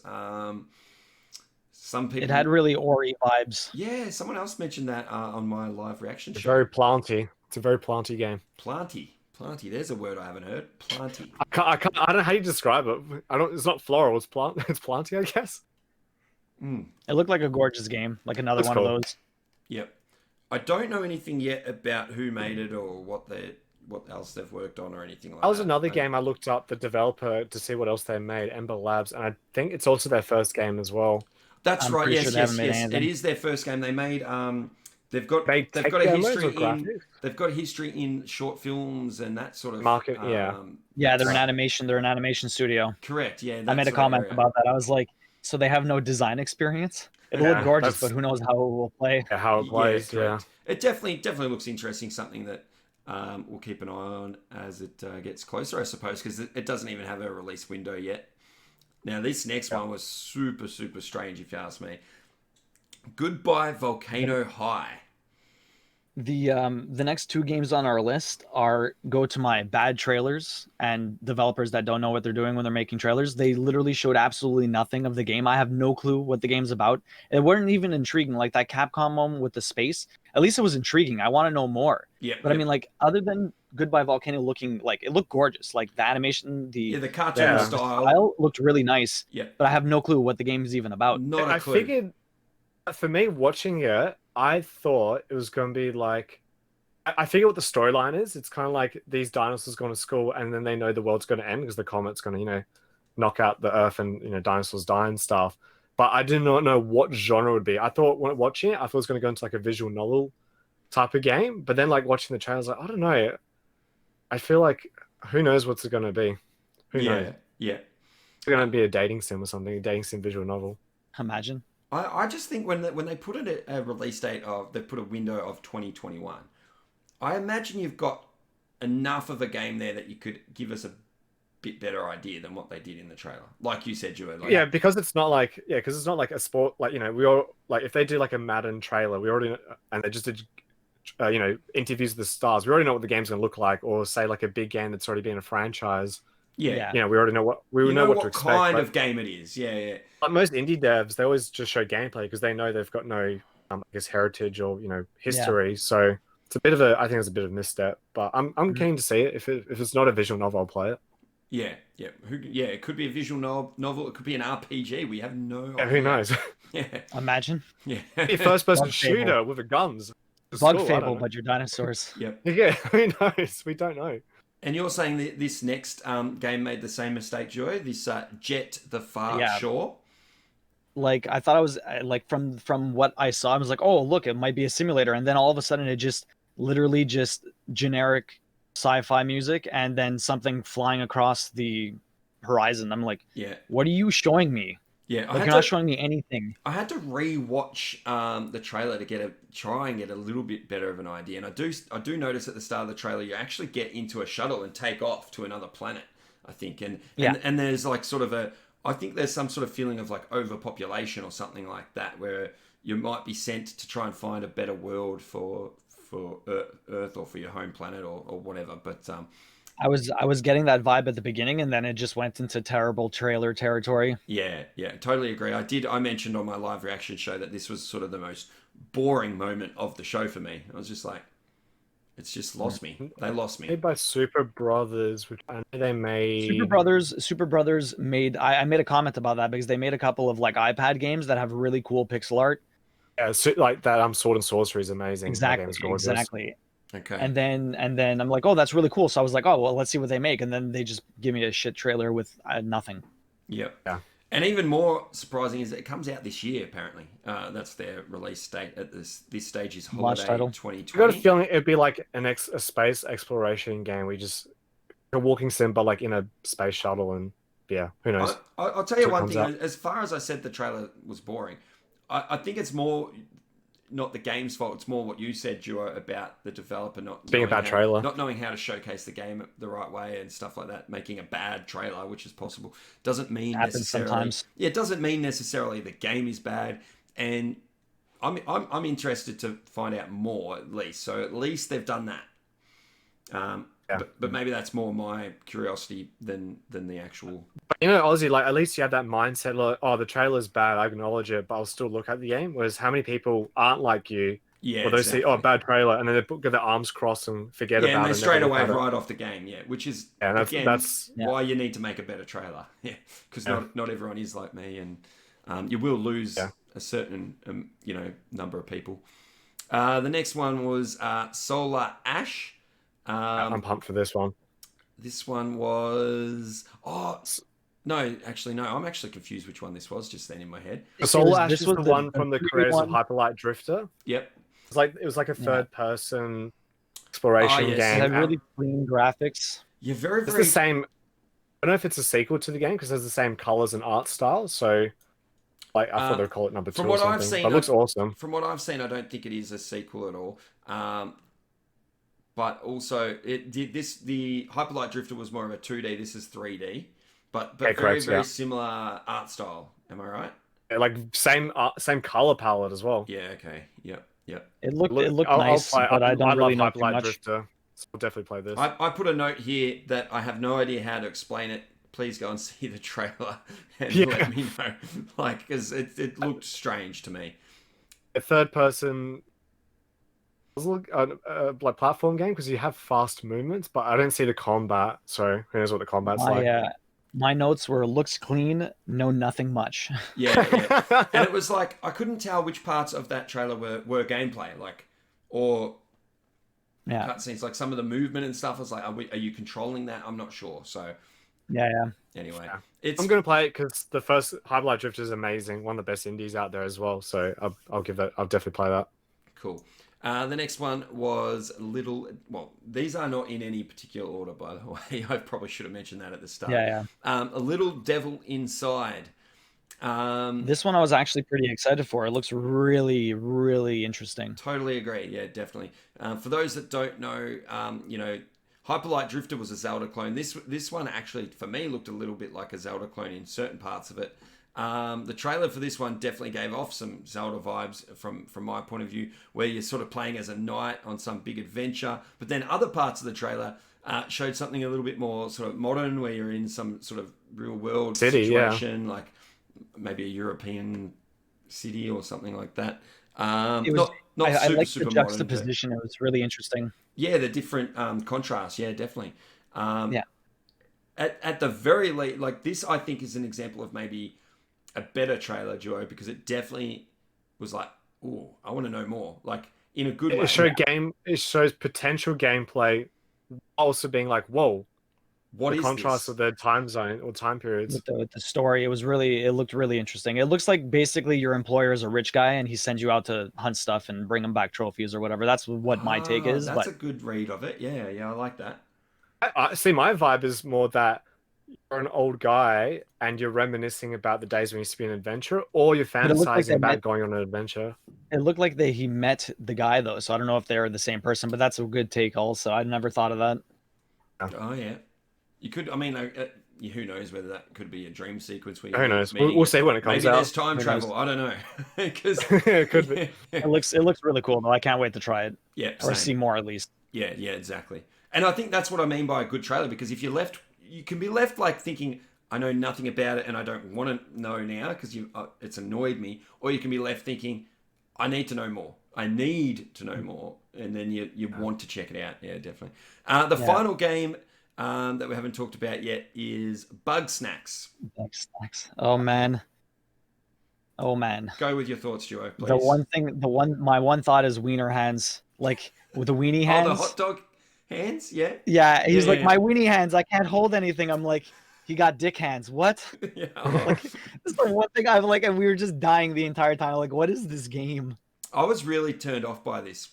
Some people... It had really Ori vibes. Yeah, someone else mentioned that on my live reaction show. Very planty. It's a very planty game. Planty. There's a word I haven't heard. Planty. I don't know how you describe it. It's not floral. It's planty, I guess. It looked like a gorgeous game, like another one of those. Yep. I don't know anything yet about who made it or what else they've worked on or anything like that. That was another game I looked up, the developer, to see what else they made, Ember Labs, and I think it's also their first game as well. That's right. Yes. It is their first game. They made. They've got a history in short films and that sort of market. They're an animation. They're an animation studio. Correct. Yeah. I made a comment about that. I was like, so they have no design experience. It'll look gorgeous, but who knows how it will play? Yeah, how it plays. Yeah. It definitely looks interesting. Something that we'll keep an eye on as it gets closer, I suppose, because it doesn't even have a release window yet. Now, this next one was super, super strange, if you ask me. Goodbye Volcano High. The next two games on our list go to my bad trailers and developers that don't know what they're doing when they're making trailers. They literally showed absolutely nothing of the game. I have no clue what the game's about. It wasn't even intriguing, like that Capcom one with the space. At least it was intriguing. I want to know more. Yeah. But I mean, like, other than Goodbye Volcano looking like it looked gorgeous, like the animation, the cartoon style looked really nice. Yeah. But I have no clue what the game is even about. Not a clue. I figured, for me watching it, I thought it was going to be like, I figure what the storyline is. It's kind of like these dinosaurs going to school and then they know the world's going to end because the comet's going to, knock out the Earth and, dinosaurs die and stuff. But I did not know what genre it would be. I thought when watching it, I thought it was going to go into like a visual novel type of game. But then like watching the trailer, I was like, I don't know. I feel like who knows what's it going to be? Who knows? Yeah. It's going to be a dating sim or something, a dating sim visual novel. Imagine. I just think when they put it a release date they put a window of 2021, I imagine you've got enough of a game there that you could give us a bit better idea than what they did in the trailer. Like you said, Joe. Because it's not like a sport, like, we all, like, if they do like a Madden trailer, we already, and they just did, interviews with the stars, we already know what the game's going to look like, or say like a big game that's already been a franchise. Yeah. We already know what to expect. What kind of game it is. Yeah. Like most indie devs, they always just show gameplay because they know they've got no, heritage or, history. Yeah. So it's a bit of I think it's a bit of a misstep, but I'm keen to see it. If it's not a visual novel, I'll play it. Yeah. It could be a visual novel. It could be an RPG. We have no idea. Who knows? Yeah. Imagine. Yeah. A first-person shooter with a guns. Bug Fable, but you're dinosaurs. Yep. Yeah, who knows? We don't know. And you're saying that this next game made the same mistake, Joy? This Jet the Far Shore? like I thought I was like from what I saw, I was like, oh look, it might be a simulator, and then all of a sudden it just literally just generic sci-fi music, and then something flying across the horizon. I'm like, Yeah, what are you showing me? yeah. Like you're not showing me anything. I had to re-watch the trailer to try and get a little bit better of an idea. And I do notice at the start of the trailer you actually get into a shuttle and take off to another planet. I think, and there's like sort of I think there's some sort of feeling of like overpopulation or something like that, where you might be sent to try and find a better world for Earth or for your home planet or whatever. But I was getting that vibe at the beginning, and then it just went into terrible trailer territory. yeah, yeah, totally agree. I mentioned on my live reaction show that this was sort of the most boring moment of the show for me. I was just like, it's just lost me. They lost me. Made by Super Brothers, which I know they made. Super Brothers made. I made a comment about that because they made a couple of like iPad games that have really cool pixel art. Yeah, so, like that. Sword and Sorcery is amazing. Exactly, That game's gorgeous. exactly. Okay. And then I'm like, oh, that's really cool. So I was like, oh, well, let's see what they make. And then they just give me a shit trailer with nothing. Yep. Yeah. And even more surprising is that it comes out this year. Apparently, that's their release date at this stage is holiday title. 2020. I got a feeling it'd be like a space exploration game. We just a walking sim, but like in a space shuttle, and yeah, who knows? I'll tell you one thing. As far as I said, the trailer was boring. I think it's more not the game's fault. It's more what you said, Duo, about the developer not being a bad trailer, not knowing how to showcase the game the right way and stuff like that. Making a bad trailer, which is possible, doesn't mean necessarily. Sometimes. Yeah, it doesn't mean necessarily the game is bad. And I'm interested to find out more at least. So at least they've done that. But maybe that's more my curiosity than the actual. But you know, Aussie, like at least you have that mindset, like, oh, the trailer's bad, I acknowledge it, but I'll still look at the game. Whereas how many people aren't like you? Yeah, or they see, oh, bad trailer, and then they get their arms crossed and forget about it. Yeah, and they straight away write off the game. Yeah, which is that's why you need to make a better trailer. Yeah, because not everyone is like me, and you will lose a certain number of people. The next one was Solar Ash. I'm pumped for this one. This one was no, actually no. I'm actually confused which one this was just then in my head. Solar Ash is the one from the creators of Hyperlight Drifter. Yep. It was like a third-person exploration game. It had really clean graphics. Yeah, very. It's the same. I don't know if it's a sequel to the game because it has the same colors and art style. So, like, I thought they'd call it number 2 from or what something. I've seen, but it looks awesome. From what I've seen, I don't think it is a sequel at all. But also, the Hyperlight Drifter was more of a 2D. This is 3D, but very similar art style. Am I right? Yeah, like same color palette as well. Yeah. Okay. Yep. It looked nice, but I don't really know too much. Drifter, so I'll definitely play this. I put a note here that I have no idea how to explain it. Please go and see the trailer and let me know. Like, because it looked strange to me. A third person. Like platform game because you have fast movements, but I don't see the combat. So who knows what the combat's like? My notes were looks clean, know nothing much. Yeah. And it was like I couldn't tell which parts of that trailer were gameplay, like or cutscenes. Like some of the movement and stuff. I was like, are you controlling that? I'm not sure. So Anyway, I'm gonna play it because the first Hyperlight Drifter is amazing, one of the best indies out there as well. So I'll definitely play that. Cool. The next one was these are not in any particular order, by the way. I probably should have mentioned that at the start. A Little Devil Inside. This one I was actually pretty excited for. It looks really, really interesting. Totally agree. Yeah, definitely. For those that don't know, Hyperlight Drifter was a Zelda clone. This one actually, for me, looked a little bit like a Zelda clone in certain parts of it. The trailer for this one definitely gave off some Zelda vibes from my point of view, where you're sort of playing as a knight on some big adventure. But then other parts of the trailer showed something a little bit more sort of modern, where you're in some sort of real world situation, like maybe a European city or something like that. I like the juxtaposition. It was really interesting. Yeah, the different contrasts. Yeah, definitely. At the very least, like this, I think is an example of maybe a better trailer, Duo, because it definitely was like, "Ooh, I want to know more." Like in a good way. It shows potential gameplay, also being like, "Whoa, What The is contrast this? of the time zone or time periods. With the story. It looked really interesting. It looks like basically your employer is a rich guy and he sends you out to hunt stuff and bring him back trophies or whatever. That's what my take Ah, is. that's But a good read of it. Yeah, yeah, I like that. I see. My vibe is more that you're an old guy and you're reminiscing about the days when you used to be an adventurer, or you're it looked like fantasizing about going on an adventure. it looked like he met the guy though. So I don't know if they're the same person, but that's a good take also. I never thought of that. Oh yeah, you could. I mean, who knows whether that could be a dream sequence where Who you're knows? meeting We'll it. see when it comes Maybe there's out. time Who knows? travel. I don't know. Because It could be. It looks really cool though. I can't wait to try it yeah, or same. see more at least. Yeah, yeah, exactly. And I think that's what I mean by a good trailer, because if you're left, you can be left like thinking, I know nothing about it and I don't want to know now because it's annoyed me, or you can be left thinking, I need to know more. I need to know more, and then you want to check it out. Yeah, definitely. The final game that we haven't talked about yet is Bug Snacks. Bug Snacks. Oh man. Oh man. Go with your thoughts, Duo, please. My one thought is wiener hands, like with the weenie hands. Oh, the hot dog hands, yeah. Yeah, he's like yeah. my weenie hands. I can't hold anything. I'm like, he got dick hands. What? Yeah. Like, this is the one thing I'm like, and we were just dying the entire time. Like, what is this game? I was really turned off by this.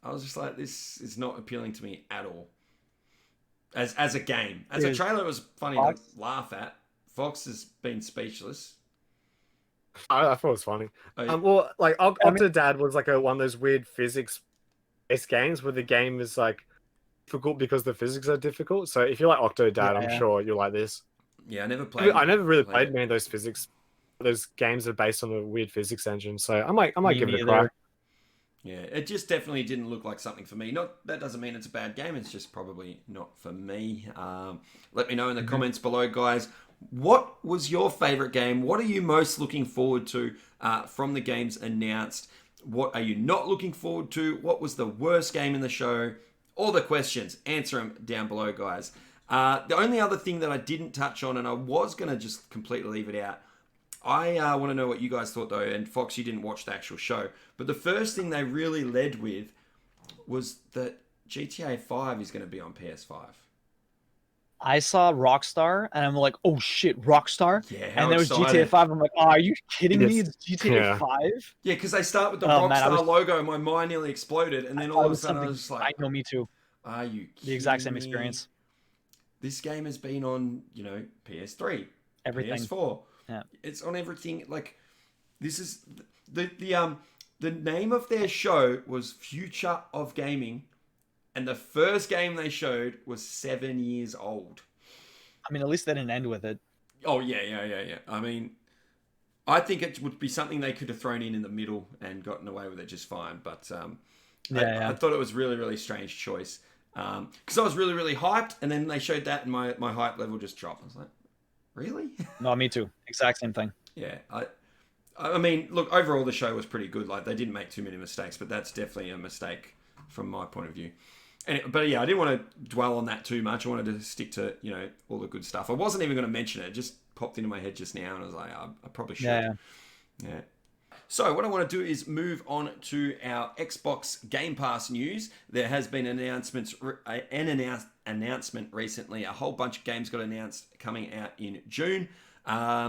I was just like, this is not appealing to me at all. As a game. As a trailer, it was funny Fox? to laugh at. Fox has been speechless. I thought it was funny. Oh, Well, like Octodad was like one of those weird physics-based games where the game is like difficult because the physics are difficult. So if you like Octodad, I'm sure you'll like this. yeah, I never played. I never really played many of those physics. Those games are based on a weird physics engine, so I might give it a try. Yeah, it just definitely didn't look like something for me. Not that doesn't mean it's a bad game. It's just probably not for me. Let me know in the comments below, guys. What was your favorite game? What are you most looking forward to from the games announced? What are you not looking forward to? What was the worst game in the show? All the questions, answer them down below, guys. The only other thing that I didn't touch on, and I was going to just completely leave it out, I want to know what you guys thought, though. And Fox, you didn't watch the actual show. But the first thing they really led with was that GTA 5 is going to be on PS5. I saw Rockstar and I'm like, oh shit, Rockstar? Yeah, and there was GTA 5. I'm like, oh, are you kidding me? It's GTA 5? Yeah, because they start with the Rockstar logo, and my mind nearly exploded. And then all of a sudden, I was just like, I know, me too. Are you kidding The exact same me? experience. This game has been on, PS3, Everything. PS4. Yeah. It's on everything. Like, this is the name of their show was Future of Gaming, and the first game they showed was 7 years old. I mean, at least they didn't end with it. Oh yeah. I mean, I think it would be something they could have thrown in the middle and gotten away with it just fine. But I thought it was really, really strange choice. Because I was really, really hyped, and then they showed that, and my hype level just dropped. I was like, really? No, me too. Exact same thing. Yeah. I mean, look, overall the show was pretty good. Like, they didn't make too many mistakes, but that's definitely a mistake from my point of view. But yeah, I didn't want to dwell on that too much. I wanted to stick to, all the good stuff. I wasn't even going to mention it. It just popped into my head just now, and I was like, I probably should. Yeah. So what I want to do is move on to our Xbox Game Pass news. There has been an announcement recently. A whole bunch of games got announced coming out in June.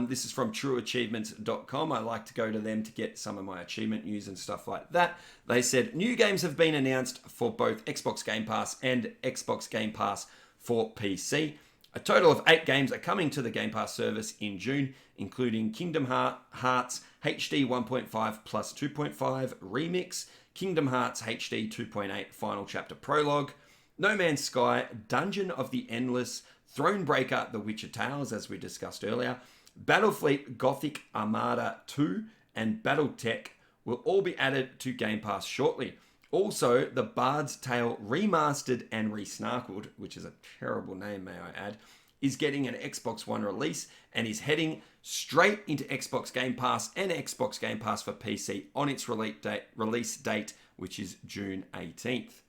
This is from trueachievements.com. I like to go to them to get some of my achievement news and stuff like that. They said new games have been announced for both Xbox Game Pass and Xbox Game Pass for PC. A total of 8 games are coming to the Game Pass service in June, including Kingdom Hearts HD 1.5 plus 2.5 Remix, Kingdom Hearts HD 2.8 Final Chapter Prologue, No Man's Sky, Dungeon of the Endless, Thronebreaker, The Witcher Tales, as we discussed earlier, Battlefleet Gothic Armada 2, and Battletech will all be added to Game Pass shortly. Also, The Bard's Tale Remastered and Resnarkled, which is a terrible name, may I add, is getting an Xbox One release and is heading straight into Xbox Game Pass and Xbox Game Pass for PC on its release date, which is June 18th.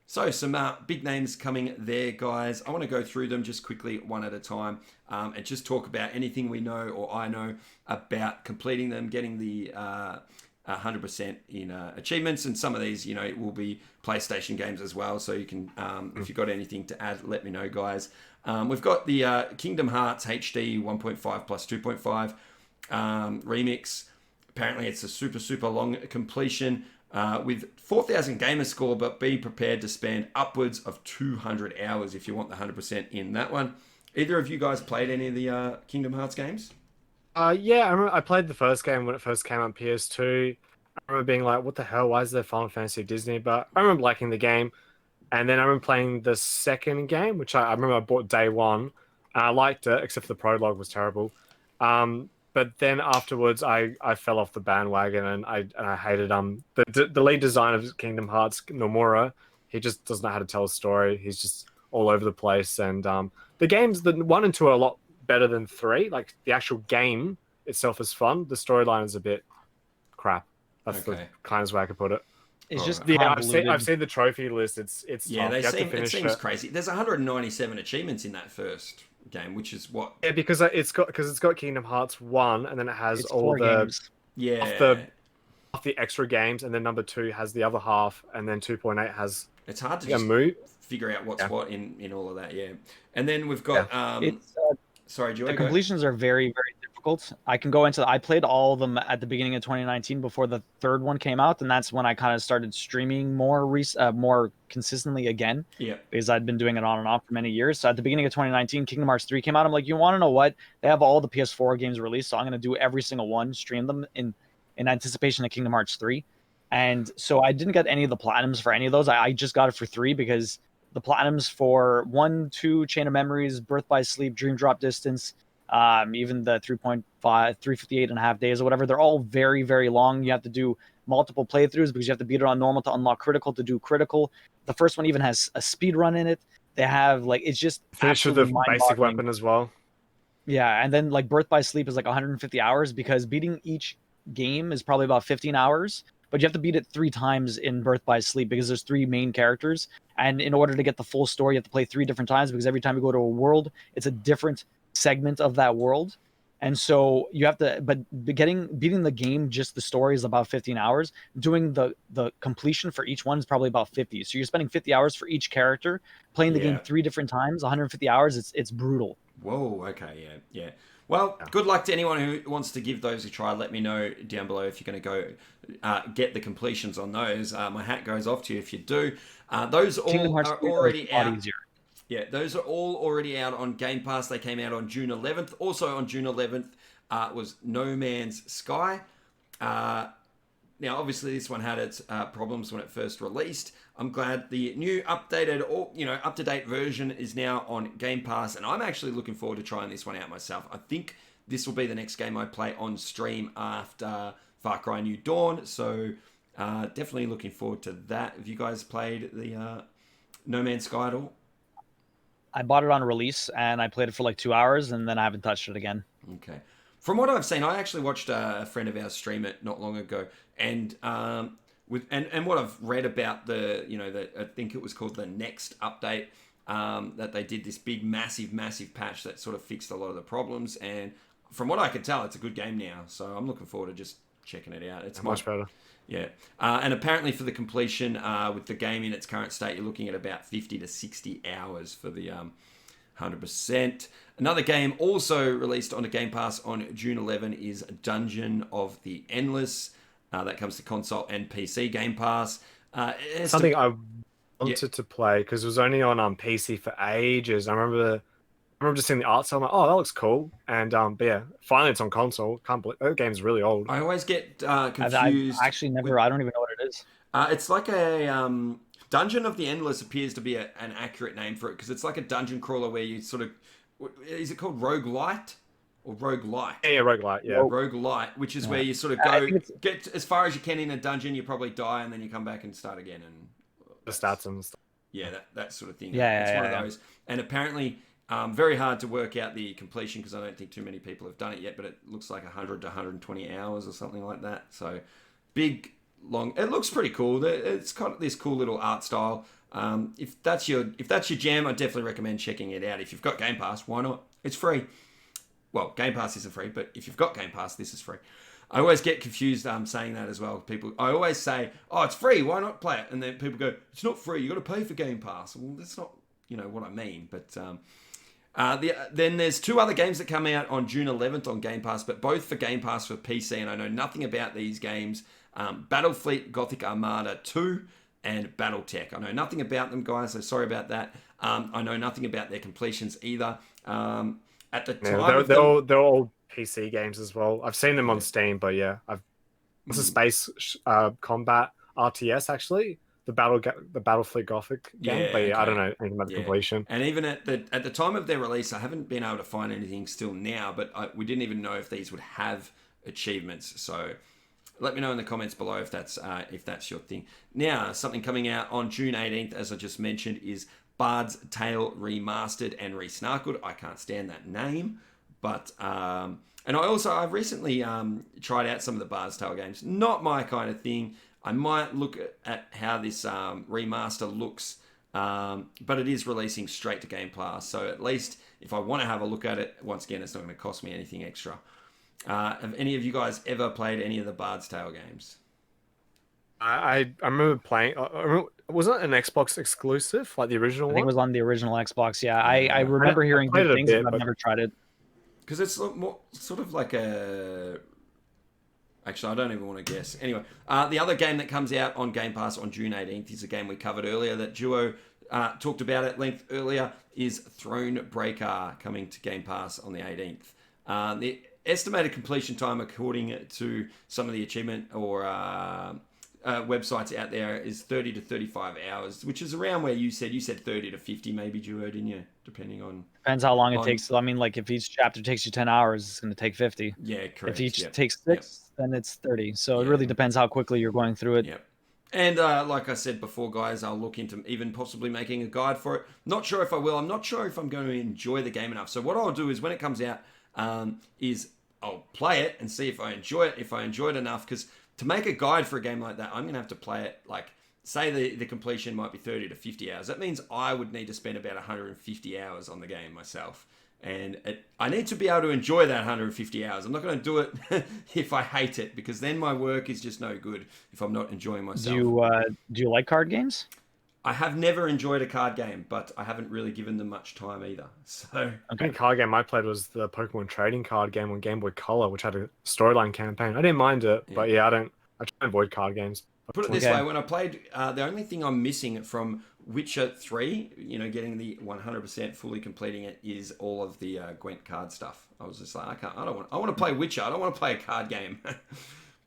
So some big names coming there, guys. I want to go through them just quickly, one at a time, and just talk about anything we know or I know about completing them, getting the 100% in achievements. And some of these, will be PlayStation games as well. So you can, if you've got anything to add, let me know, guys. We've got the Kingdom Hearts HD 1.5 plus 2.5 remix. Apparently, it's a super long completion with 4,000 gamer score, but be prepared to spend upwards of 200 hours if you want the 100% in that one. Either of you guys played any of the Kingdom Hearts games? Yeah, I remember I played the first game when it first came on PS2. I remember being like, what the hell? Why is there Final Fantasy Disney? But I remember liking the game. And then I remember playing the second game, which I remember I bought day one. And I liked it, except for the prologue was terrible. But then afterwards, I fell off the bandwagon and I hated the lead designer of Kingdom Hearts, Nomura. He just doesn't know how to tell a story. He's just all over the place. And the games, the 1 and 2 are a lot better than 3. Like the actual game itself is fun. The storyline is a bit crap. That's the kindest way I could put it. It's just I've seen the trophy list. It's yeah, tough. it seems crazy. There's 197 achievements in that first game, which is what? Yeah, because it's got Kingdom Hearts 1, and then it has all the games. off the extra games, and then number 2 has the other half, and then 2.8 has. It's hard to just figure out what's what in all of that. Yeah, and then we've got sorry, Joy. The completions are very difficult. I can go into. I played all of them at the beginning of 2019 before the third one came out, and that's when I kind of started streaming more consistently again. Yeah, because I'd been doing it on and off for many years. So at the beginning of 2019, Kingdom Hearts 3 came out. I'm like, you want to know what? They have all the PS4 games released, so I'm going to do every single one, stream them in anticipation of Kingdom Hearts 3. And so I didn't get any of the platinums for any of those. I just got it for 3 because the platinums for 1, 2, Chain of Memories, Birth by Sleep, Dream Drop Distance, even the 358 and a half days or whatever, they're all very long. You have to do multiple playthroughs because you have to beat it on normal to unlock critical to do critical. The first one even has a speed run in it. They have it's just finish with the basic weapon as well. Yeah, and then Birth by Sleep is 150 hours because beating each game is probably about 15 hours. But you have to beat it 3 times in Birth by Sleep because there's 3 main characters. And in order to get the full story, you have to play 3 different times because every time you go to a world, it's a different segment of that world. And so you have to, but beating the game, just the story is about 15 hours. Doing the completion for each one is probably about 50. So you're spending 50 hours for each character, playing the game 3 different times, 150 hours. It's brutal. Whoa, okay, yeah. Well, good luck to anyone who wants to give those a try. Let me know down below if you're going to go get the completions on those. My hat goes off to you if you do. Those all are already out. Easier. Yeah, those are all already out on Game Pass. They came out on June 11th. Also on June 11th was No Man's Sky. Now, obviously, this one had its problems when it first released. I'm glad the new updated, up-to-date version is now on Game Pass, and I'm actually looking forward to trying this one out myself. I think this will be the next game I play on stream after Far Cry New Dawn, so definitely looking forward to that. Have you guys played the No Man's Sky at all? I bought it on release, and I played it for 2 hours, and then I haven't touched it again. Okay. From what I've seen, I actually watched a friend of ours stream it not long ago, and what I've read about I think it was called the Next update, that they did this big, massive patch that sort of fixed a lot of the problems, and from what I can tell, it's a good game now. So I'm looking forward to just checking it out. It's much better. Yeah, and apparently for the completion with the game in its current state, you're looking at about 50 to 60 hours for the 100%. Another game also released on a Game Pass on June 11 is Dungeon of the Endless. That comes to console and PC Game Pass. Something I wanted to play because it was only on PC for ages. I remember just seeing the art style. I'm like, oh, that looks cool. And but yeah, finally it's on console. Can't believe that game's really old. I always get confused. I've actually never. I don't even know what it is. It's like a Dungeon of the Endless appears to be an accurate name for it because it's like a dungeon crawler where you sort of, is it called roguelite or roguelike? Yeah, roguelite. Yeah, roguelite, which is where you sort of get as far as you can in a dungeon, you probably die, and then you come back and start again and the stats and stuff. Yeah, that sort of thing. It's one of those, and apparently very hard to work out the completion because I don't think too many people have done it yet. But it looks like 100 to 120 hours or something like that. So big. Long. It looks pretty cool. It's got this cool little art style. If that's your jam, I definitely recommend checking it out. If you've got Game Pass, why not? It's free. Well, Game Pass isn't free, but if you've got Game Pass, this is free. I always get confused saying that as well. I always say, "Oh, it's free. Why not play it?" And then people go, "It's not free. You got to pay for Game Pass." Well, that's not what I mean. But Then there's 2 other games that come out on June 11th on Game Pass, but both for Game Pass for PC, and I know nothing about these games. Battlefleet Gothic Armada 2 and Battletech. I know nothing about them, guys, so sorry about that. I know nothing about their completions either. At the time, they're all PC games as well. I've seen them on Steam, but yeah, it's a space combat RTS actually. The Battlefleet Gothic game, but yeah, I don't know anything about the completion. And even at the time of their release, I haven't been able to find anything still now, but we didn't even know if these would have achievements. So let me know in the comments below if that's your thing. Now, something coming out on June 18th, as I just mentioned, is Bard's Tale Remastered and Resnarkled. I can't stand that name, but and I've recently tried out some of the Bard's Tale games. Not my kind of thing. I might look at how this remaster looks, but it is releasing straight to Game Pass. So at least if I want to have a look at it, once again, it's not going to cost me anything extra. Have any of you guys ever played any of the Bard's Tale games? I remember playing. Wasn't it an Xbox exclusive, like the original one? I think it was on the original Xbox. Yeah, I remember hearing good things, but I've never tried it. Because it's more sort of like a... Actually, I don't even want to guess. Anyway, the other game that comes out on Game Pass on June 18th is a game we covered earlier that Duo talked about at length earlier, is Thronebreaker, coming to Game Pass on the 18th. The estimated completion time, according to some of the achievement or websites out there, is 30 to 35 hours, which is around where you said 30 to 50 maybe, Duo, didn't you? Depending on... Depends how long it takes. I mean, like if each chapter takes you 10 hours, it's going to take 50. Yeah, correct. If each takes 6, then it's 30. So it really depends how quickly you're going through it. Yep. And like I said before, guys, I'll look into even possibly making a guide for it. Not sure if I will. I'm not sure if I'm going to enjoy the game enough. So what I'll do is when it comes out, is I'll play it and see if I enjoy it. If I enjoy it enough, because to make a guide for a game like that, I'm going to have to play it like... Say the completion might be 30 to 50 hours. That means I would need to spend about 150 hours on the game myself. And I need to be able to enjoy that 150 hours. I'm not going to do it if I hate it, because then my work is just no good if I'm not enjoying myself. Do you like card games? I have never enjoyed a card game, but I haven't really given them much time either. So I think card game I played was the Pokemon trading card game on Game Boy Color, which had a storyline campaign. I didn't mind it, but I try and avoid card games. Put it this way, when I played, the only thing I'm missing from Witcher 3, getting the 100% fully completing it, is all of the Gwent card stuff. I was just like, I want to play Witcher. I don't want to play a card game.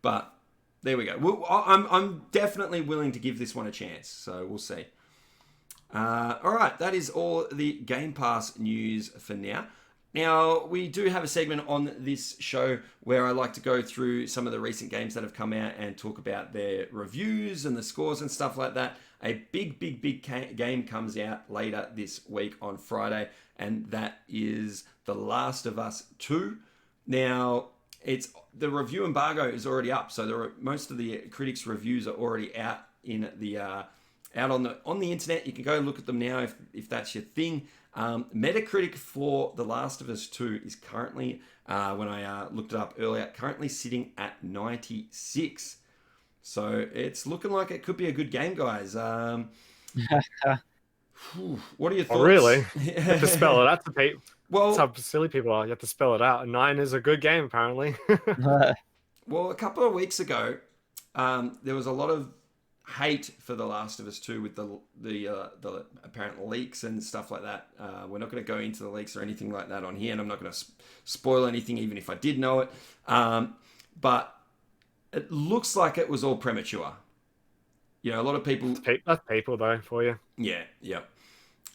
But there we go. Well, I'm definitely willing to give this one a chance. So we'll see. All right, that is all the Game Pass news for now. Now, we do have a segment on this show where I like to go through some of the recent games that have come out and talk about their reviews and the scores and stuff like that. A big game comes out later this week on Friday, and that is The Last of Us 2. Now, the review embargo is already up, so most of the critics' reviews are already out in the out on the internet. You can go look at them now if that's your thing. Metacritic for The Last of Us 2 is currently, when I looked it up earlier, currently sitting at 96. So it's looking like it could be a good game, guys. What are your thoughts? Oh, really? You have to spell it out to people. Well, that's how silly people are. You have to spell it out. 9 is a good game, apparently. Well, a couple of weeks ago, there was a lot of hate for The Last of Us 2 with the apparent leaks and stuff like that. We're not going to go into the leaks or anything like that on here, and I'm not going to spoil anything, even if I did know it. But it looks like it was all premature. A lot of people... That's people, though, for you. Yeah.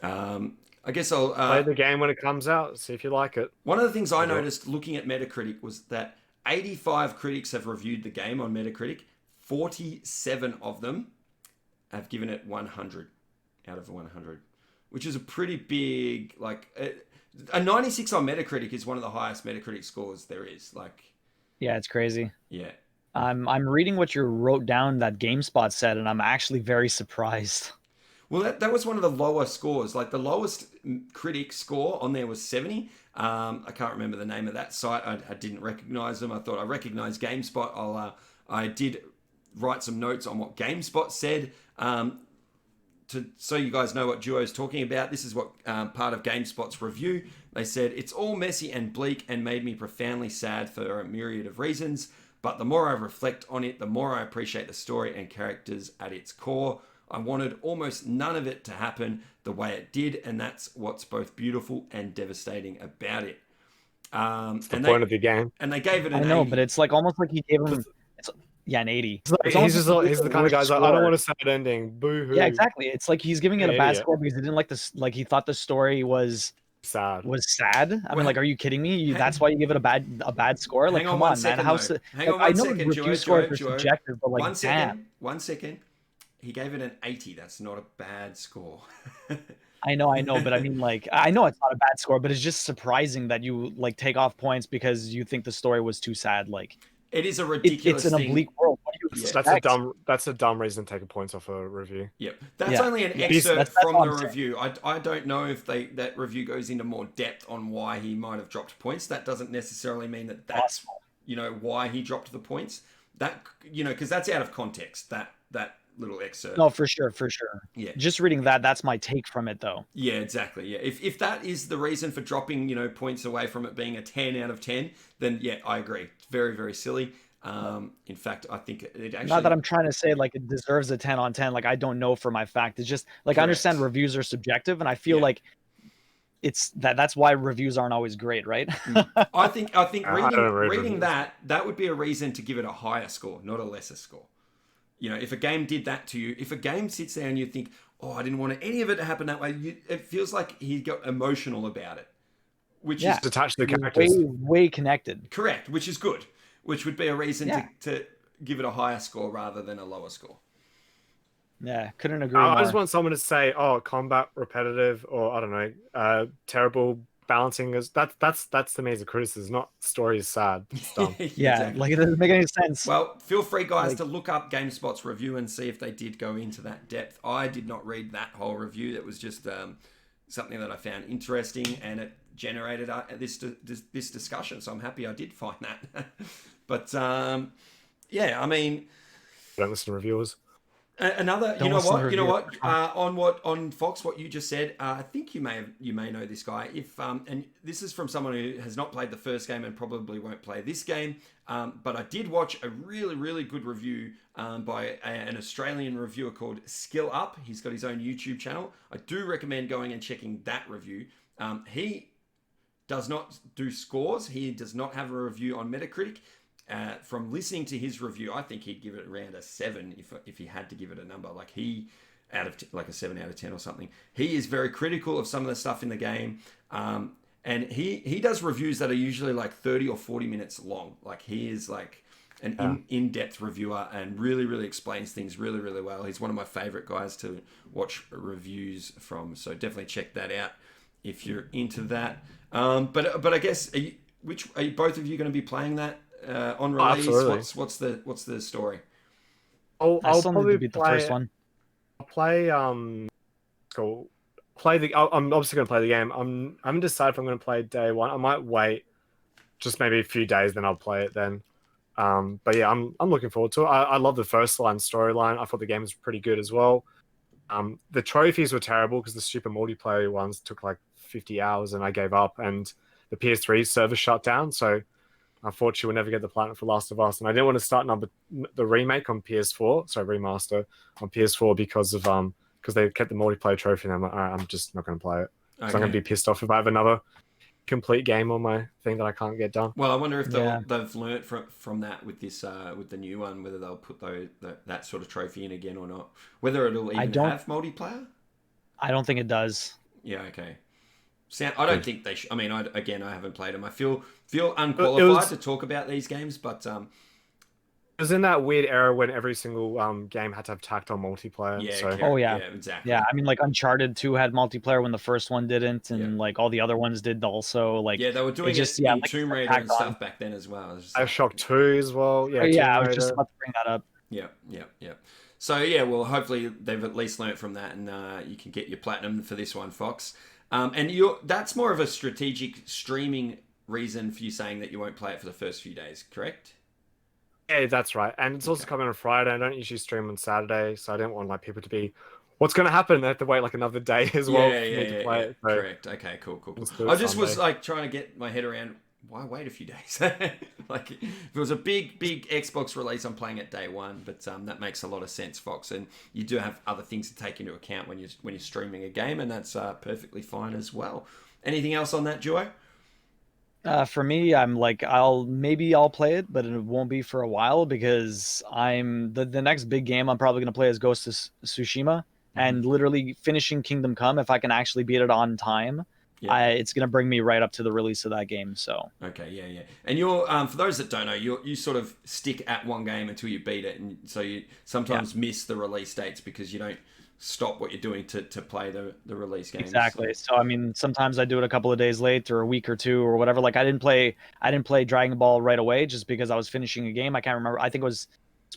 I guess I'll... play the game when it comes out, see if you like it. One of the things I noticed looking at Metacritic was that 85 critics have reviewed the game on Metacritic. 47 of them have given it 100 out of 100, which is a pretty big, a 96 on Metacritic is one of the highest Metacritic scores there is. Yeah, it's crazy. Yeah. I'm reading what you wrote down that GameSpot said, and I'm actually very surprised. Well, that was one of the lower scores. The lowest critic score on there was 70. I can't remember the name of that site. I didn't recognize them. I thought I recognized GameSpot. I did write some notes on what GameSpot said. so you guys know what Duo's talking about, this is what part of GameSpot's review. They said, it's all messy and bleak and made me profoundly sad for a myriad of reasons. But the more I reflect on it, the more I appreciate the story and characters at its core. I wanted almost none of it to happen the way it did, and that's what's both beautiful and devastating about it. It's the point of the game. And they gave it an 80. I know, but it's like almost like he gave him an 80. He's the kind of guy like, I don't want a sad ending. Boo hoo. Yeah, exactly. It's like he's giving it a bad idiot. score because he didn't like this. Like he thought the story was sad. I mean, like, are you kidding me? That's why you give it a bad score? Like, come on, man. I know review scores are subjective, but like, one second. He gave it an 80. That's not a bad score. I know, but I mean, like, I know it's not a bad score, but it's just surprising that you like take off points because you think the story was too sad. Like, it is a ridiculous it's an oblique world. What do you expect? That's a dumb reason to take points off a review. Yep. That's only an excerpt from the review. I don't know if that review goes into more depth on why he might have dropped points. That doesn't necessarily mean that's why he dropped the points. That because that's out of context. That little excerpt. No, for sure. Yeah. Just reading that's my take from it, though. Yeah, exactly. Yeah. If that is the reason for dropping, points away from it being a 10 out of 10, then yeah, I agree. It's very, very silly. In fact, I think it actually... Not that I'm trying to say like it deserves a 10 on 10. Like, I don't know for my fact. It's just like, correct. I understand reviews are subjective, and I feel like it's that's why reviews aren't always great, right? I think reading that would be a reason to give it a higher score, not a lesser score. If a game did that to you, if a game sits there and you think, oh, I didn't want any of it to happen that way, it feels like he got emotional about it. Which is detached to the characters. Way connected. Correct, which is good. Which would be a reason to give it a higher score rather than a lower score. Yeah, couldn't agree more. I just want someone to say, oh, combat repetitive, or I don't know, terrible balancing. That's to me as a criticism, not story is sad. It's dumb. Exactly. Like it doesn't make any sense. Well, feel free, guys, to look up GameSpot's review and see if they did go into that depth. I did not read that whole review. That was just something that I found interesting, and it generated this discussion. So I'm happy I did find that. But yeah, I mean, don't listen to reviewers. Another, you know what? On Fox, what you just said, I think you may know this guy. If and this is from someone who has not played the first game and probably won't play this game. But I did watch a really, really good review by an Australian reviewer called Skill Up. He's got his own YouTube channel. I do recommend going and checking that review. He does not do scores. He does not have a review on Metacritic. From listening to his review, I think he'd give it around a 7 if he had to give it a number. Like like a 7 out of 10 or something. He is very critical of some of the stuff in the game, and he does reviews that are usually like 30 or 40 minutes long. Like he is like an in-depth reviewer and really, really explains things really, really well. He's one of my favorite guys to watch reviews from. So definitely check that out if you're into that. But I guess are both of you going to be playing that? On release, what's the story? I'll probably beat the first one. I'll play I'm obviously going to play the game. I haven't decided if I'm going to play day one. I might wait just maybe a few days, then I'll play it then. But yeah, I'm looking forward to it. I love the first line storyline. I thought the game was pretty good as well. The trophies were terrible because the stupid multiplayer ones took like 50 hours and I gave up, and the PS3 server shut down, so unfortunately, we'll never get the platinum for Last of Us, and I didn't want to start the remake on PS4, remaster on PS4 because they kept the multiplayer trophy, and I'm like, all right, I'm just not going to play it. Okay. So I'm going to be pissed off if I have another complete game on my thing that I can't get done. Well, I wonder if they've learnt from that with this with the new one, whether they'll put that sort of trophy in again or not. Whether it'll even have multiplayer. I don't think it does. Yeah. Okay. I don't think they should. I mean, I haven't played them. I feel unqualified to talk about these games, but it was in that weird era when every single game had to have tacked on multiplayer. Yeah. So. Yeah, exactly. Yeah, I mean, like Uncharted 2 had multiplayer when the first one didn't, and like all the other ones did also. Like they were doing it in Tomb Raider and stuff back then as well. Shock 2 as well. Yeah, I was just about to bring that up. Yeah. So yeah, well, hopefully they've at least learnt from that, and you can get your platinum for this one, Fox. And that's more of a strategic streaming reason for you saying that you won't play it for the first few days, correct? Yeah, that's right. And it's also coming on Friday. I don't usually stream on Saturday, so I didn't want people to be what's going to happen? I have to wait like another day as well for me to play it. So Correct. Okay, cool. just do I it just was Sunday. like trying to get my head around why wait a few days. Like if it was a big Xbox release, I'm playing it day one. But that makes a lot of sense, Fox. And you do have other things to take into account when you're streaming a game, and that's perfectly fine as well. Anything else on that, Duo? For me, I'm like I'll play it, but it won't be for a while because I'm the next big game I'm probably gonna play is Ghost of Tsushima, Mm-hmm. and literally finishing Kingdom Come. If I can actually beat it on time, Yeah. it's gonna bring me right up to the release of that game. So Okay, yeah. And you're for those that don't know, you sort of stick at one game until you beat it, and so you yeah, sometimes miss the release dates because you don't stop what you're doing to play the release games. exactly. So I mean, sometimes I do it a couple of days late or a week or two or whatever. Like I didn't play Dragon Ball right away just because I was finishing a game. I can't remember. I think it's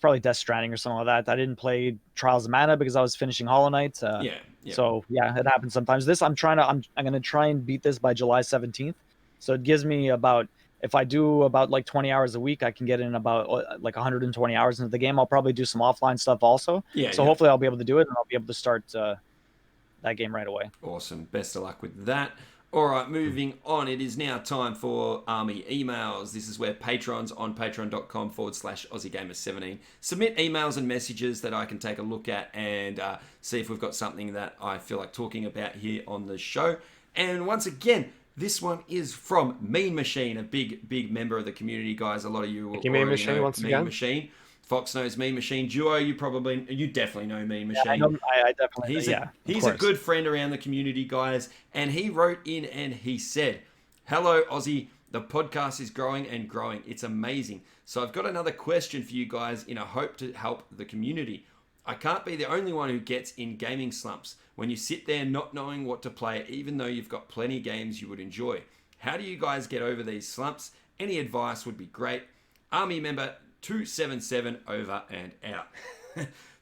probably Death Stranding or something like that. I didn't play Trials of Mana because I was finishing Hollow Knight. Yeah. So yeah, it happens sometimes. I'm gonna try and beat this by July 17th. So it gives me about, if I do about like 20 hours a week, I can get in about like 120 hours into the game. I'll probably do some offline stuff also. So Yeah. hopefully I'll be able to do it and I'll be able to start that game right away. Awesome. Best of luck with that. All right, moving on. It is now time for Army emails. This is where patrons on patreon.com/Aussie Gamer 17 submit emails and messages that I can take a look at and see if we've got something that I feel like talking about here on the show. And once again, this one is from Mean Machine, a big member of the community, guys. A lot of you will already Mean Machine know once Mean again. Machine. Fox knows Mean Machine. Duo, you definitely know Mean Yeah, Machine. I know. I definitely. He's a good friend around the community, guys. And he wrote in and he said, "Hello, Aussie. The podcast is growing and growing. It's amazing. So I've got another question for you guys in a hope to help the community. I can't be the only one who gets in gaming slumps when you sit there not knowing what to play, even though you've got plenty of games you would enjoy. How do you guys get over these slumps? Any advice would be great. Army member 277 over and out."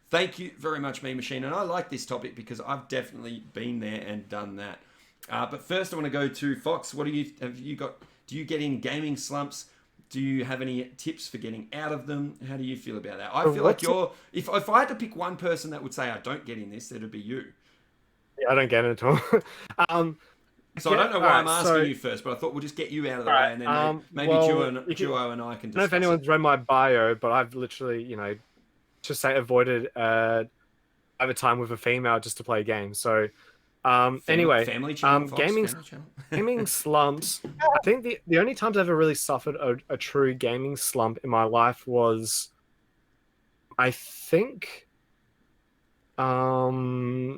Thank you very much, Mean Machine. And I like this topic because I've definitely been there and done that. But first, I want to go to Fox. What have you got? Do you get in gaming slumps? Do you have any tips for getting out of them? How do you feel about that? I feel like if I had to pick one person that would say I don't get in this, it'd be you. Yeah, I don't get it at all. So I don't know why I'm asking you first, but I thought we'll just get you out of the way, and then maybe Duo and I can discuss. I don't know if anyone's read my bio, but I've literally, just say avoided over time with a female just to play games. So anyway, family channel, Fox, gaming family channel. gaming slumps. I think the only times I've ever really suffered a true gaming slump in my life was, I think, I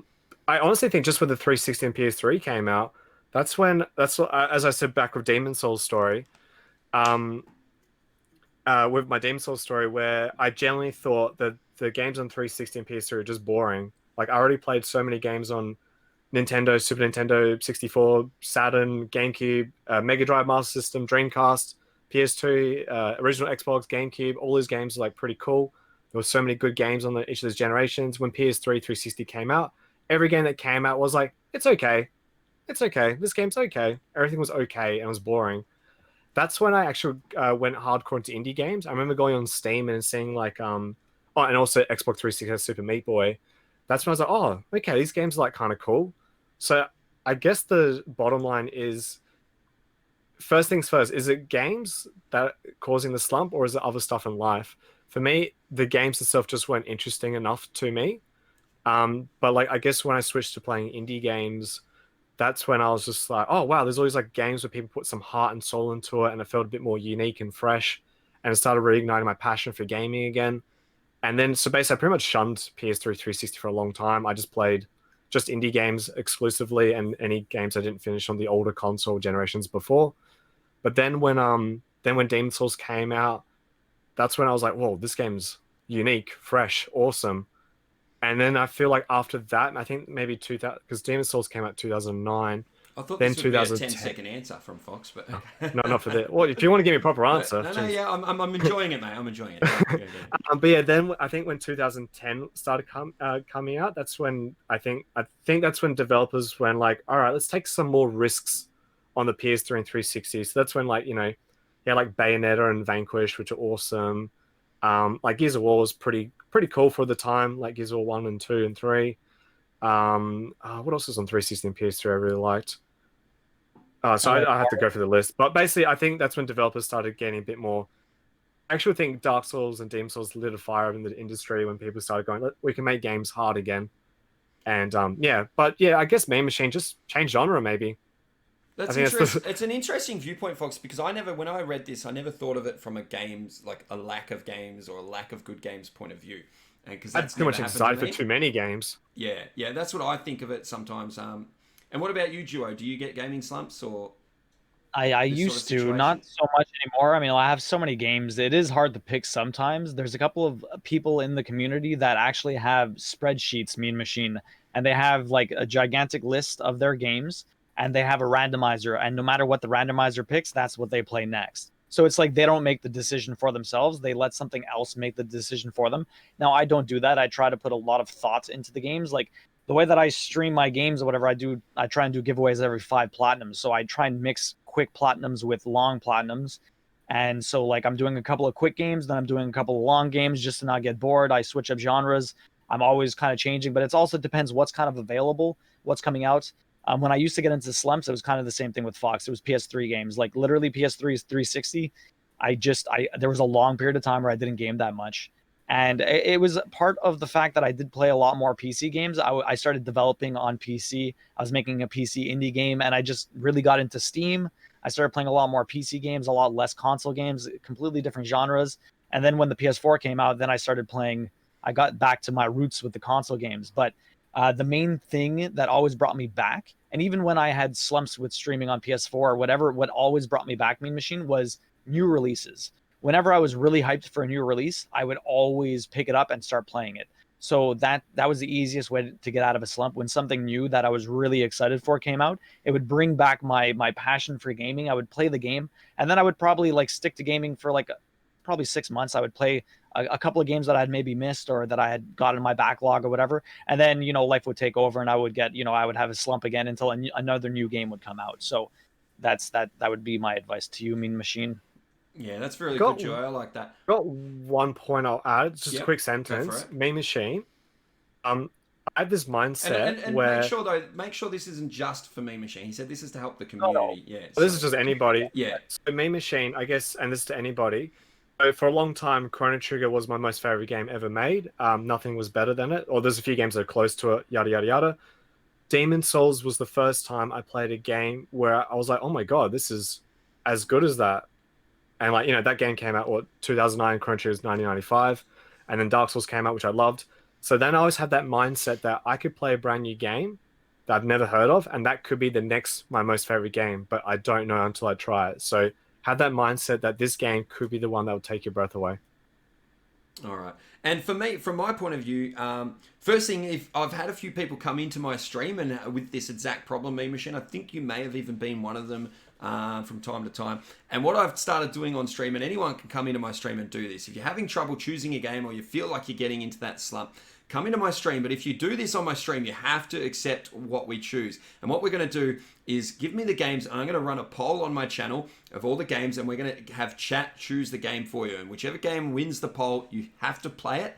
honestly think just when the 360 and PS3 came out, that's as I said back with Demon Souls story, with my Demon Souls story, where I generally thought that the games on 360 and PS3 are just boring. Like I already played so many games on Nintendo, Super Nintendo, 64, Saturn, GameCube, Mega Drive, Master System, Dreamcast, PS2, original Xbox, GameCube. All these games are like pretty cool. There were so many good games on each of those generations. When PS3, 360 came out, every game that came out was like, it's okay. It's okay. This game's okay. Everything was okay and was boring. That's when I actually went hardcore into indie games. I remember going on Steam and seeing like, and also Xbox 360 Super Meat Boy. That's when I was like, oh, okay, these games are like kind of cool. So I guess the bottom line is, first things first, is it games that are causing the slump or is it other stuff in life? For me, the games itself just weren't interesting enough to me. But like, I guess when I switched to playing indie games, that's when I was just like, oh, wow, there's always like games where people put some heart and soul into it and it felt a bit more unique and fresh. And it started reigniting my passion for gaming again. And then, so basically, I pretty much shunned PS3 360 for a long time. I just played just indie games exclusively and any games I didn't finish on the older console generations before. But then when Demon Souls came out, that's when I was like, whoa, this game's unique, fresh, awesome. And then I feel like after that, I think maybe 2000, because Demon Souls came out 2009. I thought then this would be a 10-second answer from Fox, but no, not for that. Well, if you want to give me a proper answer, yeah, I'm enjoying it, mate. I'm enjoying it. But yeah, then I think when 2010 started coming out, that's when I think that's when developers went like, all right, let's take some more risks on the PS3 and 360. So that's when like like Bayonetta and Vanquish, which are awesome. Like Gears of War was pretty cool for the time, like Gears of War 1 and 2 and 3. What else was on 360 and PS3 I really liked? So LA. I have to go through the list. But basically, I think that's when developers started getting a bit more. I actually think Dark Souls and Demon Souls lit a fire in the industry when people started going, we can make games hard again. And yeah, but yeah, I guess Main Machine just change genre maybe. I That's think that's interesting. the It's an interesting viewpoint, Fox, because when I read this, I never thought of it from a games, like a lack of games or a lack of good games point of view. Because I'm that's too never much happened to excited for me. too many games. Yeah, yeah, that's what I think of it sometimes. And what about you, Duo? Do you get gaming slumps or I this sort of used to, situation? not so much anymore. I mean, I have so many games. It is hard to pick sometimes. There's a couple of people in the community that actually have spreadsheets, Mean Machine, and they have like a gigantic list of their games, and they have a randomizer, and no matter what the randomizer picks, that's what they play next. So it's like they don't make the decision for themselves. They let something else make the decision for them. Now, I don't do that. I try to put a lot of thought into the games. Like the way that I stream my games or whatever I do, I try and do giveaways every 5 platinums. So I try and mix quick platinums with long platinums. And so like I'm doing a couple of quick games, then I'm doing a couple of long games just to not get bored. I switch up genres. I'm always kind of changing, but it also depends what's kind of available, what's coming out. When I used to get into slumps, it was kind of the same thing with Fox. It was PS3 games, like literally PS3 is 360. I there was a long period of time where I didn't game that much, and it was part of the fact that I did play a lot more PC games. I started developing on PC. I was making a PC indie game, and I just really got into Steam. I started playing a lot more PC games, a lot less console games, completely different genres. And then when the PS4 came out, then I started playing. I got back to my roots with the console games. But the main thing that always brought me back, and even when I had slumps with streaming on PS4 or whatever, what always brought me back, Mean Machine, was new releases. Whenever I was really hyped for a new release, I would always pick it up and start playing it. So that was the easiest way to get out of a slump. When something new that I was really excited for came out, it would bring back my passion for gaming. I would play the game, and then I would probably like stick to gaming for like probably 6 months. I would play a couple of games that I'd maybe missed or that I had got in my backlog or whatever, and then life would take over and I would get I would have a slump again until another new game would come out. So that would be my advice to you, Mean Machine. Yeah, that's really Got good, Joe. I like that. got one point I'll add, just a Yep, quick go for sentence. it. Main Machine. I have this And, mindset and and make where sure though, make sure this isn't just for Mean Machine. He said this is to help the No, no. community. Yeah. this So is just anybody. yeah, So Main Machine, I guess, and this is to anybody. So for a long time, Chrono Trigger was my most favorite game ever made. Nothing was better than it. Or there's a few games that are close to it. Yada yada yada. Demon Souls was the first time I played a game where I was like, oh my god, this is as good as that. And like that game came out 2009, Chrono Trigger was 1995, and then Dark Souls came out, which I loved. So then I always had that mindset that I could play a brand new game that I've never heard of, and that could be the next my most favorite game, but I don't know until I try it. So have that mindset that this game could be the one that will take your breath away. all right. And for me, from my point of view, first thing, if I've had a few people come into my stream and with this exact problem, Mean Machine, I think you may have even been one of them from time to time. And what I've started doing on stream, and anyone can come into my stream and do this, if you're having trouble choosing a game or you feel like you're getting into that slump, come into my stream. But if you do this on my stream, you have to accept what we choose. And what we're going to do is give me the games, and I'm going to run a poll on my channel of all the games, and we're going to have chat choose the game for you. And whichever game wins the poll, you have to play it.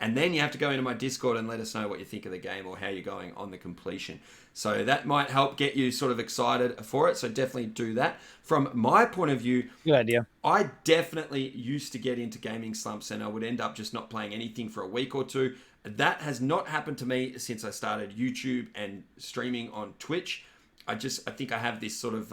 And then you have to go into my Discord and let us know what you think of the game or how you're going on the completion. So that might help get you sort of excited for it. So definitely do that. From my point of view, Good idea. I definitely used to get into gaming slumps and I would end up just not playing anything for a week or two. That has not happened to me since I started YouTube and streaming on Twitch. I think I have this sort of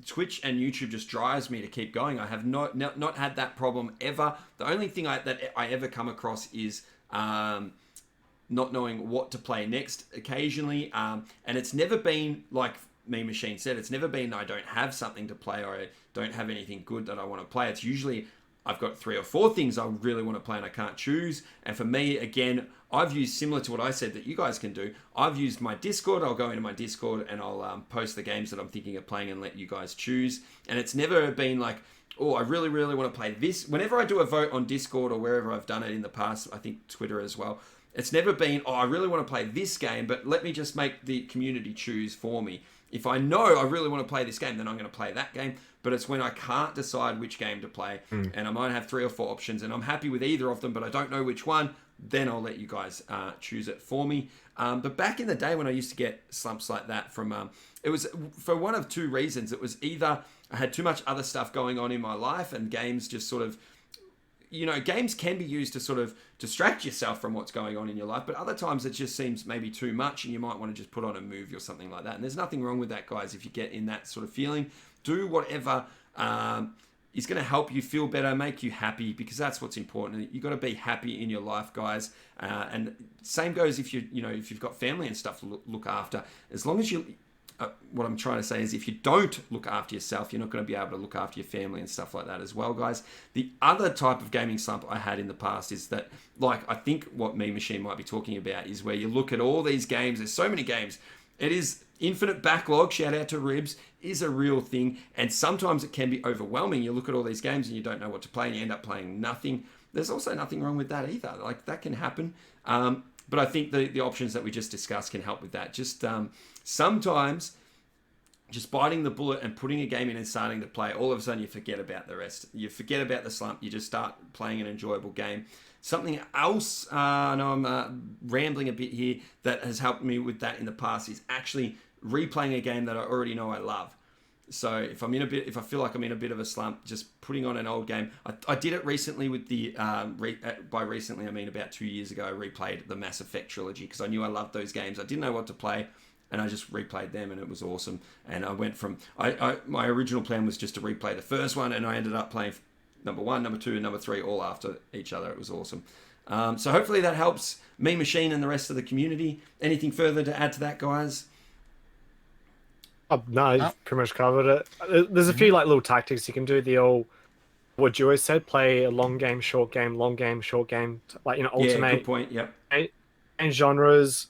Twitch and YouTube just drives me to keep going. I have not had that problem ever. The only thing that I ever come across is not knowing what to play next occasionally. And it's never been like Mean Machine said, it's never been that I don't have something to play or I don't have anything good that I want to play. It's usually I've got 3 or 4 things I really want to play and I can't choose. And for me, again, I've used similar to what I said that you guys can do. I've used my Discord. I'll go into my Discord and I'll post the games that I'm thinking of playing and let you guys choose. And it's never been like, oh, I really, really want to play this. Whenever I do a vote on Discord or wherever I've done it in the past, I think Twitter as well, it's never been, oh, I really want to play this game, but let me just make the community choose for me. If I know I really want to play this game, then I'm going to play that game. But it's when I can't decide which game to play, and I might have 3 or 4 options, and I'm happy with either of them, but I don't know which one, then I'll let you guys choose it for me. But back in the day when I used to get slumps like that from, it was for one of 2 reasons. It was either I had too much other stuff going on in my life, and games just sort of, games can be used to sort of distract yourself from what's going on in your life, but other times it just seems maybe too much, and you might want to just put on a movie or something like that. And there's nothing wrong with that, guys. If you get in that sort of feeling, do whatever is going to help you feel better, make you happy, because that's what's important. You've got to be happy in your life, guys. And same goes if if you've got family and stuff to look after. As long as you, what I'm trying to say is, if you don't look after yourself, you're not going to be able to look after your family and stuff like that as well, guys. The other type of gaming slump I had in the past is that, like, I think what Mean Machine might be talking about is where you look at all these games. There's so many games. It is infinite backlog, shout out to Ribs, is a real thing. And sometimes it can be overwhelming. You look at all these games and you don't know what to play and you end up playing nothing. There's also nothing wrong with that either. Like, that can happen. But I think the options that we just discussed can help with that. Just sometimes just biting the bullet and putting a game in and starting to play, all of a sudden you forget about the rest. You forget about the slump. You just start playing an enjoyable game. Something else, I know I'm rambling a bit here, that has helped me with that in the past is actually replaying a game that I already know I love. So if I feel like I'm in a bit of a slump, just putting on an old game. I did it recently with the, by recently I mean about 2 years ago, I replayed the Mass Effect trilogy because I knew I loved those games. I didn't know what to play, and I just replayed them, and it was awesome. And I went from, my original plan was just to replay the first one, and I ended up playing number 1, number 2, and number 3 all after each other. It was awesome. So hopefully that helps Mean Machine and the rest of the community. Anything further to add to that, guys? No, you've pretty much covered it. There's a few like little tactics you can do. The old, what you always said, play a long game, short game, long game, short game, like, alternate. Yeah, good point. Yep. And genres.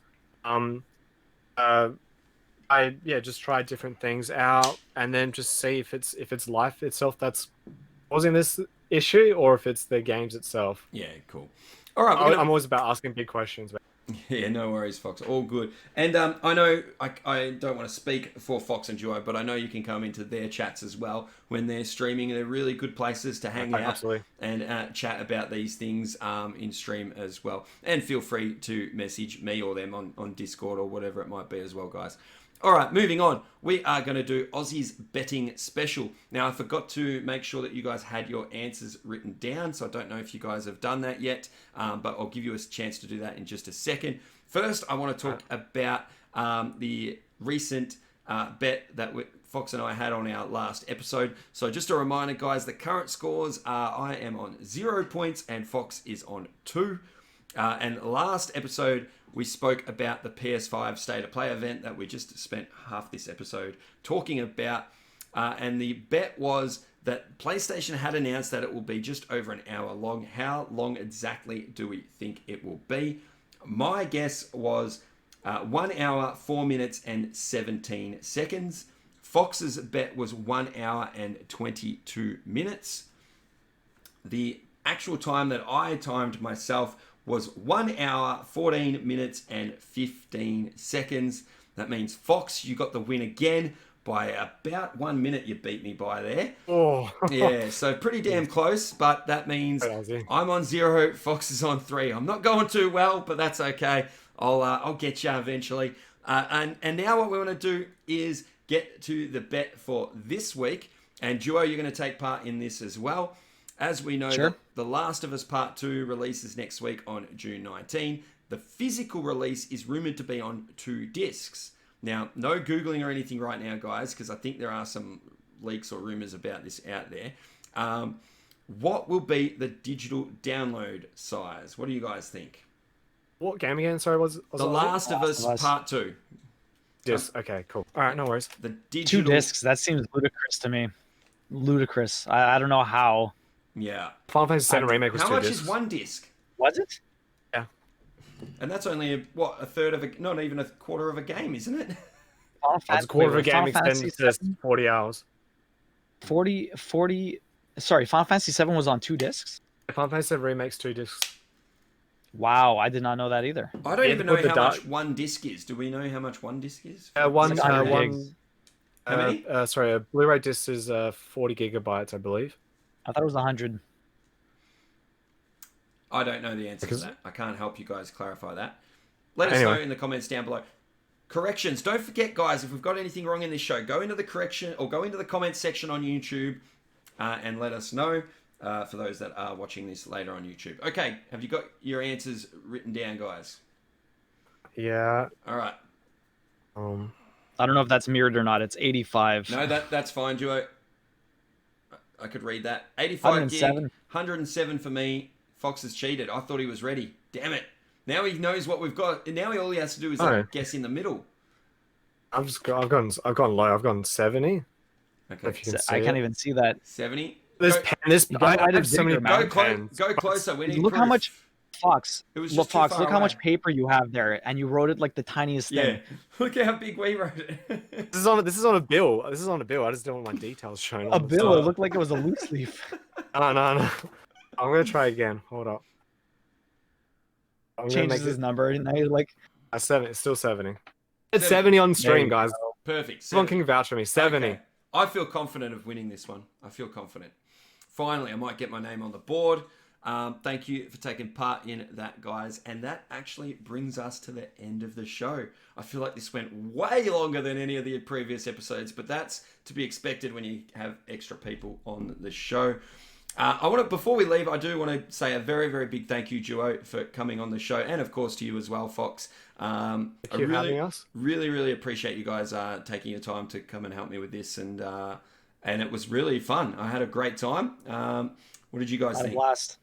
Just try different things out, and then just see if it's life itself that's causing this issue, or if it's the games itself. Yeah, cool. All right, I'm always about asking big questions. Yeah, no worries, Fox. All good. And I know I don't want to speak for Fox and Duo, but I know you can come into their chats as well when they're streaming. They're really good places to hang out and chat about these things in stream as well. And feel free to message me or them on Discord or whatever it might be as well, guys. All right, moving on. We are going to do Aussie's betting special. Now, I forgot to make sure that you guys had your answers written down, so I don't know if you guys have done that yet, but I'll give you a chance to do that in just a second. First, I want to talk about the recent bet that Fox and I had on our last episode. So just a reminder, guys, the current scores are I am on 0 points and Fox is on 2. And last episode, we spoke about the PS5 State of Play event that we just spent half this episode talking about. And the bet was that PlayStation had announced that it will be just over an hour long. How long exactly do we think it will be? My guess was 1 hour, 4 minutes, and 17 seconds. Fox's bet was 1 hour and 22 minutes. The actual time that I timed myself was 1 hour, 14 minutes, and 15 seconds. That means, Fox, you got the win again by about 1 minute. You beat me by there. Oh. Yeah, so pretty damn close, but that means I'm on 0, Fox is on 3. I'm not going too well, but that's okay. I'll get you eventually. And now what we want to do is get to the bet for this week. And Duo, you're going to take part in this as well. As we know, Sure. The Last of Us Part 2 releases next week on June 19. The physical release is rumored to be on 2 discs. Now, no Googling or anything right now, guys, because I think there are some leaks or rumors about this out there. What will be the digital download size? What do you guys think? What game again? Sorry, was The Last of Us Part 2. Yes. Okay. Cool. All right. No worries. The digital... 2 discs. That seems ludicrous to me. Ludicrous. I don't know how. Yeah. Final Fantasy VII Remake was 2 discs. How much is 1 disc? Was it? Yeah. And that's only a third of not even a quarter of a game, isn't it? It's a quarter of a game extended to 40 hours. 40. Sorry, Final Fantasy VII was on 2 discs? Final Fantasy VII Remake's 2 discs. Wow, I did not know that either. I don't even know how much 1 disc is. Do we know how much 1 disc is? One How many? Sorry, a Blu-ray disc is 40 gigabytes, I believe. I thought it was 100. I don't know the answer to Because that. I can't help you guys clarify that. Let us know anyway, in the comments down below. Corrections. Don't forget, guys, if we've got anything wrong in this show, go into the correction or go into the comments section on YouTube and let us know for those that are watching this later on YouTube. Okay, have you got your answers written down, guys? yeah. All right. I don't know if that's mirrored or not. It's 85. No, that's fine, Duo. I could read that. 85 107. gig, 107 for me. Fox has cheated. I thought he was ready. Damn it. Now he knows what we've got. And now all he has to do is guess in the middle. I've gone low. I've gone 70. Okay. If you can see I can't it. even see that. 70. I have so many Go pens. closer. We need Look how proof. much, Fox. It was Look, just too Fox. far Look how away. much paper you have there, and you wrote it like the tiniest thing. Yeah. Look how big we wrote it. This is on a bill. This is on a bill. I just don't want my details shown. A on the bill. side. It looked like it was a loose leaf. No. I'm gonna try again. Hold up. I'm gonna Changes make his it number, and now you're like, it's still 70. It's 70 on stream, guys. Perfect. Someone 70. can vouch for me. 70. Okay. I feel confident of winning this one. I feel confident. Finally, I might get my name on the board. Thank you for taking part in that, guys. And that actually brings us to the end of the show. I feel like this went way longer than any of the previous episodes, but that's to be expected when you have extra people on the show. Before we leave, I do want to say a very, very big thank you, Duo, for coming on the show, and of course to you as well, Fox. Thank you for having us. Really, really appreciate you guys taking your time to come and help me with this, and it was really fun. I had a great time. What did you guys had a think? blast.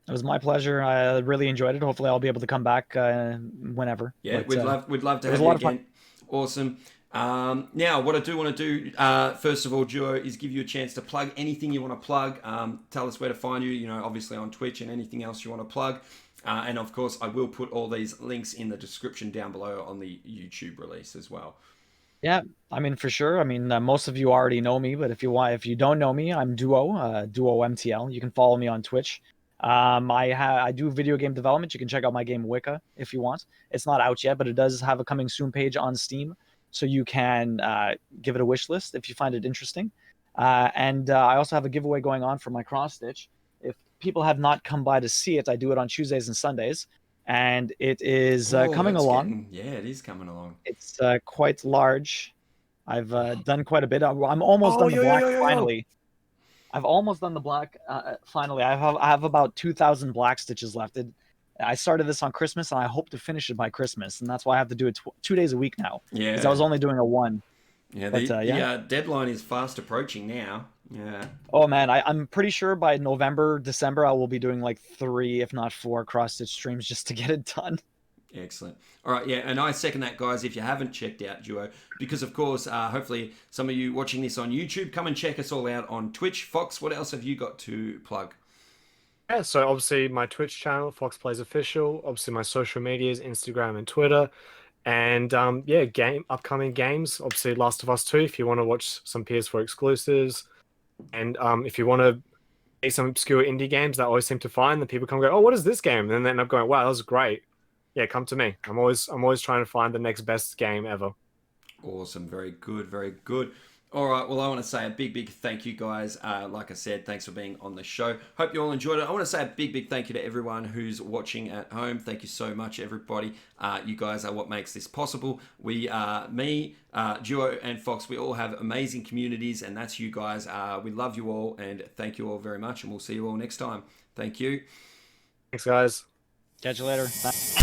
It was my pleasure. I really enjoyed it. Hopefully, I'll be able to come back whenever. Yeah, but, we'd love to it was have a you lot of again. fun. Awesome. Now, what I do want to do, first of all, Duo, is give you a chance to plug anything you want to plug. Tell us where to find you, obviously on Twitch and anything else you want to plug. And of course, I will put all these links in the description down below on the YouTube release as well. Yeah, I mean, for sure. I mean, most of you already know me, but if you don't know me, I'm Duo, DuoMTL. You can follow me on Twitch. I do video game development. You can check out my game Wicca if you want. It's not out yet, but it does have a coming soon page on Steam. So you can give it a wish list if you find it interesting. And I also have a giveaway going on for my cross stitch. If people have not come by to see it, I do it on Tuesdays and Sundays. And it is coming along. It is coming along. It's quite large. I've done quite a bit. I'm almost done the black finally. I've almost done the black finally. I have about 2,000 black stitches left. I started this on Christmas, and I hope to finish it by Christmas, and that's why I have to do it 2 days a week now. Yeah, because I was only doing a one. Yeah, the deadline is fast approaching now. Yeah. Oh man, I'm pretty sure by November, December, I will be doing like 3, if not 4, cross stitch streams just to get it done. Excellent. All right, yeah, and I second that, guys, if you haven't checked out Duo, because, of course, hopefully some of you watching this on YouTube, come and check us all out on Twitch. Fox, what else have you got to plug? Yeah, so obviously my Twitch channel, Fox Plays Official, obviously my social medias, Instagram and Twitter, and upcoming games, obviously Last of Us 2, if you want to watch some PS4 exclusives, and if you want to see some obscure indie games that I always seem to find, that people come and go, oh, what is this game? And then they end up going, wow, that was great. Yeah, come to me. I'm always trying to find the next best game ever. Awesome. Very good. Very good. All right. Well, I want to say a big, big thank you, guys. Like I said, thanks for being on the show. Hope you all enjoyed it. I want to say a big, big thank you to everyone who's watching at home. Thank you so much, everybody. You guys are what makes this possible. Me, Duo, and Fox, we all have amazing communities, and that's you guys. We love you all, and thank you all very much, and we'll see you all next time. Thank you. Thanks, guys. Catch you later. Bye.